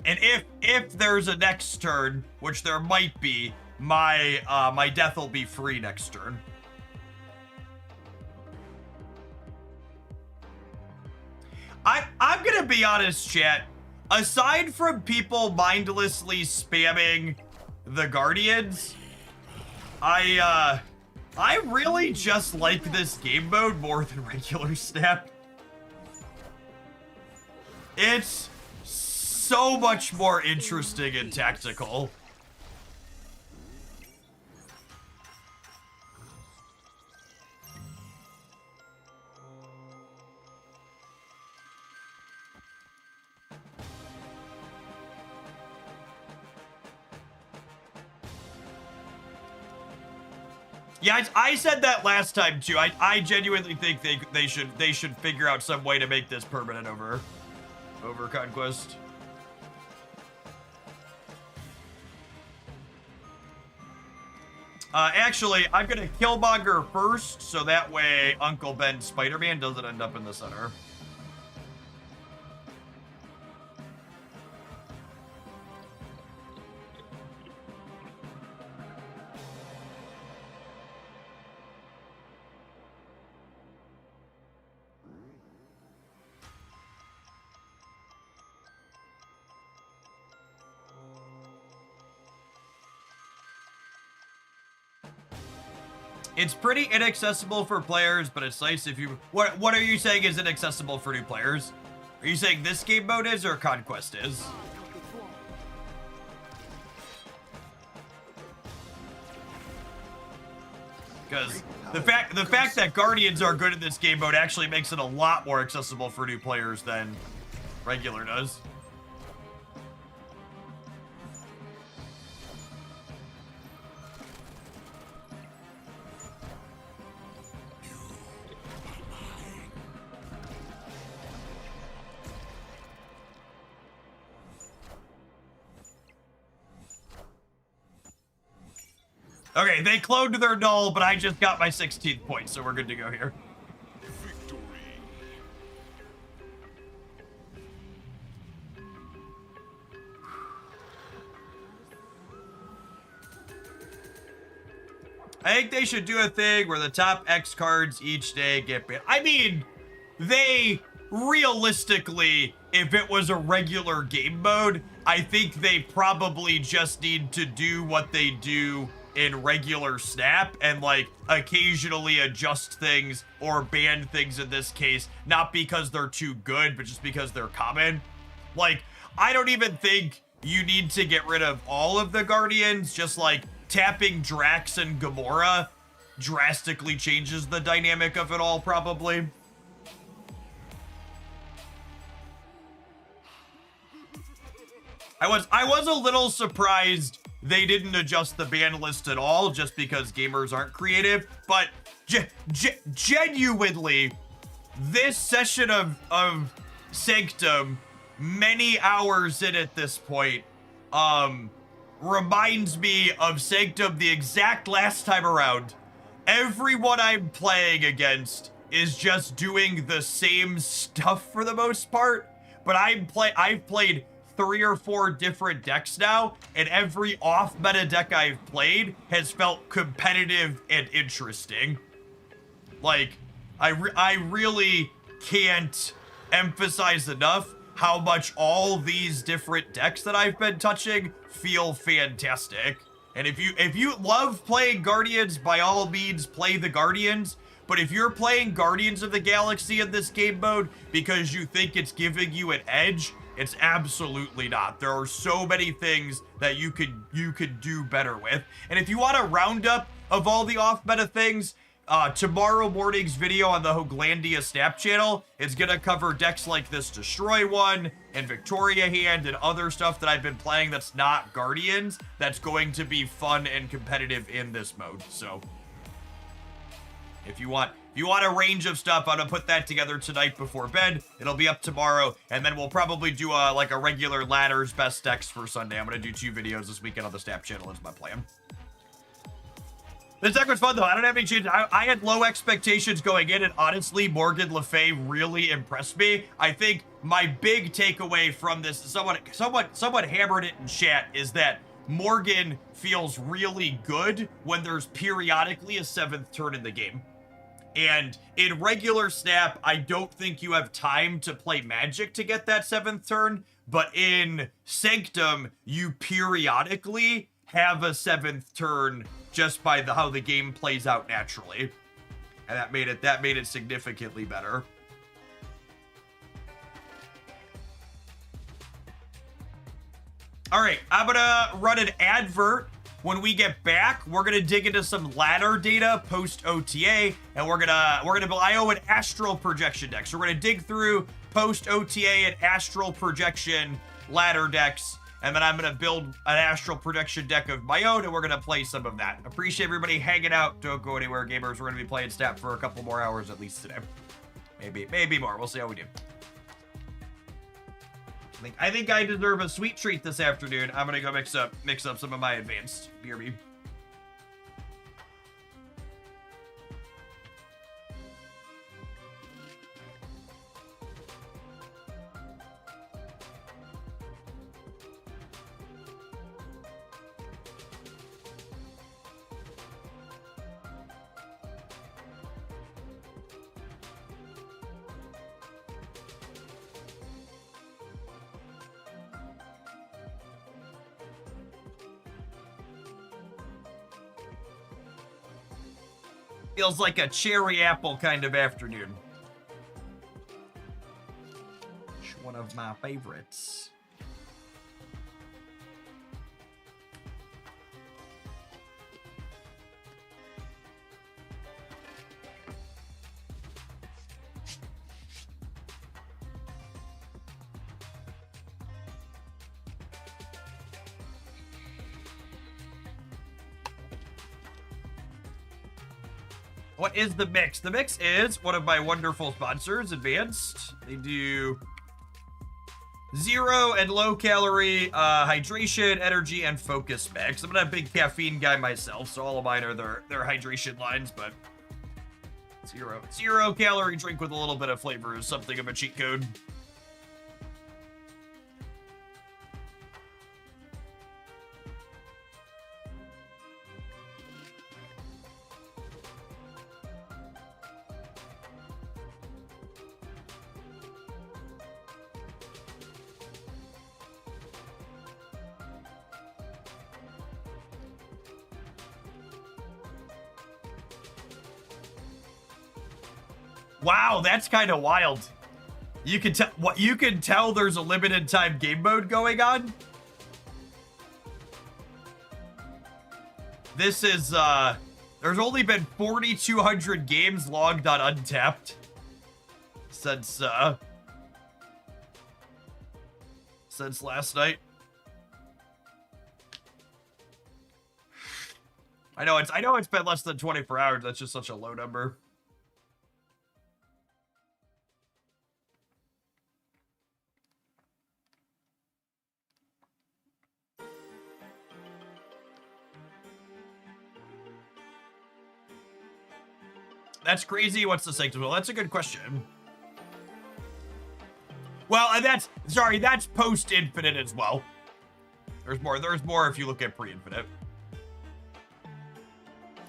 And if there's a next turn, which there might be, my death will be free next turn. I'm gonna be honest, chat. Aside from people mindlessly spamming the Guardians, I really just like this game mode more than regular Snap. It's so much more interesting and tactical. Yeah, I said that last time too. I genuinely think they should figure out some way to make this permanent over Conquest. Actually, I'm gonna Killmonger first, so that way Uncle Ben Spider-Man doesn't end up in the center. It's pretty inaccessible for players, but it's nice if you... What are you saying is inaccessible for new players? Are you saying this game mode is or Conquest is? Because the fact that Guardians are good at this game mode actually makes it a lot more accessible for new players than regular does. Okay, they cloned their null, but I just got my 16th point, so we're good to go here. Victory. I think they should do a thing where the top X cards each day get banned. I mean, they realistically, if it was a regular game mode, I think they probably just need to do what they do in regular Snap and like occasionally adjust things or ban things in this case, not because they're too good, but just because they're common. Like, I don't even think you need to get rid of all of the Guardians, just like tapping Drax and Gamora drastically changes the dynamic of it all, probably. I was a little surprised they didn't adjust the ban list at all, just because gamers aren't creative. But genuinely, this session of Sanctum, many hours in at this point, reminds me of Sanctum the exact last time around. Everyone I'm playing against is just doing the same stuff for the most part, but I've played 3 or 4 different decks now, and every off-meta deck I've played has felt competitive and interesting. Like, I really can't emphasize enough how much all these different decks that I've been touching feel fantastic. And if you love playing Guardians, by all means play the Guardians. But if you're playing Guardians of the Galaxy in this game mode because you think it's giving you an edge, it's absolutely not. There are so many things that you could do better with. And if you want a roundup of all the off-meta things, tomorrow morning's video on the Hoglandia Snap channel is gonna cover decks like this Destroy One and Victoria Hand and other stuff that I've been playing that's not Guardians, that's going to be fun and competitive in this mode. So if you want a range of stuff, I'm gonna put that together tonight before bed. It'll be up tomorrow, and then we'll probably do like a regular ladders best decks for Sunday. I'm gonna do 2 videos this weekend on the Snap channel is my plan. This deck was fun, though. I don't have any changes. I had low expectations going in, and honestly, Morgan Le Fay really impressed me. I think my big takeaway from this, someone hammered it in chat, is that Morgan feels really good when there's periodically a 7th turn in the game. And in regular Snap, I don't think you have time to play Magic to get that 7th turn, but in Sanctum, you periodically have a 7th turn just by how the game plays out naturally. And that made it significantly better. All right, I'm gonna run an advert. When we get back, we're gonna dig into some ladder data post OTA, and we're gonna I owe an Astral projection deck. So we're gonna dig through post OTA and Astral projection ladder decks, and then I'm gonna build an Astral projection deck of my own, and we're gonna play some of that. Appreciate everybody hanging out. Don't go anywhere, gamers. We're gonna be playing Snap for a couple more hours at least today. Maybe more. We'll see how we do. I think I deserve a sweet treat this afternoon. I'm gonna go mix up some of my advanced BRB. Feels like a cherry apple kind of afternoon. It's one of my favorites. What is the mix? The mix is one of my wonderful sponsors, Advanced. They do 0 and low calorie hydration, energy, and focus mix. I'm not a big caffeine guy myself, so all of mine are their hydration lines, but zero calorie drink with a little bit of flavor is something of a cheat code. Wow, that's kind of wild. You can tell there's a limited time game mode going on. This is there's only been 4,200 games logged on Untapped since last night. I know it's been less than 24 hours. That's just such a low number. That's crazy. What's the Sanctum? Well, that's a good question. Well, and that's post-infinite as well. There's more if you look at pre-infinite.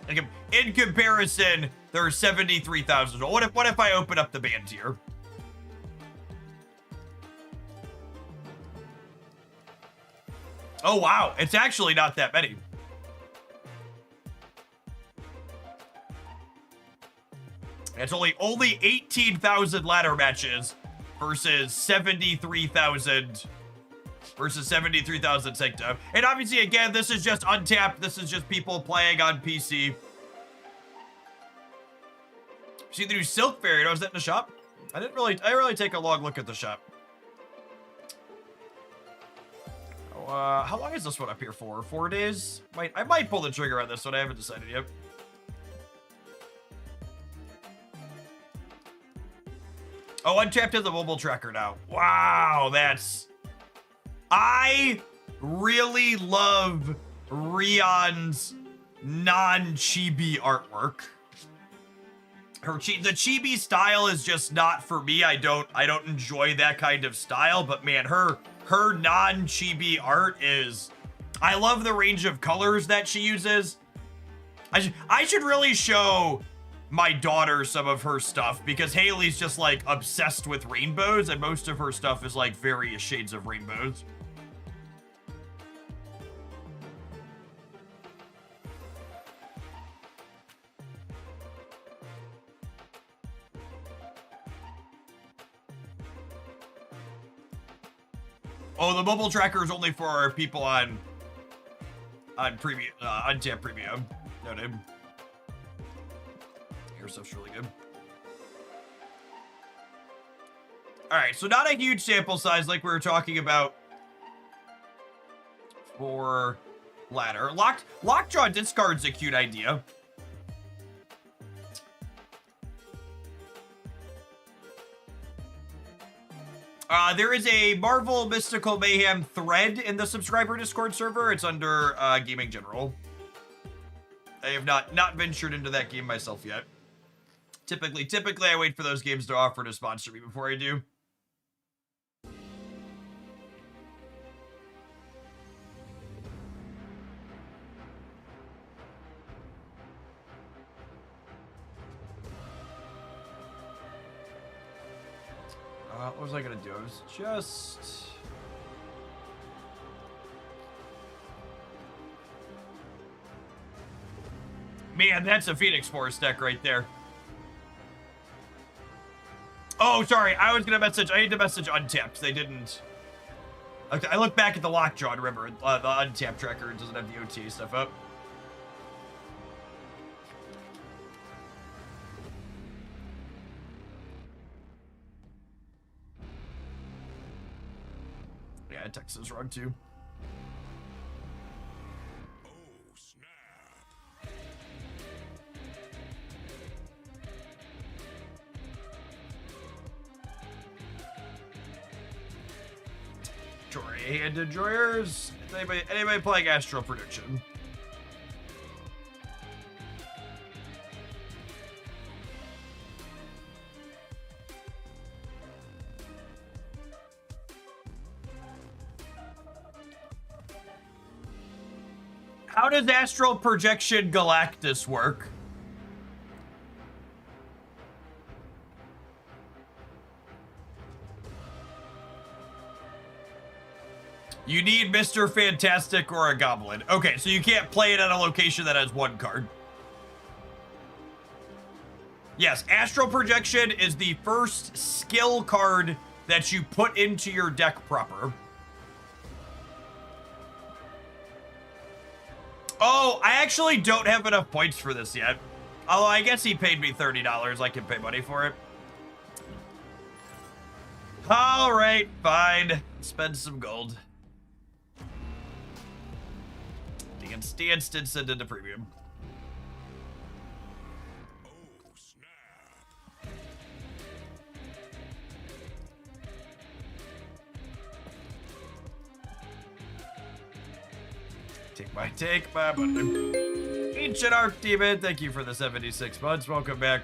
Like, in comparison, there are 73,000. What if I open up the band here? Oh wow, it's actually not that many. It's only 18,000 ladder matches versus 73,000 Sanctum. And obviously, again, this is just untapped. This is just people playing on PC. See the new Silk Fairy? Was that in the shop? I didn't really take a long look at the shop. Oh, how long is this one up here for? 4 days? I might pull the trigger on this one. I haven't decided yet. Oh, Untapped has a mobile tracker now. Wow, I really love Rion's non-chibi artwork. The chibi style is just not for me. I don't enjoy that kind of style, but man, her non-chibi art is... I love the range of colors that she uses. I should really show my daughter some of her stuff, because Haley's just like obsessed with rainbows, and most of her stuff is like various shades of rainbows. Oh, the mobile tracker is only for people on premium, Untapped Premium. Noted. Your stuff's really good. All right, so not a huge sample size like we were talking about for ladder. Lockjaw discard's a cute idea. There is a Marvel Mystical Mayhem thread in the subscriber Discord server. It's under Gaming General. I have not ventured into that game myself yet. Typically I wait for those games to offer to sponsor me before I do. What was I gonna do? I was just... Man, that's a Phoenix Forest deck right there. Oh, sorry. I need to message Untapped. They didn't. Okay, I look back at the Lockjaw and remember the Untapped tracker doesn't have the OTA stuff up. Yeah, text is wrong too. And enjoyers, anybody playing Astral Prediction? How does Astral Projection Galactus work? You need Mr. Fantastic or a Goblin. Okay, so you can't play it at a location that has one card. Yes, Astral Projection is the first skill card that you put into your deck proper. Oh, I actually don't have enough points for this yet. Although I guess he paid me $30. I can pay money for it. All right, fine. Spend some gold. Danced into premium. I take my money. Ancient Arc Demon, thank you for the 76 months. Welcome back.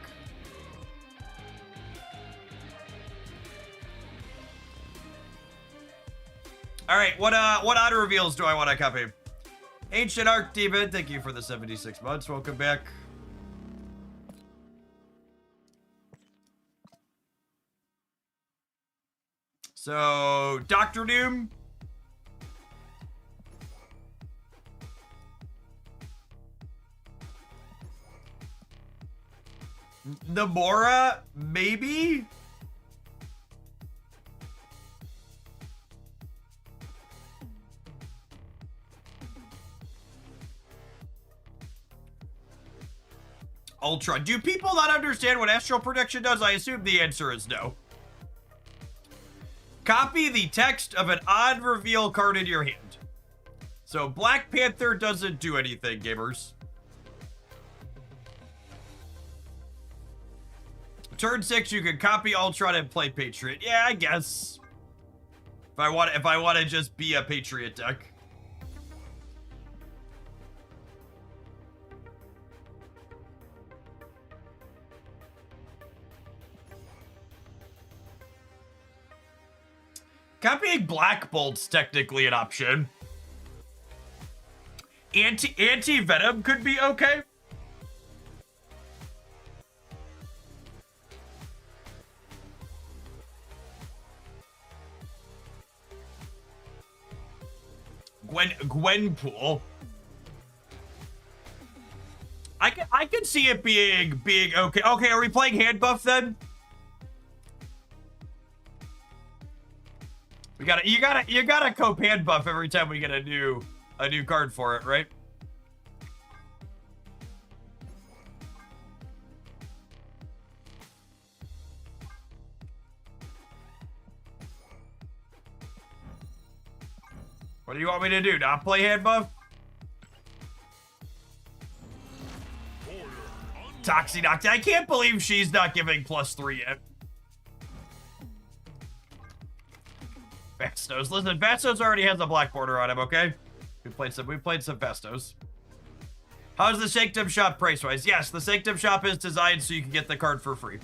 All right, what auto reveals do I want to copy? Ancient Arc Demon, thank you for the 76 months. Welcome back. So, Doctor Doom. Namora, maybe? Ultra. Do people not understand what astral projection does? I assume the answer is no. Copy the text of an odd reveal card in your hand. So Black Panther doesn't do anything, gamers. Turn 6, you can copy Ultron and play Patriot. Yeah, I guess. If I want to just be a Patriot deck. Copying Black Bolt's technically an option. Anti-Venom could be okay. Gwenpool. I can see it being okay. Okay, are we playing hand buff then? You gotta cope hand buff every time we get a new card for it, right? What do you want me to do? Not play hand buff? Toxie Nocti. I can't believe she's not giving +3 yet. Fastos. Listen, Fastos already has a black border on him, okay? We played some Fastos. How's the Sanctum shop price-wise? Yes, the Sanctum shop is designed so you can get the card for free.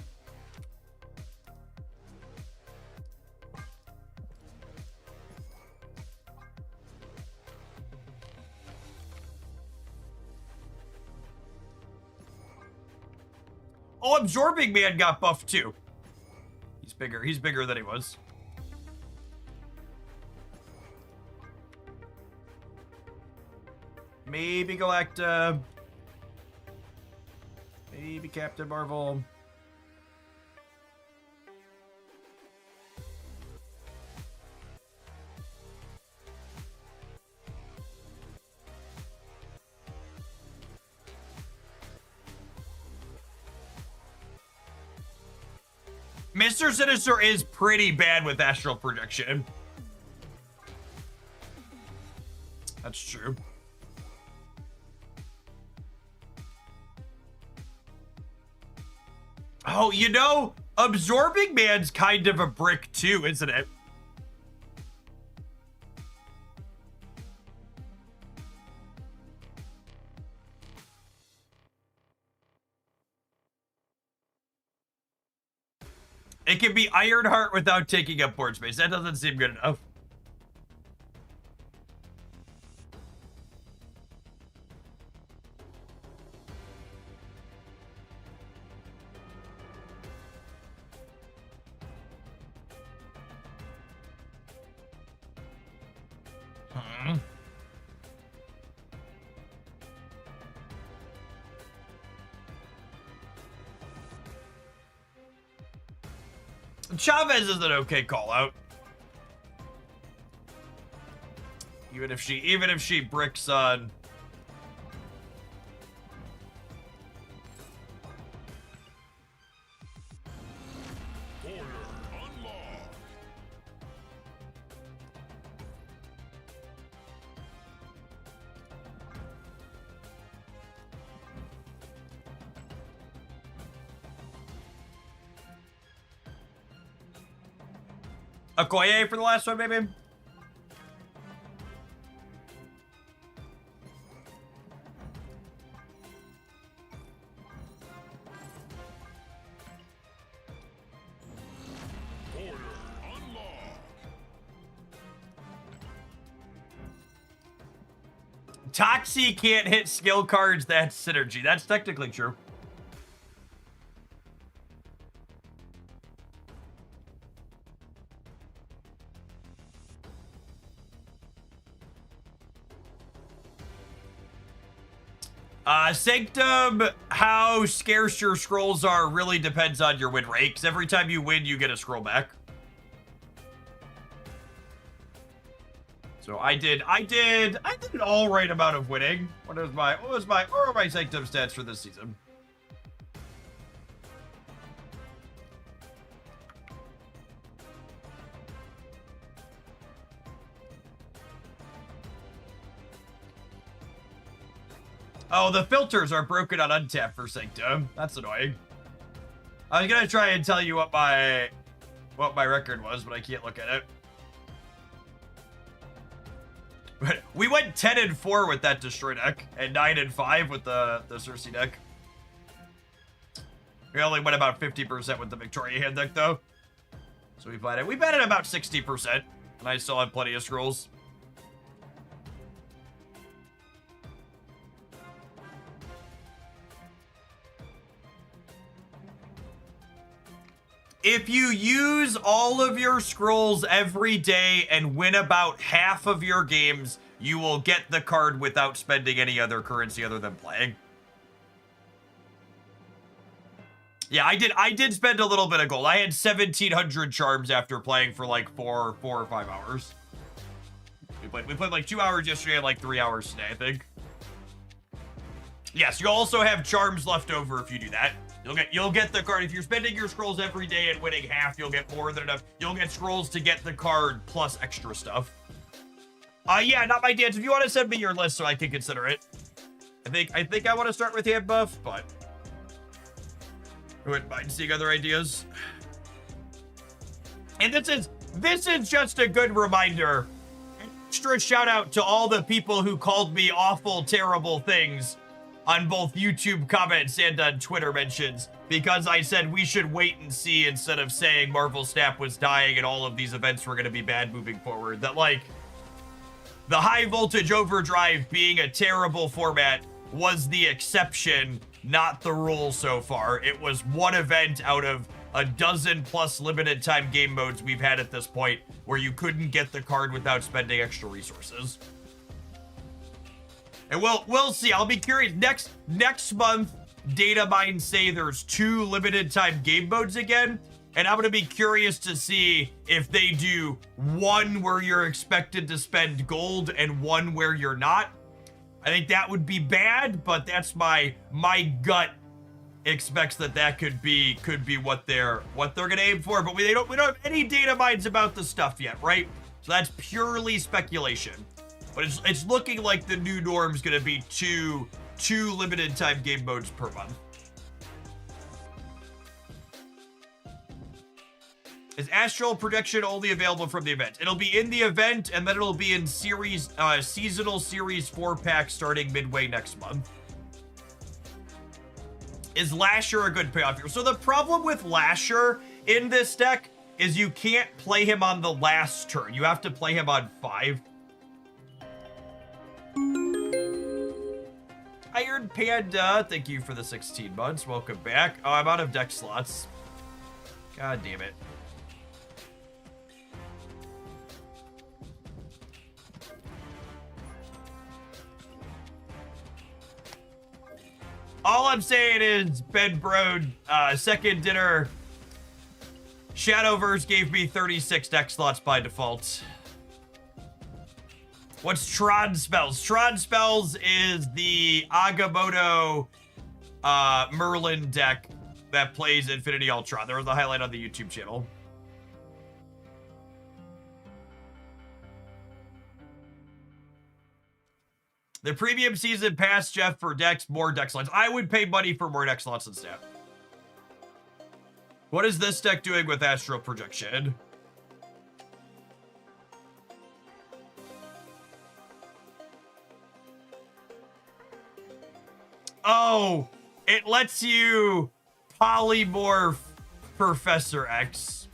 Oh, Absorbing Man got buffed too. He's bigger. He's bigger than he was. Maybe Galacta. Maybe Captain Marvel. Mr. Sinister is pretty bad with astral projection. That's true. Oh, you know, Absorbing Man's kind of a brick too, isn't it? It can be Ironheart without taking up board space. That doesn't seem good enough. Chavez is an okay call out. Even if she bricks on Okoye for the last one, maybe? Toxie can't hit skill cards, that's synergy. That's technically true. Sanctum, how scarce your scrolls are really depends on your win rate, because every time you win, you get a scroll back. So I did an all right amount of winning. What are my Sanctum stats for this season? Oh, the filters are broken on untap for Sanctum. That's annoying. I was gonna try and tell you what my record was, but I can't look at it. But we went 10-4 with that Destroy deck, and 9-5 with the Cersei deck. We only went about 50% with the Victoria hand deck, though. So we batted about 60%, and I still have plenty of scrolls. If you use all of your scrolls every day and win about half of your games, you will get the card without spending any other currency other than playing. Yeah, I did spend a little bit of gold. I had 1,700 charms after playing for like 4 or 5 hours. We played like 2 hours yesterday and like 3 hours today, I think. Yes, you also have charms left over if you do that. You'll get the card. If you're spending your scrolls every day and winning half, you'll get more than enough. You'll get scrolls to get the card plus extra stuff. Yeah, not my dance. If you want to send me your list so I can consider it. I think I want to start with hand buff, but I wouldn't mind seeing other ideas. And this is just a good reminder. Extra shout out to all the people who called me awful, terrible things on both YouTube comments and on Twitter mentions, because I said we should wait and see instead of saying Marvel Snap was dying and all of these events were going to be bad moving forward. That, like, the high voltage overdrive being a terrible format was the exception, not the rule so far. It was one event out of a dozen plus limited time game modes we've had at this point where you couldn't get the card without spending extra resources. And we'll see. I'll be curious. Next month, data mines say there's 2 limited time game modes again, and I'm gonna be curious to see if they do one where you're expected to spend gold and one where you're not. I think that would be bad, but that's my gut expects that could be what they're gonna aim for. But we don't have any data mines about the stuff yet, right? So that's purely speculation. But it's looking like the new norm is going to be two limited time game modes per month. Is Astral Projection only available from the event? It'll be in the event, and then it'll be in seasonal series 4-pack starting midway next month. Is Lasher a good payoff here? So the problem with Lasher in this deck is you can't play him on the last turn. You have to play him on 5. Iron Panda, thank you for the 16 months. Welcome back. Oh, I'm out of deck slots. God damn it. All I'm saying is Ben Brode, second dinner. Shadowverse gave me 36 deck slots by default. What's Tron Spells? Tron Spells is the Agamotto Merlin deck that plays Infinity Ultron. There was a highlight on the YouTube channel. The premium season pass, Jeff, for decks, more deck slots. I would pay money for more deck slots instead. What is this deck doing with Astral Projection? Oh, it lets you polymorph Professor X.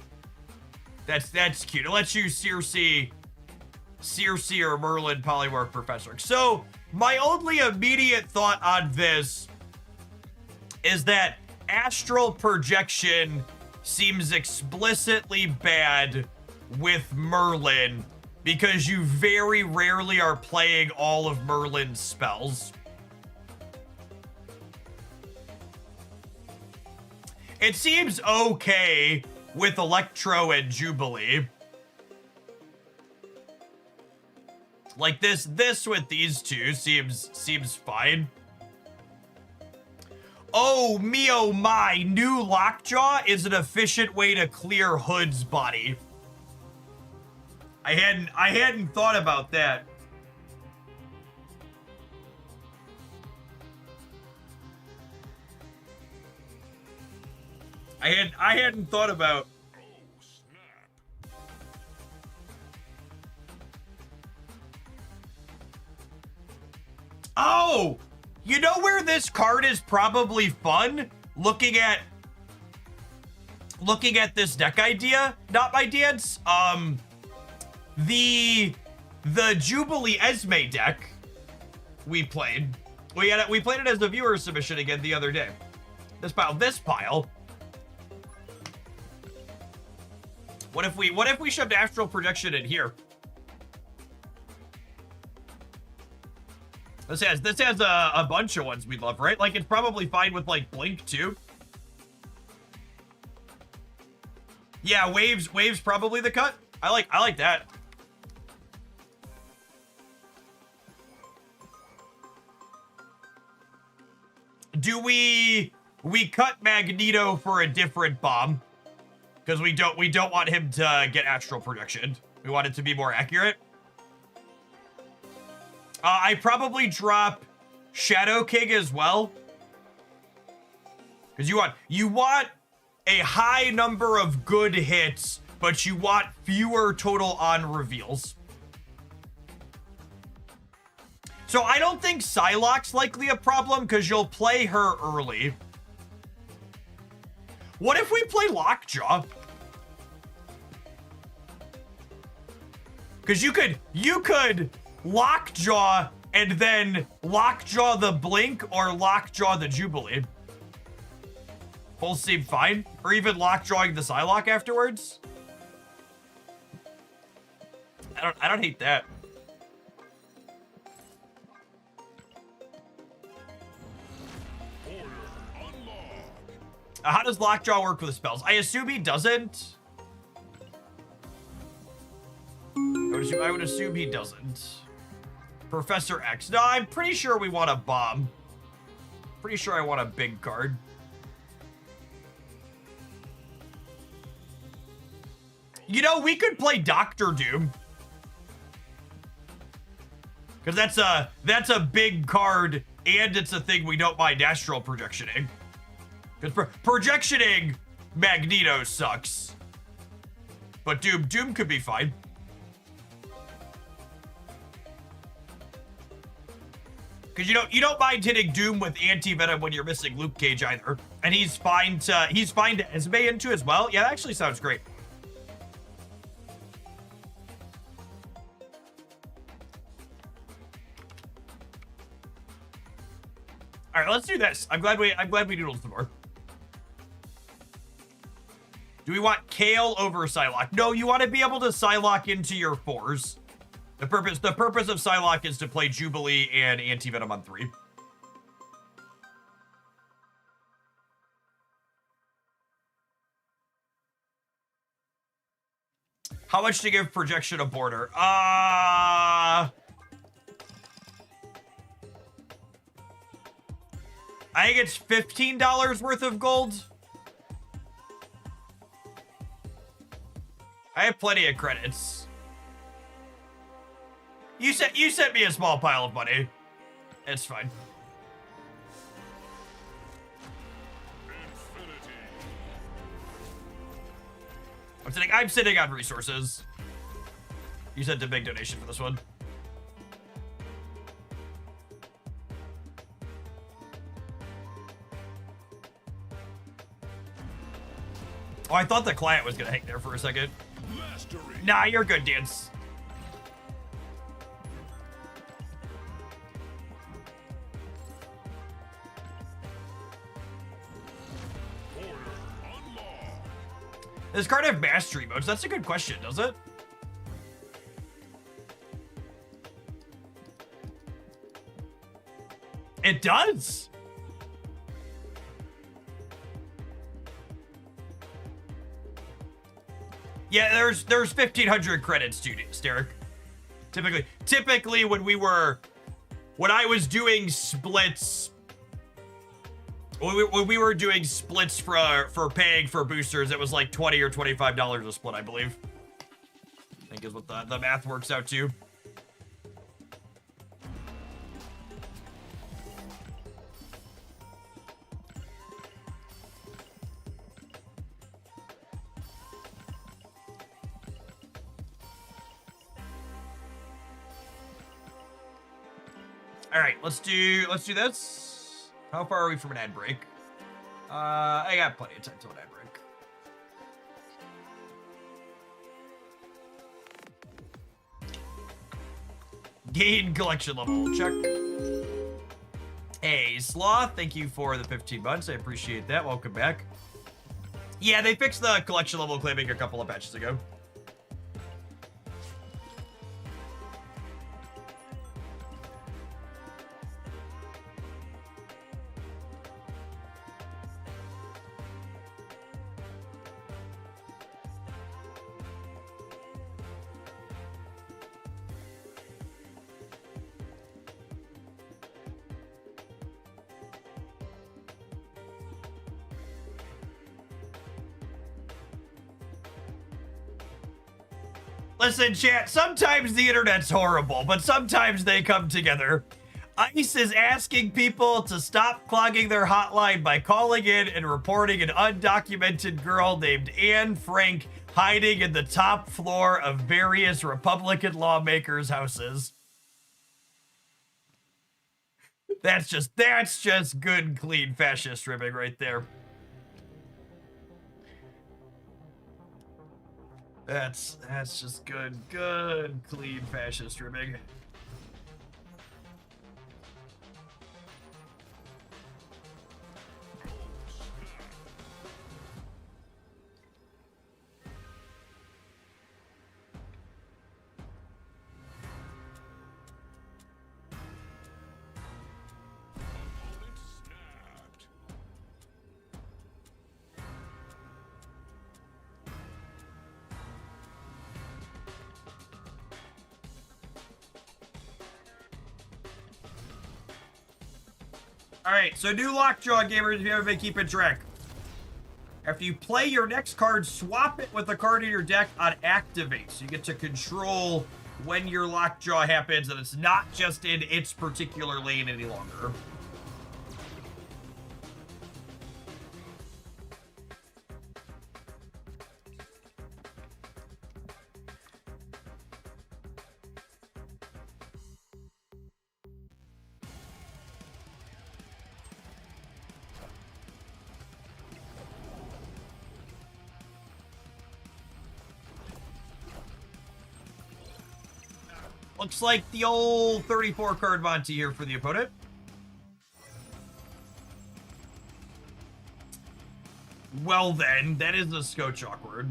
That's cute. It lets you Circe or Merlin polymorph Professor X. So My only immediate thought on this is that astral projection seems explicitly bad with Merlin because you very rarely are playing all of Merlin's spells. It seems okay with Electro and Jubilee. Like this with these two seems fine. Oh, me oh my, new Lockjaw is an efficient way to clear Hood's body. I hadn't thought about that. I hadn't thought about. Oh, you know where this card is probably fun? Looking at this deck idea, not my dance. The Jubilee Esme deck we played. We played it as a viewer submission again the other day. This pile. What if we shoved Astral Projection in here? This has a bunch of ones we love, right? Like it's probably fine with like Blink too. Yeah, waves probably the cut. I like that. Do we cut Magneto for a different bomb? Because we don't want him to get astral projection. We want it to be more accurate. I probably drop Shadow King as well. Because you want a high number of good hits, but you want fewer total on reveals. So I don't think Psylocke's likely a problem because you'll play her early. What if we play Lockjaw? Because you could Lockjaw and then Lockjaw the Blink or Lockjaw the Jubilee. Both seem fine. Or even Lockjawing the Psylocke afterwards. I don't hate that. How does Lockjaw work with the spells? I assume he doesn't. I would assume he doesn't. Professor X. No, I'm pretty sure we want a bomb. Pretty sure I want a big card. You know, we could play Doctor Doom. Because that's a big card, and it's a thing we don't mind astral projectioning. Because projectioning Magneto sucks. But Doom could be fine. Because you don't mind hitting Doom with anti-venom when you're missing Luke Cage either. And he's fine to Esme into as well. Yeah, that actually sounds great. All right, let's do this. I'm glad we doodled some more. Do we want Kale over Psylocke? No, you want to be able to Psylocke into your 4s. The purpose of Psylocke is to play Jubilee and Anti-Venom on 3. How much to give Projection a border? I think it's $15 worth of gold. I have plenty of credits. You sent me a small pile of money. It's fine. I'm sitting on resources. You sent a big donation for this one. Oh, I thought the client was gonna hang there for a second. Mastery. Nah, you're good, Dance. Does card have mastery modes? That's a good question, does it? It does. Yeah, there's 1,500 credits to this, Derek. Typically when I was doing splits, when we were doing splits for paying for boosters, it was like $20 or $25 a split, I believe. I think is what the math works out to. All right, let's do this. How far are we from an ad break? I got plenty of time till an ad break. Gain collection level, check. Hey, Sloth, thank you for the 15 months. I appreciate that. Welcome back. Yeah, they fixed the collection level claiming a couple of patches ago. Listen, chat, sometimes the internet's horrible, but sometimes they come together. ICE is asking people to stop clogging their hotline by calling in and reporting an undocumented girl named Anne Frank hiding in the top floor of various Republican lawmakers' houses. That's just good, clean fascist ribbing right there. That's just good, clean fascist ribbing. Alright, so new Lockjaw gamers, if you haven't been keeping track. After you play your next card, swap it with a card in your deck on activate. So you get to control when your Lockjaw happens, and it's not just in its particular lane any longer. Looks like the old 34 card Monty here for the opponent. Well then, that is a scotch awkward.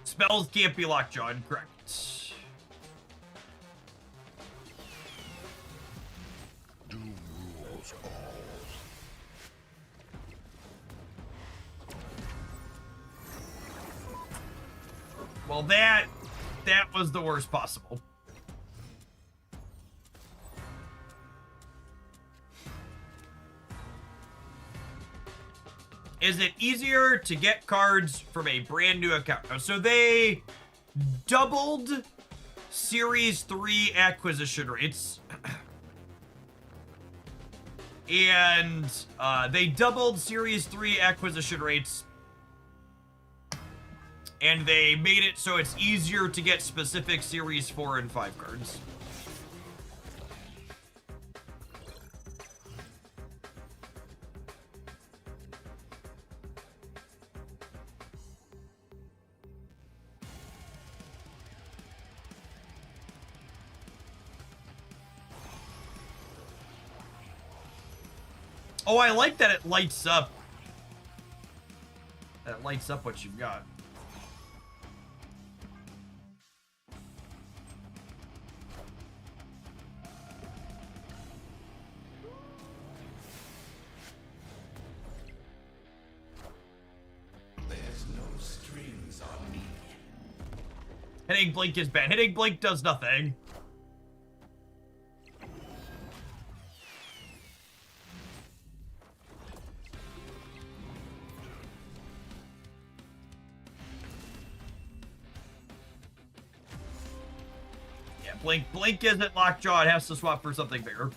Spells can't be Lockjaw, correct. Well, that was the worst possible. Is it easier to get cards from a brand new account? So they doubled Series 3 acquisition rates. And they doubled Series 3 acquisition rates. And they made it so it's easier to get specific Series 4 and 5 cards. Oh, I like that it lights up. That lights up what you've got. There's no strings on me. Hitting blink is bad. Hitting blink does nothing. Yeah, blink isn't lockjaw. It has to swap for something bigger.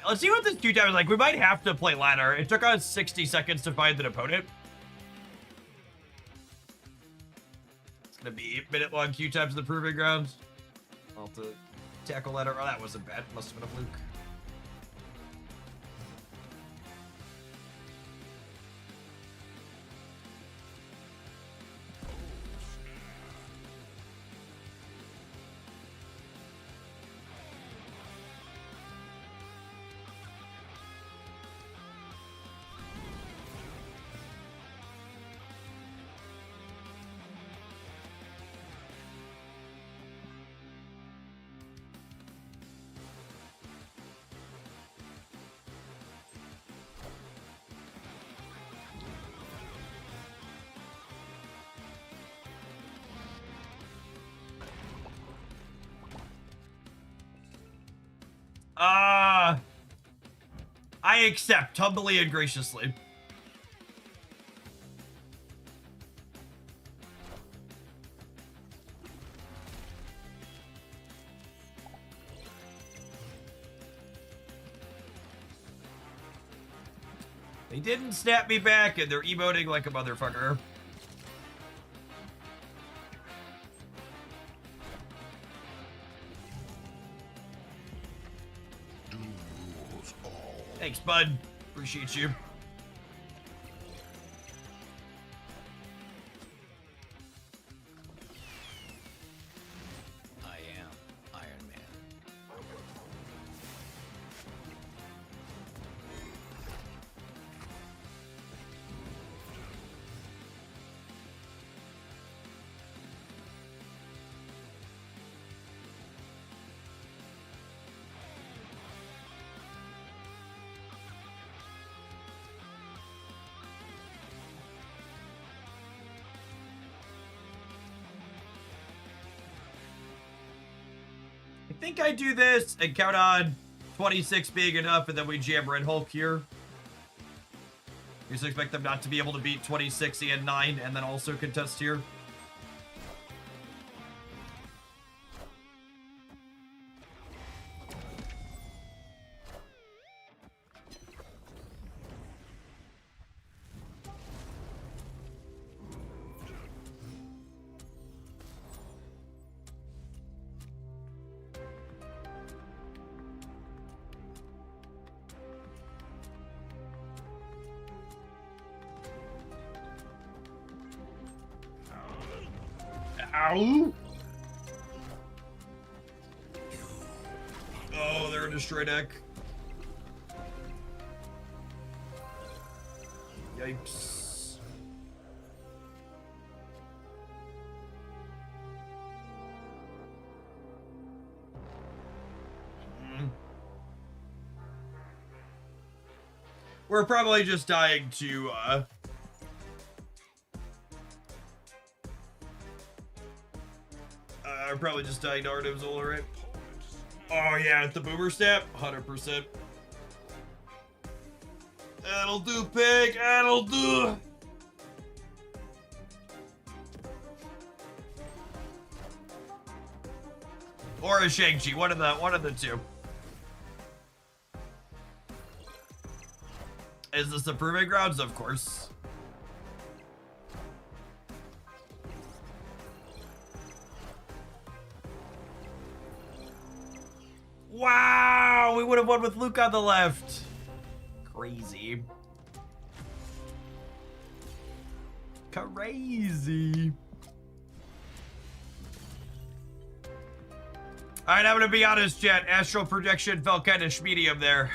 Let's see what this queue time is like. We might have to play ladder. It took us 60 seconds to find an opponent. It's gonna be minute-long queue times in the proving grounds. I'll have to tackle ladder. Oh, that wasn't bad. Must have been a fluke. I accept, humbly and graciously. They didn't snap me back, and they're emoting like a motherfucker. Thanks, bud. Appreciate you. I am Iron Man. I think I do this and count on 26 being enough, and then we jam Red Hulk here. You just expect them not to be able to beat 26 and 9 and then also contest here. Ow! Oh, they're a destroy deck. Yikes. We're probably just dying to, probably just dying to Artem's Zola, right? Oh yeah, the boomer snap, 100%. That'll do, pig. That'll do. Or a Shang-Chi, one of the two. Is this the proving grounds? Of course. Wow, we would have won with Luke on the left. Crazy. Crazy. All right, I'm gonna be honest, Jet. Astral projection felt kind of medium there.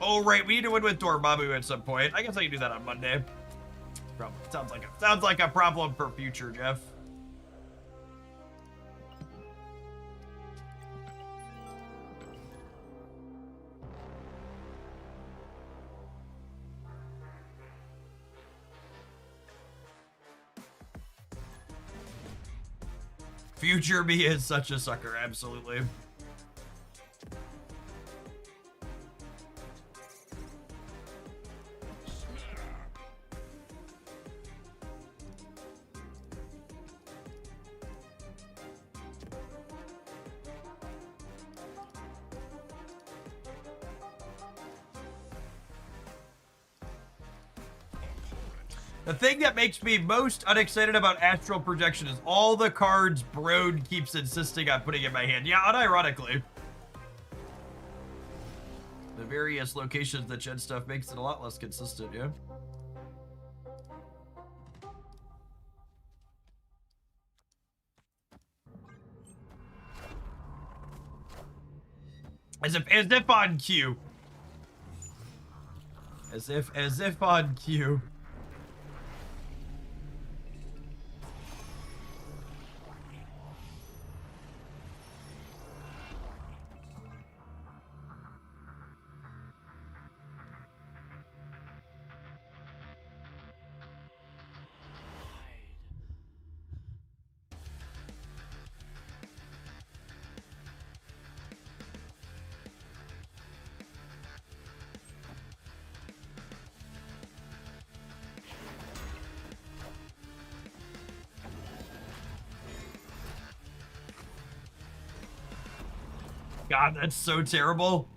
Oh right, we need to win with Dormammu at some point. I guess I can do that on Monday. Sounds like a problem for future, Jeff. Future me is such a sucker, absolutely. The thing that makes me most unexcited about Astral Projection is all the cards Brode keeps insisting on putting in my hand. Yeah, unironically. The various locations that Shed stuff makes it a lot less consistent, yeah? As if on cue. As if on cue. God, that's so terrible.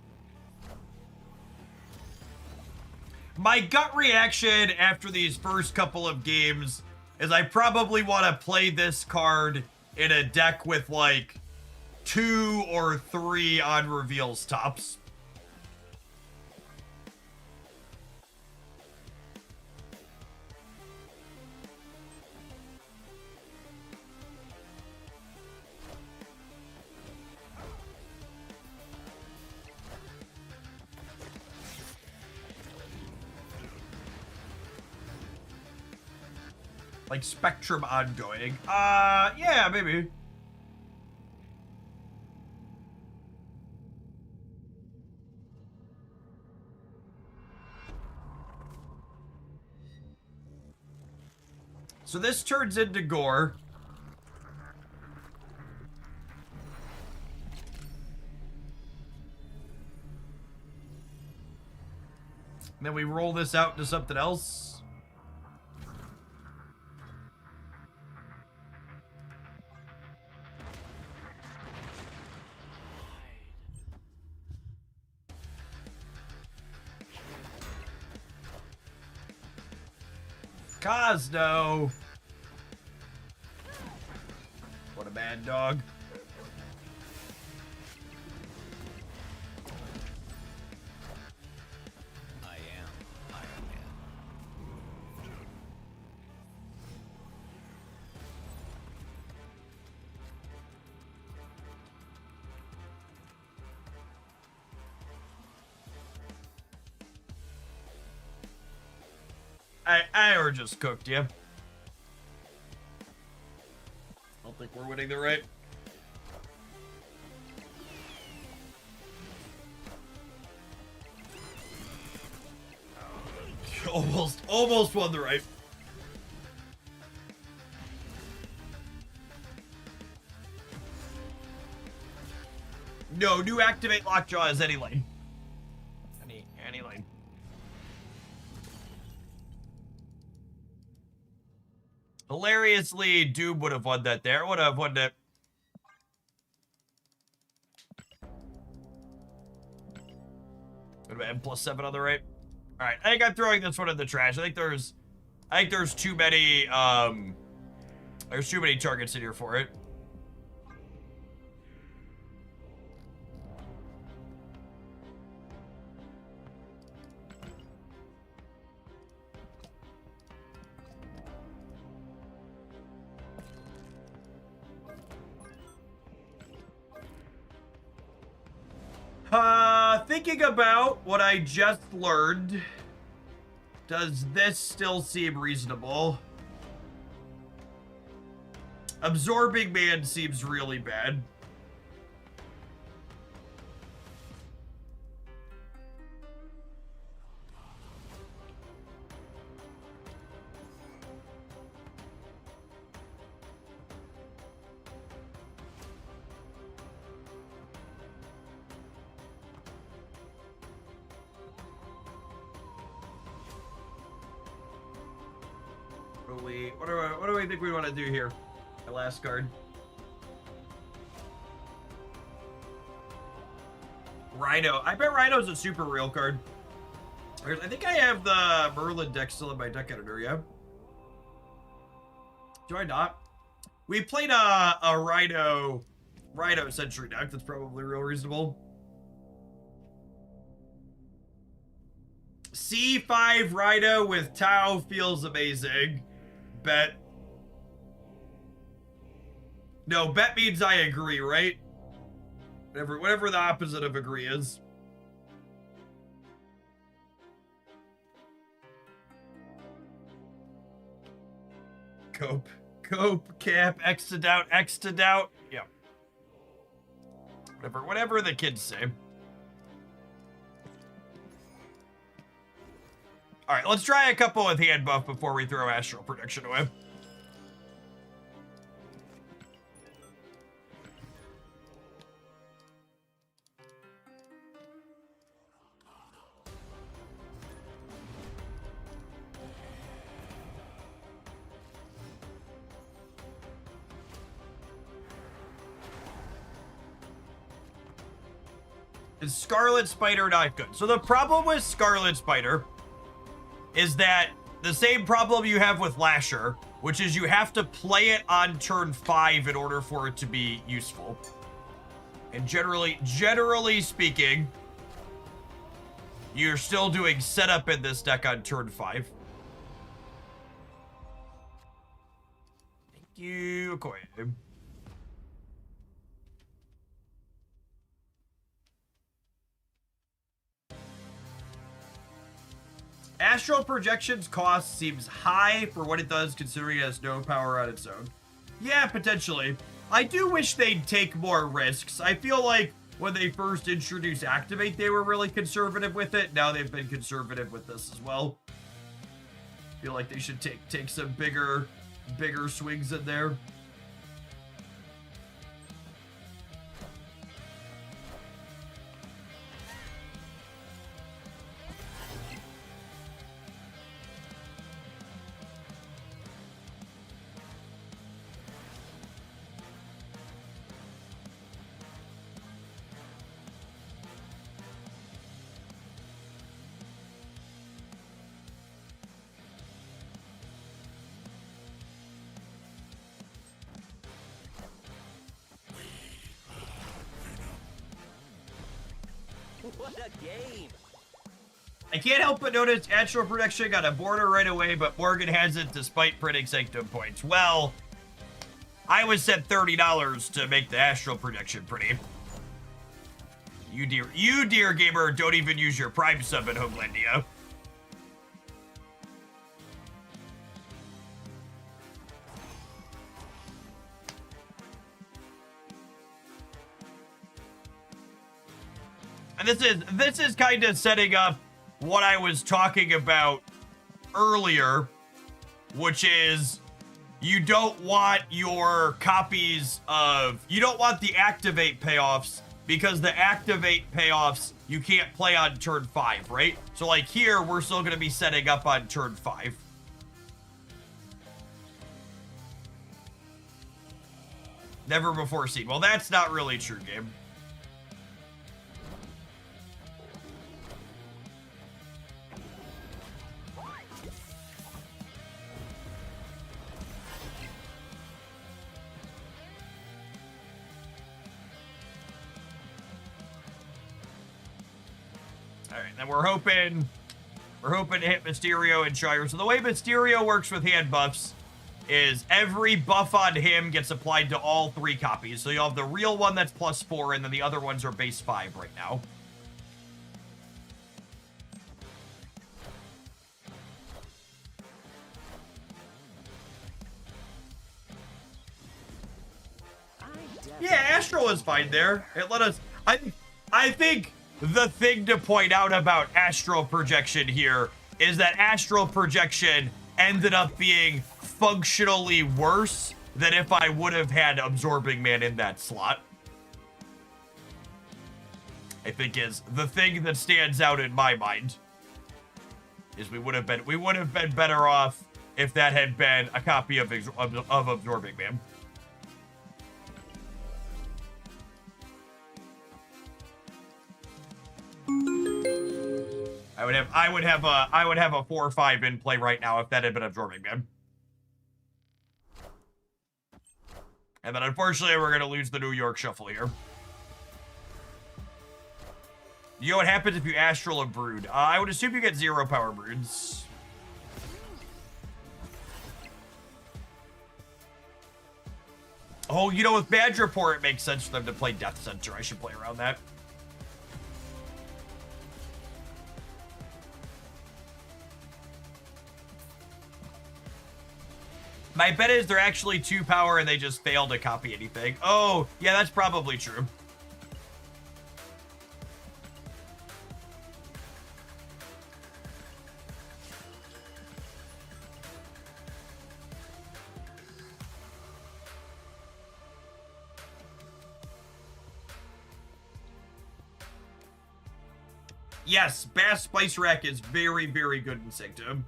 My gut reaction after these first couple of games is I probably want to play this card in a deck with like 2 or 3 on reveals tops. Like Spectrum ongoing. Yeah, maybe. So this turns into Gore. And then we roll this out into something else. Cosno. What a bad dog. I am Iron Man. I or just cooked you. I don't think we're winning the right. Almost won the right. No, new activate lockjaw is any lane. Any lane. Hilariously, Doom would have won that there. Would have won that. Would have been +7 on the right. All right, I think I'm throwing this one in the trash. I think there's too many targets in here for it. Thinking about what I just learned, does this still seem reasonable? Absorbing Man seems really bad. What do we think we want to do here? My last card. Rhino. I bet Rhino's a super real card. I think I have the Merlin deck still in my deck editor, yeah? Do I not? We played a Rhino Sentry deck that's probably real reasonable. C5 Rhino with Tau feels amazing. Bet. No, bet means I agree, right? Whatever the opposite of agree is. Cope, cap, X to doubt. Yeah. Whatever the kids say. All right, let's try a couple with hand buff before we throw Astral Protection away. Is Scarlet Spider not good? So the problem with Scarlet Spider is that the same problem you have with Lasher, which is you have to play it on turn 5 in order for it to be useful. And generally speaking, you're still doing setup in this deck on turn 5. Thank you, Okoye. Astral Projection's cost seems high for what it does, considering it has no power on its own. Yeah, potentially. I do wish they'd take more risks. I feel like when they first introduced Activate, they were really conservative with it. Now they've been conservative with this as well. I feel like they should take some bigger swings in there. What a game! I can't help but notice Astral Protection got a border right away, but Morgan has it despite printing Sanctum points. Well, I was set $30 to make the Astral Protection pretty. You dear gamer, don't even use your Prime sub at Homelandia. And this is kind of setting up what I was talking about earlier, which is you don't want your copies of, you don't want the Activate payoffs, because the Activate payoffs you can't play on turn 5, right? So like here, we're still going to be setting up on turn 5. Never before seen. Well, that's not really true, game. All right, then we're hoping to hit Mysterio and Shire. So the way Mysterio works with hand buffs is every buff on him gets applied to all 3 copies. So you'll have the real one that's +4, and then the other ones are base 5 right now. Yeah, Astral is fine there. It let us... I think the thing to point out about Astral Projection here is that Astral Projection ended up being functionally worse than if I would have had Absorbing Man in that slot. I think is the thing that stands out in my mind. Is we would have been better off if that had been a copy of Absorbing Man. I would have a 4 or 5 in play right now if that had been Absorbing Man. And then unfortunately we're gonna lose the New York Shuffle here. You know what happens if you Astral a Brood? I would assume you get 0 power Broods. Oh, you know, with Badge Report, it makes sense for them to play Death Center. I should play around that. My bet is they're actually 2 power and they just fail to copy anything. Oh, yeah, that's probably true. Yes, Bass Spice Rack is very, very good in Sanctum.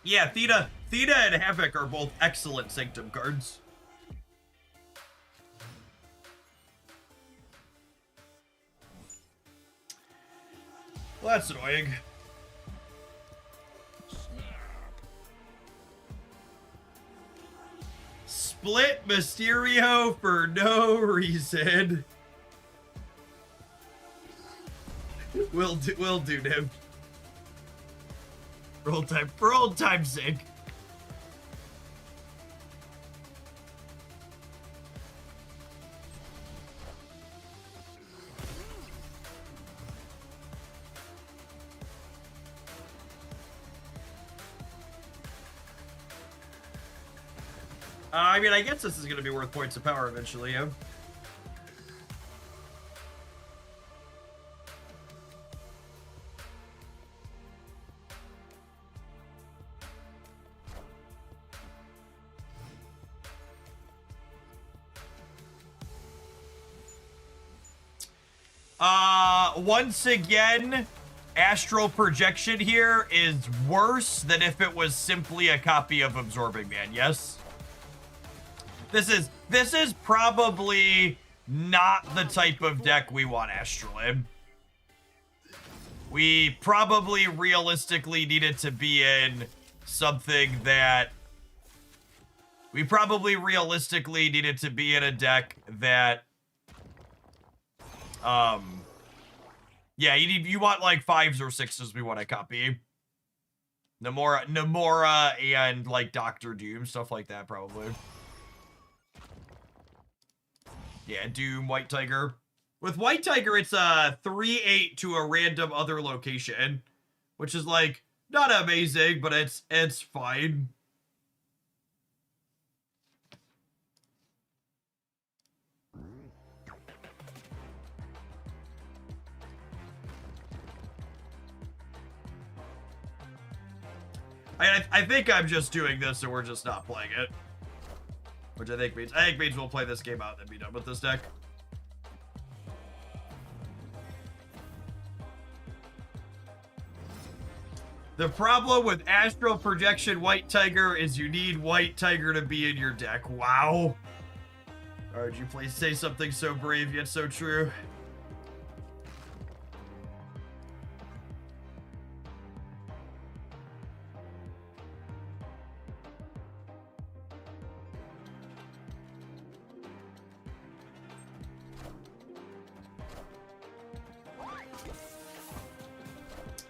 Yeah, Theta and Havoc are both excellent Sanctum cards. Well, that's annoying. Split Mysterio for no reason. We'll do him. For old time's sake. I mean, I guess this is going to be worth points of power eventually, yeah. Once again, Astral Projection here is worse than if it was simply a copy of Absorbing Man, yes? This is probably not the type of deck we want Astral in. We probably realistically need it to be in something that... We probably realistically need it to be in a deck that... Yeah, you want like 5s or 6s we want to copy. Namora and like Doctor Doom, stuff like that probably. Yeah, Doom, White Tiger. With White Tiger, it's a 3/8 to a random other location, which is like not amazing, but it's fine. I think I'm just doing this so we're just not playing it. Which I think means we'll play this game out and be done with this deck. The problem with Astral Projection White Tiger is you need White Tiger to be in your deck. Wow. Or would you please say something so brave yet so true?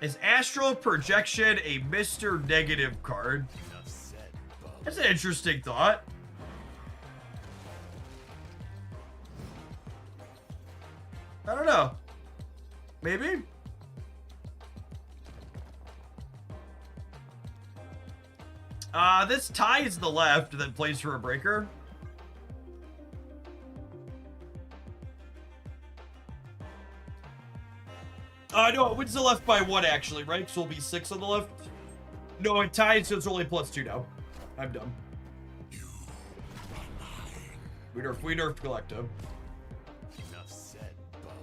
Is Astral Projection a Mr. Negative card? Enough said, Bub. That's an interesting thought. I don't know. Maybe? This ties the left, then plays for a breaker. No, it wins the left by 1, actually, right? So it'll be 6 on the left. No, it ties, so it's only +2 now. I'm dumb. We nerfed Galacto. Enough said, Bub.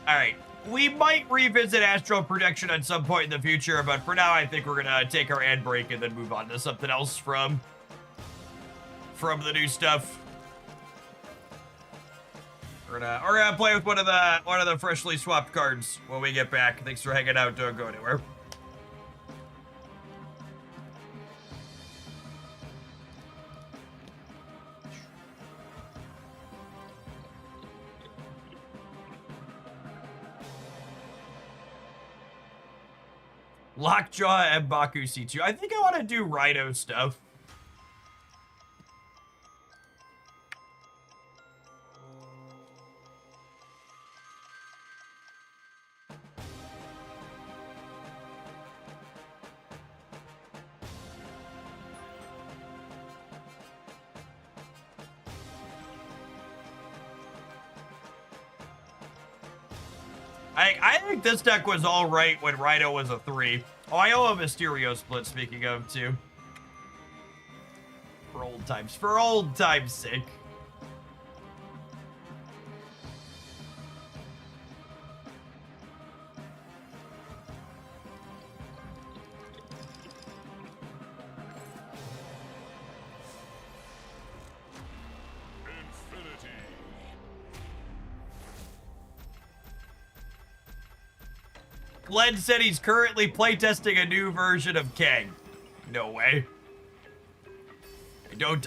Alright, we might revisit Astral Projection at some point in the future, but for now I think we're gonna take our ad break and then move on to something else from the new stuff. We're gonna play with one of the freshly swapped cards when we get back. Thanks for hanging out, don't go anywhere. Lockjaw and Baku C2. I think I want to do Rhino stuff. I think this deck was all right when Rhino was a 3. Oh, I owe a Mysterio split, speaking of, too. For old times' sake. Glenn said he's currently playtesting a new version of Kang. No way.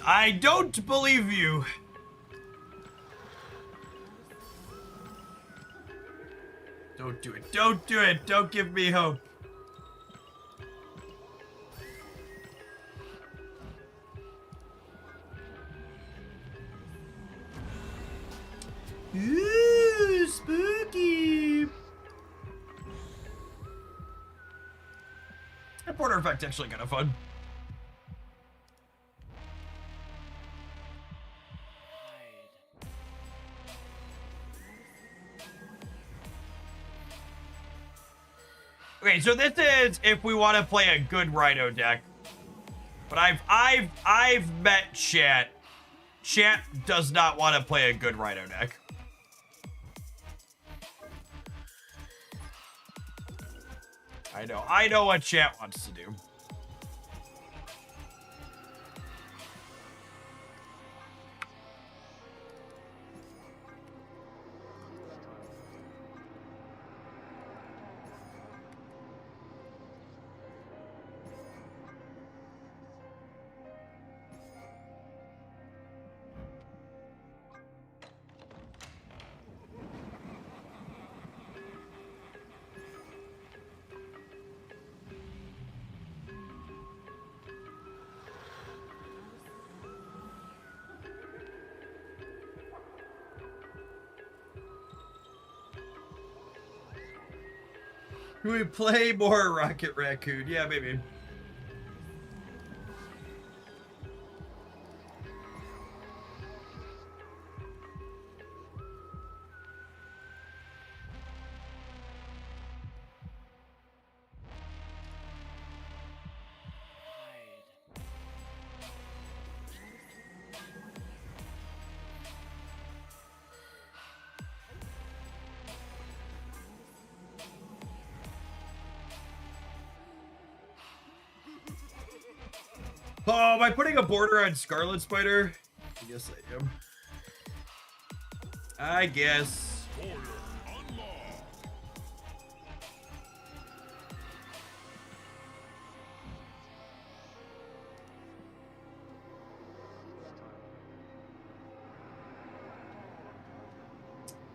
I don't believe you. Don't do it. Don't do it. Don't give me hope. Ooh, spooky. That border effect's actually kind of fun. Okay, so this is if we want to play a good Rhino deck. But I've met Chat. Chat does not want to play a good Rhino deck. I know what Chat wants to do. Can we play more Rocket Raccoon? Yeah, maybe. Oh, am I putting a border on Scarlet Spider? I guess I am. I guess.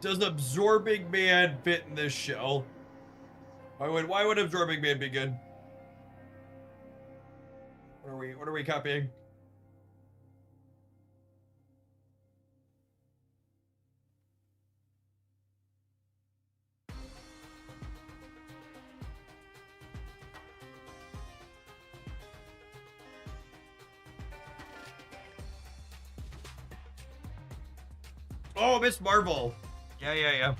Does Absorbing Man fit in this shell? Why would Absorbing Man be good? What are we copying? Oh, Miss Marvel. Yeah.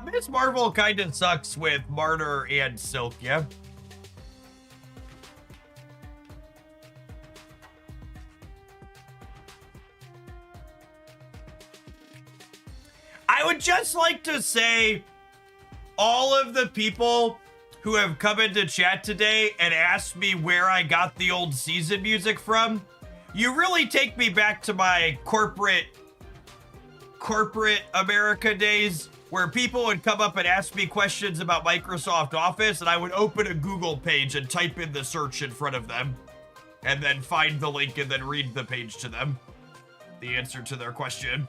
Miss Marvel kind of sucks with Martyr and Silk, yeah? I would just like to say all of the people who have come into chat today and asked me where I got the old season music from, you really take me back to my corporate America days where people would come up and ask me questions about Microsoft Office and I would open a Google page and type in the search in front of them and then find the link and then read the page to them. The answer to their question.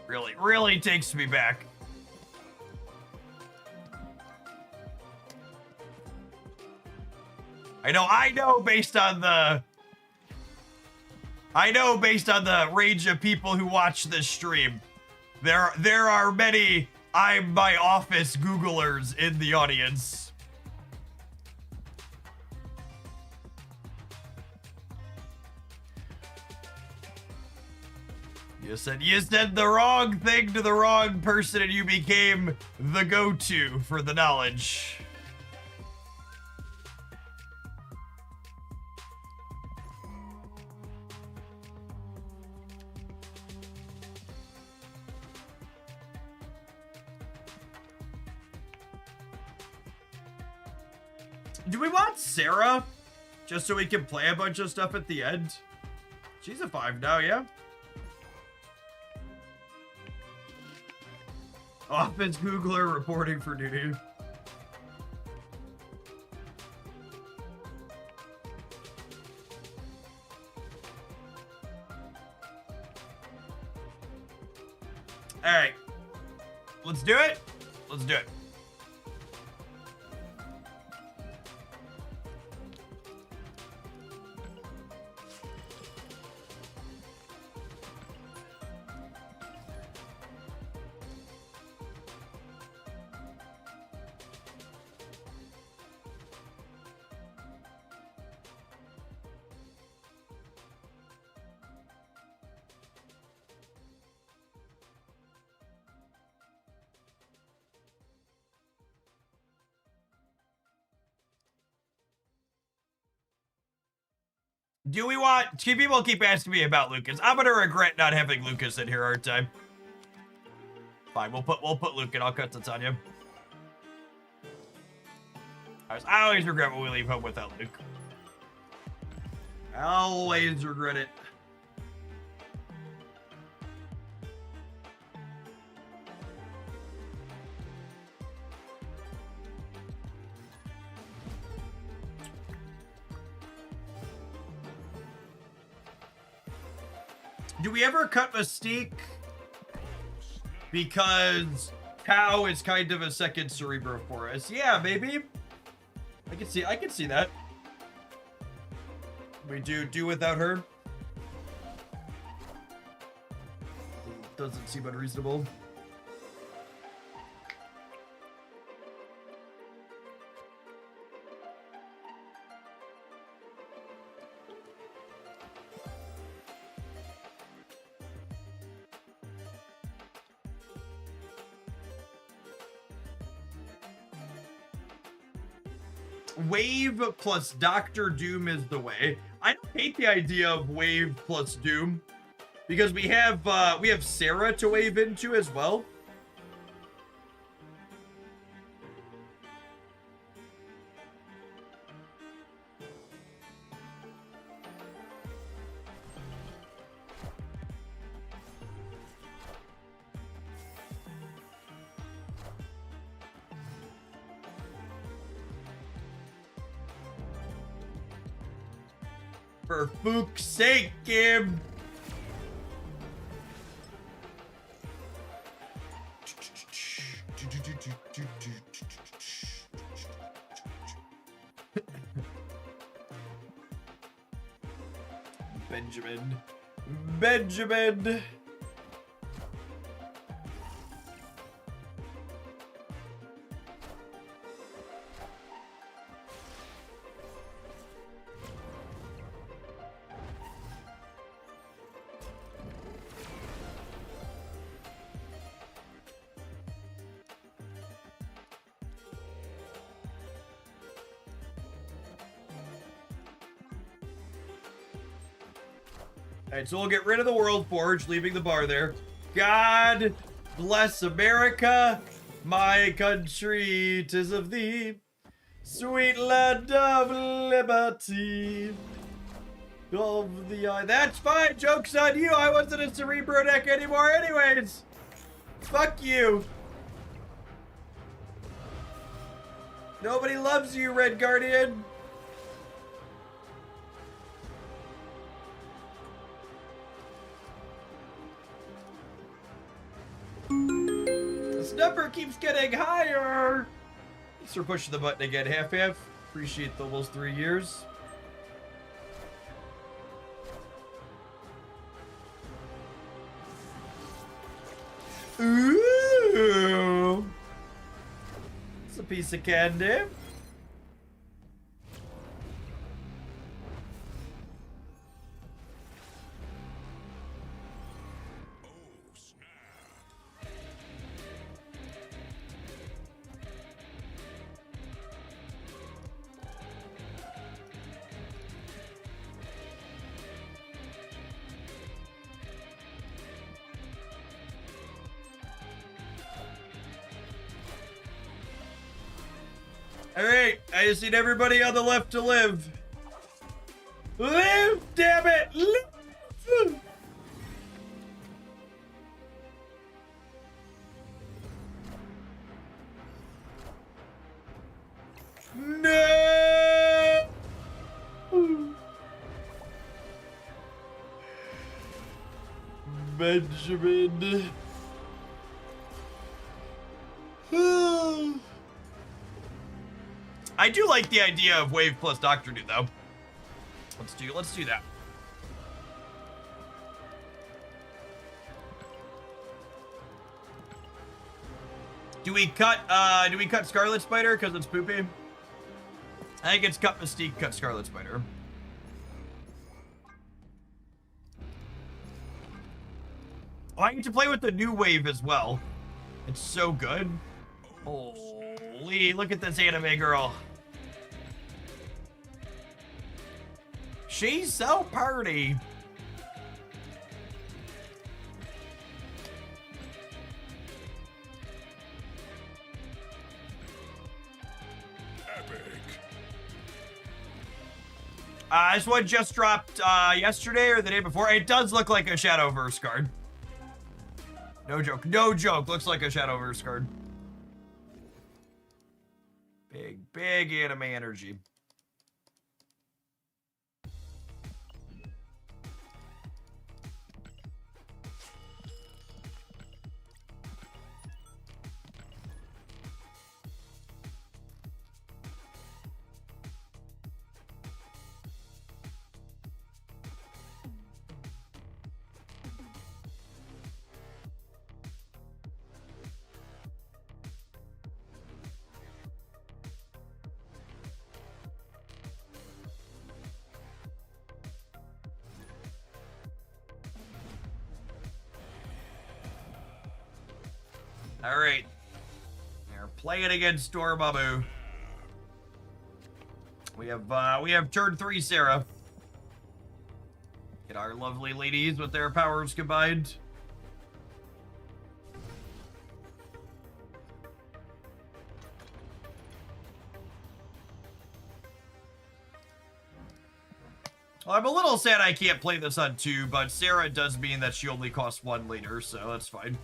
Really takes me back. I know based on the range of people who watch this stream, there are many I'm my office Googlers in the audience. You said the wrong thing to the wrong person and you became the go-to for the knowledge. Do we want Sarah? Just so we can play a bunch of stuff at the end? She's a 5 now, yeah? Office Googler reporting for duty. Alright. Let's do it. Let's do it. People keep asking me about Lucas. I'm gonna regret not having Lucas in here, aren't I? Fine, we'll put Luke in. I'll cut to Tanya. I always regret when we leave home without Luke. I always regret it. Do we ever cut Mystique? Because Cow is kind of a second Cerebro for us. Yeah, maybe. I can see that. We do without her. Doesn't seem unreasonable. Wave plus Doctor Doom is the way. I don't hate the idea of Wave plus Doom because we have Sarah to wave into as well. For fuck's sake, Kim! Benjamin! Alright, so we'll get rid of the World Forge, leaving the bar there. God bless America, my country, 'tis of thee, sweet land of liberty. Of the eye. That's fine, joke's on you, I wasn't a Cerebro deck anymore anyways. Fuck you. Nobody loves you, Red Guardian. This number keeps getting higher. Thanks for pushing the button again, half-half. Appreciate the almost 3 years. Ooh. It's a piece of candy. Alright, I just need everybody on the left to live. Live, damn it! Live! No! Benjamin. I do like the idea of Wave plus Doctor Doom, though. Let's do that. Do we cut Scarlet Spider because it's poopy? I think it's cut Mystique, cut Scarlet Spider. Oh, I get to play with the new wave as well. It's so good. Holy, look at this anime girl. She's so pretty. Epic. This one just dropped yesterday or the day before. It does look like a Shadowverse card. No joke. No joke. Looks like a Shadowverse card. Big anime energy. All right. They're playing against Dormammu. we have turn 3, Sarah. Get our lovely ladies with their powers combined. Well, I'm a little sad I can't play this on 2, but Sarah does mean that she only costs 1 later, so that's fine.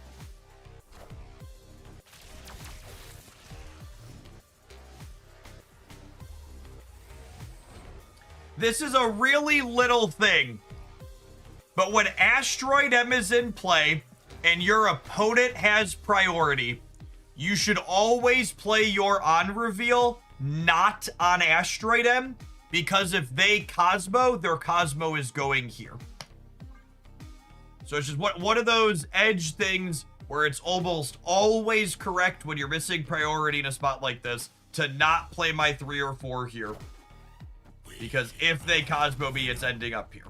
This is a really little thing, but when Asteroid M is in play and your opponent has priority, you should always play your on reveal not on Asteroid M, because if they Cosmo, their Cosmo is going here. So it's just one of those edge things where it's almost always correct when you're missing priority in a spot like this to not play my 3 or 4 here. Because if they Cosmo me, it's ending up here.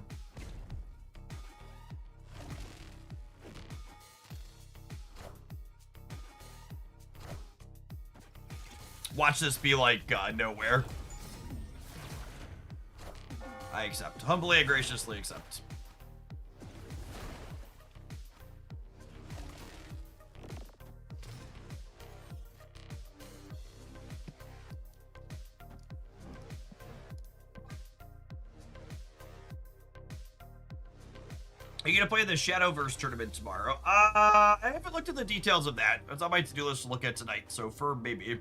Watch this be like nowhere. I accept. Humbly and graciously accept. Are you gonna play the Shadowverse tournament tomorrow? I haven't looked at the details of that. It's on my to-do list to look at tonight, so for maybe.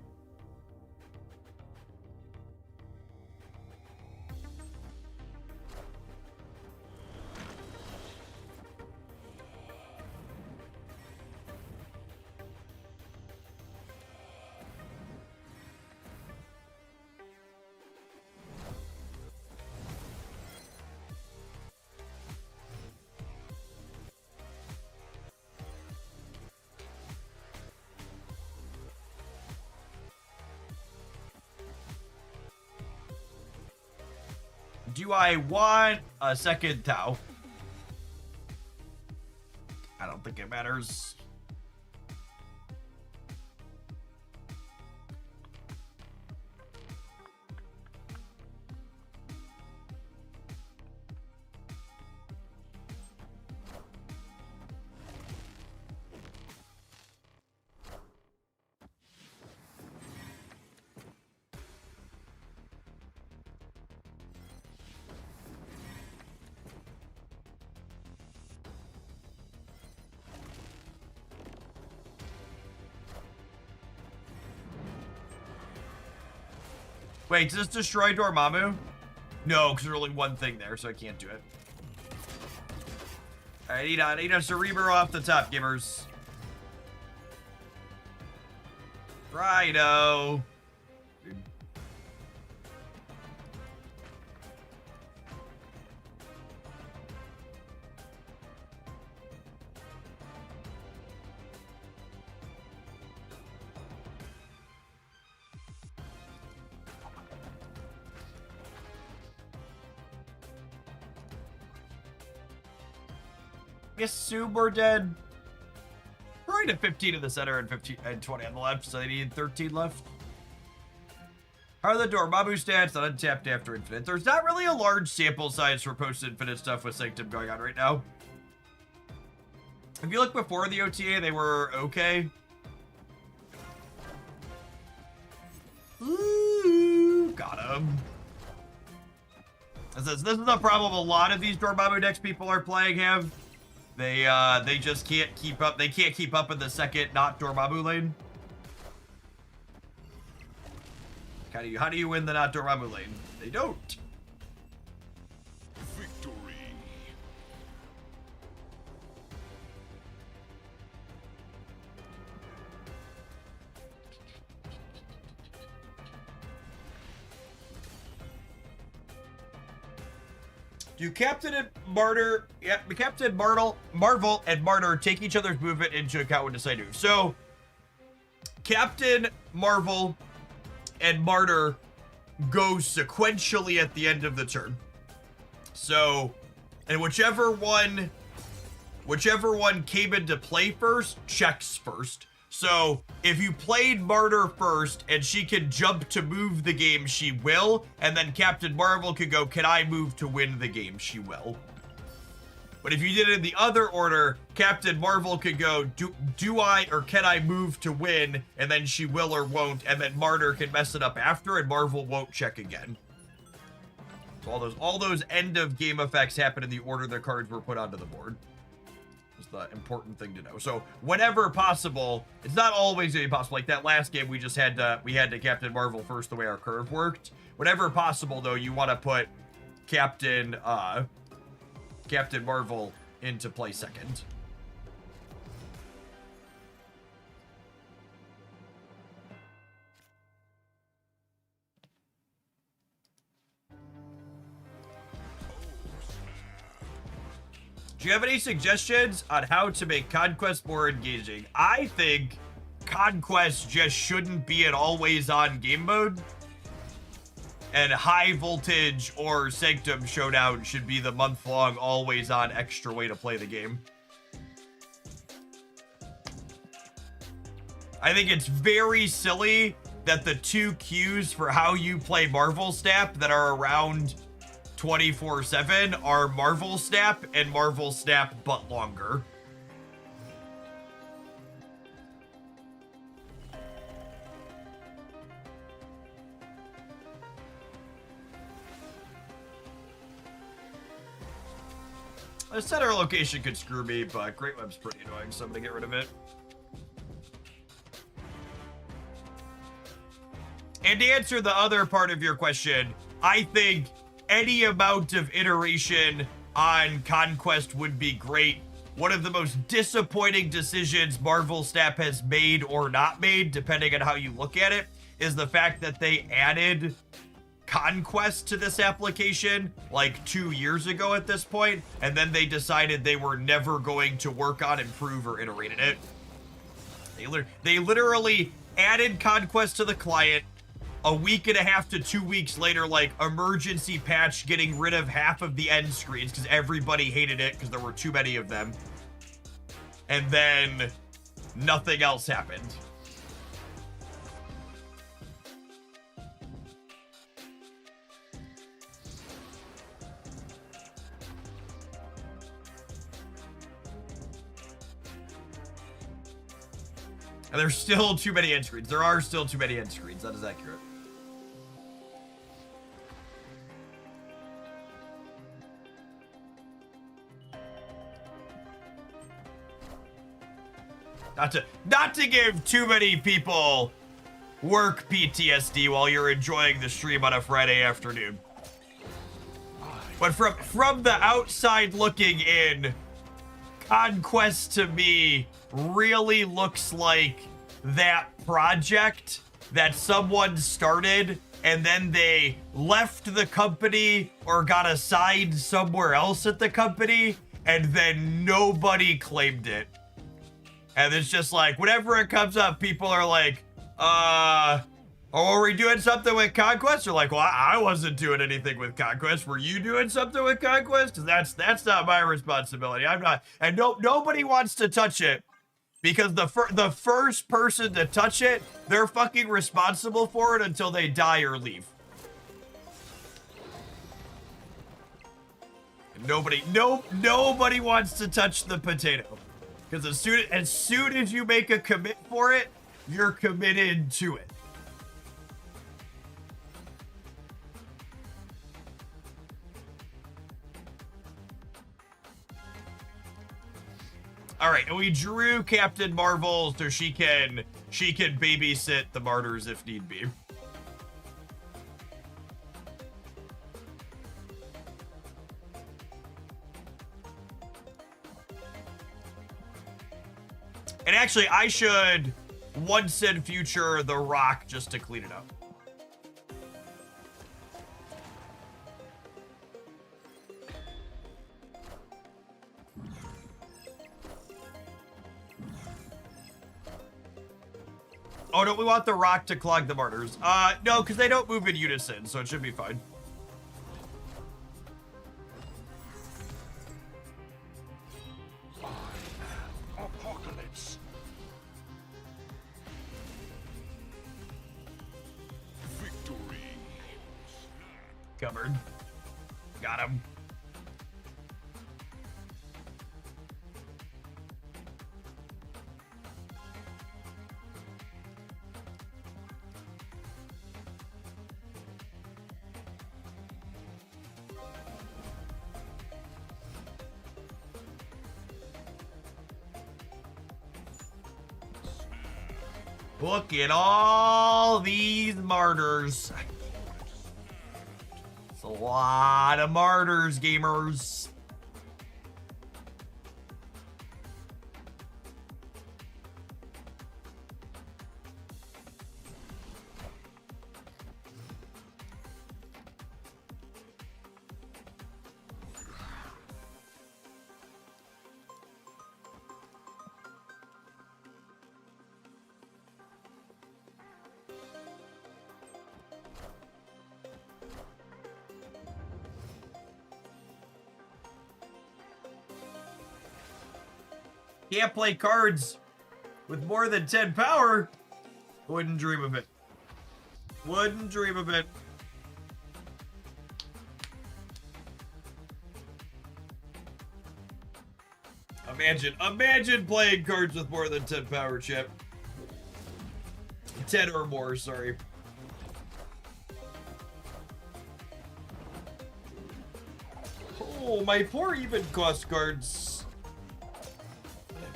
Do I want a second Tau? I don't think it matters. Wait, does this destroy Dormammu? No, because there's only one thing there, so I can't do it. Alright, I need a Cerebro off the top, givers. Righto. Assume we're dead. We're right at 15 in the center and 15 and 20 on the left, so they need 13 left. How are the Dormammu stats on untapped after infinite? There's not really a large sample size for post-infinite stuff with Sanctum going on right now. If you look before the OTA, they were okay. Ooh, got him. This is the problem a lot of these Dormammu decks people are playing have. They just can't keep up. They can't keep up in the second not Dormammu lane. How do you win the not Dormammu lane? They don't. Victory. Do Captain and Martyr, Captain Marvel and Martyr take each other's movement into account when deciding? So, Captain Marvel and Martyr go sequentially at the end of the turn. So, and whichever one came into play first, checks first. So if you played Martyr first and she can jump to move the game, she will. And then Captain Marvel could go, can I move to win the game? She will. But if you did it in the other order, Captain Marvel could go, do I or can I move to win? And then she will or won't. And then Martyr can mess it up after and Marvel won't check again. So all those end of game effects happen in the order the cards were put onto the board. Is the important thing to know. So whenever possible, it's not always gonna be possible. Like that last game, we had to Captain Marvel first the way our curve worked. Whenever possible, though, you want to put Captain Marvel into play second. Do you have any suggestions on how to make Conquest more engaging? I think Conquest just shouldn't be an always-on game mode. And High Voltage or Sanctum Showdown should be the month-long, always-on extra way to play the game. I think it's very silly that the two queues for how you play Marvel Snap that are around 24/7 are Marvel Snap and Marvel Snap but longer. The center location could screw me, but Great Web's pretty annoying, so I'm gonna get rid of it. And to answer the other part of your question, I think any amount of iteration on Conquest would be great. One of the most disappointing decisions Marvel Snap has made or not made, depending on how you look at it, is the fact that they added Conquest to this application like 2 years ago at this point, and then they decided they were never going to work on, improve, or iterate it. They literally added Conquest to the client. A week and a half to 2 weeks later, like, emergency patch getting rid of half of the end screens because everybody hated it because there were too many of them. And then nothing else happened. And there's still too many end screens. There are still too many end screens. That is accurate. Not to give too many people work PTSD while you're enjoying the stream on a Friday afternoon. But from the outside looking in, Conquest to me really looks like that project that someone started and then they left the company or got assigned somewhere else at the company and then nobody claimed it. And it's just like, whenever it comes up, people are like, are we doing something with Conquest? They're like, well, I wasn't doing anything with Conquest. Were you doing something with Conquest? Because that's not my responsibility. I'm not. And nobody wants to touch it because the first person to touch it, they're fucking responsible for it until they die or leave. And nobody wants to touch the potato. Because as soon as you make a commit for it, you're committed to it. All right, and we drew Captain Marvel so she can babysit the martyrs if need be. And actually, I should once in future the Rock just to clean it up. Oh, no, we want the Rock to clog the martyrs. No, because they don't move in unison, so it should be fine. Apocalypse. Covered. Got him. Look at all these martyrs. It's a lot of martyrs, gamers. Can't play cards with more than 10 power. Wouldn't dream of it. Wouldn't dream of it. Imagine playing cards with more than 10 power, chat. 10 or more, sorry. Oh, my poor even cost cards.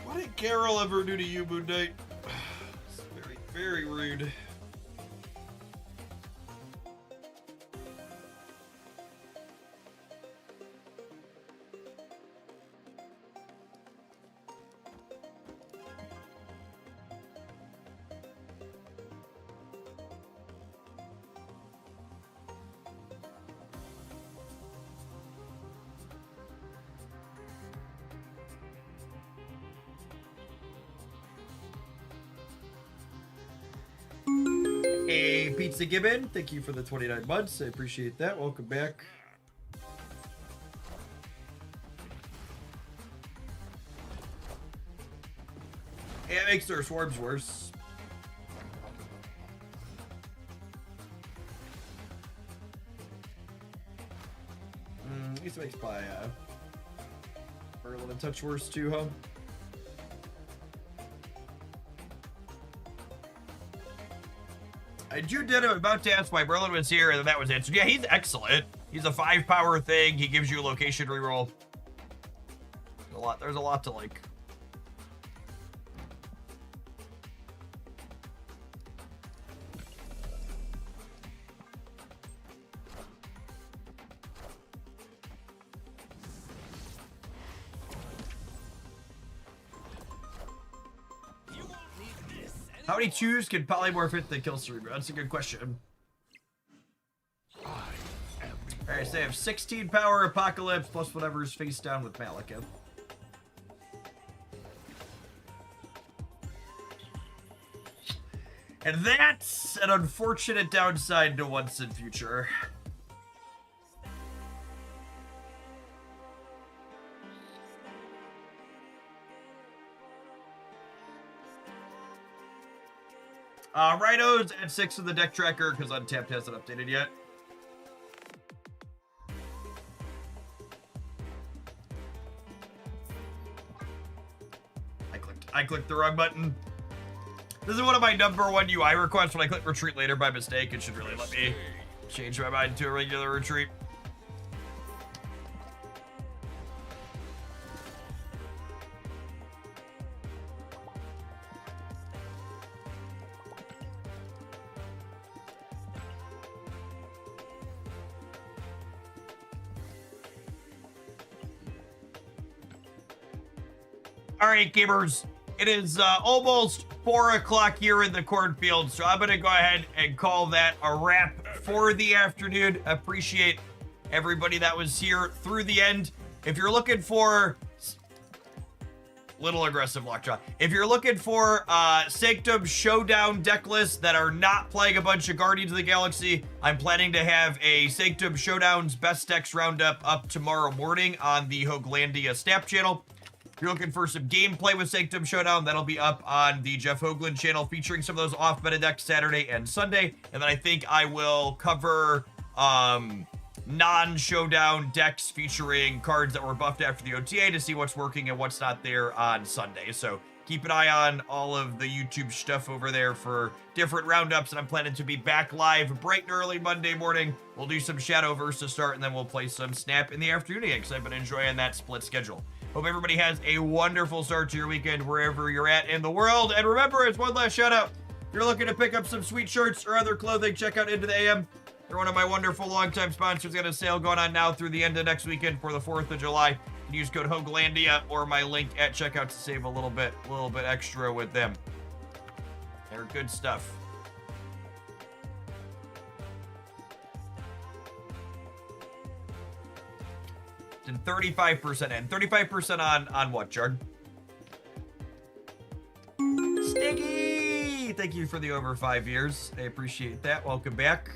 What did Carol ever do to you, Moon Knight? It's very, very rude. Hey, Pizza Gibbon, thank you for the 29 months. I appreciate that. Welcome back. Yeah, it makes their swarms worse. At least it makes my Merlin a touch worse too, huh? Jude did. I'm about to ask why Merlin was here, and that was it. So yeah, he's excellent. He's a 5-power thing. He gives you a location reroll. There's a lot to like. How many twos can polymorph hit the kill Cerebro? That's a good question. Alright, so they have 16 power Apocalypse plus whatever's face down with Malekith. And that's an unfortunate downside to Once and Future. Rhinos at 6 in the deck tracker because Untapped hasn't updated yet. I clicked the wrong button. This is one of my #1 UI requests. When I click retreat later by mistake, it should really let me change my mind to a regular retreat. All right, gamers, it is almost 4 o'clock here in the cornfield, so I'm going to go ahead and call that a wrap for the afternoon. Appreciate everybody that was here through the end. If you're looking for... Little aggressive lockjaw. If you're looking for Sanctum Showdown deck lists that are not playing a bunch of Guardians of the Galaxy, I'm planning to have a Sanctum Showdown's Best Decks Roundup up tomorrow morning on the Hoaglandia Snap channel. If you're looking for some gameplay with Sanctum Showdown, that'll be up on the Jeff Hoagland channel, featuring some of those off-meta decks Saturday and Sunday. And then I think I will cover non-showdown decks featuring cards that were buffed after the OTA to see what's working and what's not there on Sunday. So keep an eye on all of the YouTube stuff over there for different roundups, and I'm planning to be back live bright and early Monday morning. We'll do some Shadowverse to start, and then we'll play some Snap in the afternoon again, because I've been enjoying that split schedule. Hope everybody has a wonderful start to your weekend wherever you're at in the world. And remember, it's one last shout out. If you're looking to pick up some sweet shirts or other clothing, check out Into the AM. They're one of my wonderful longtime sponsors. Got a sale going on now through the end of next weekend for the 4th of July. You can use code Hoaglandia or my link at checkout to save a little bit extra with them. They're good stuff. And 35% in. 35% on what, Jard? Sticky! Thank you for the over 5 years. I appreciate that. Welcome back.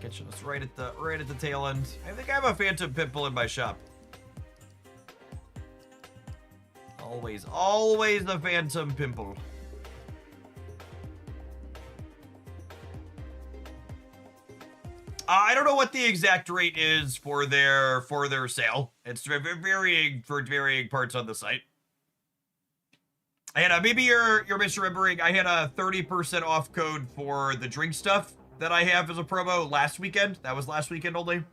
Catching us right at the tail end. I think I have a Phantom Pimple in my shop. Always the Phantom Pimple. I don't know what the exact rate is for their sale. It's varying for varying parts on the site. And maybe you're misremembering. I had a 30% off code for the drink stuff that I have as a promo last weekend. That was last weekend only.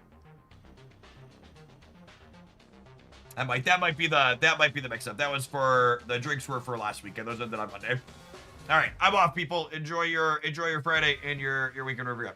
That might be the mix-up. That was for the drinks were for last weekend. Those ended on Monday. All right, I'm off, people. Enjoy your Friday and your weekend wherever you go.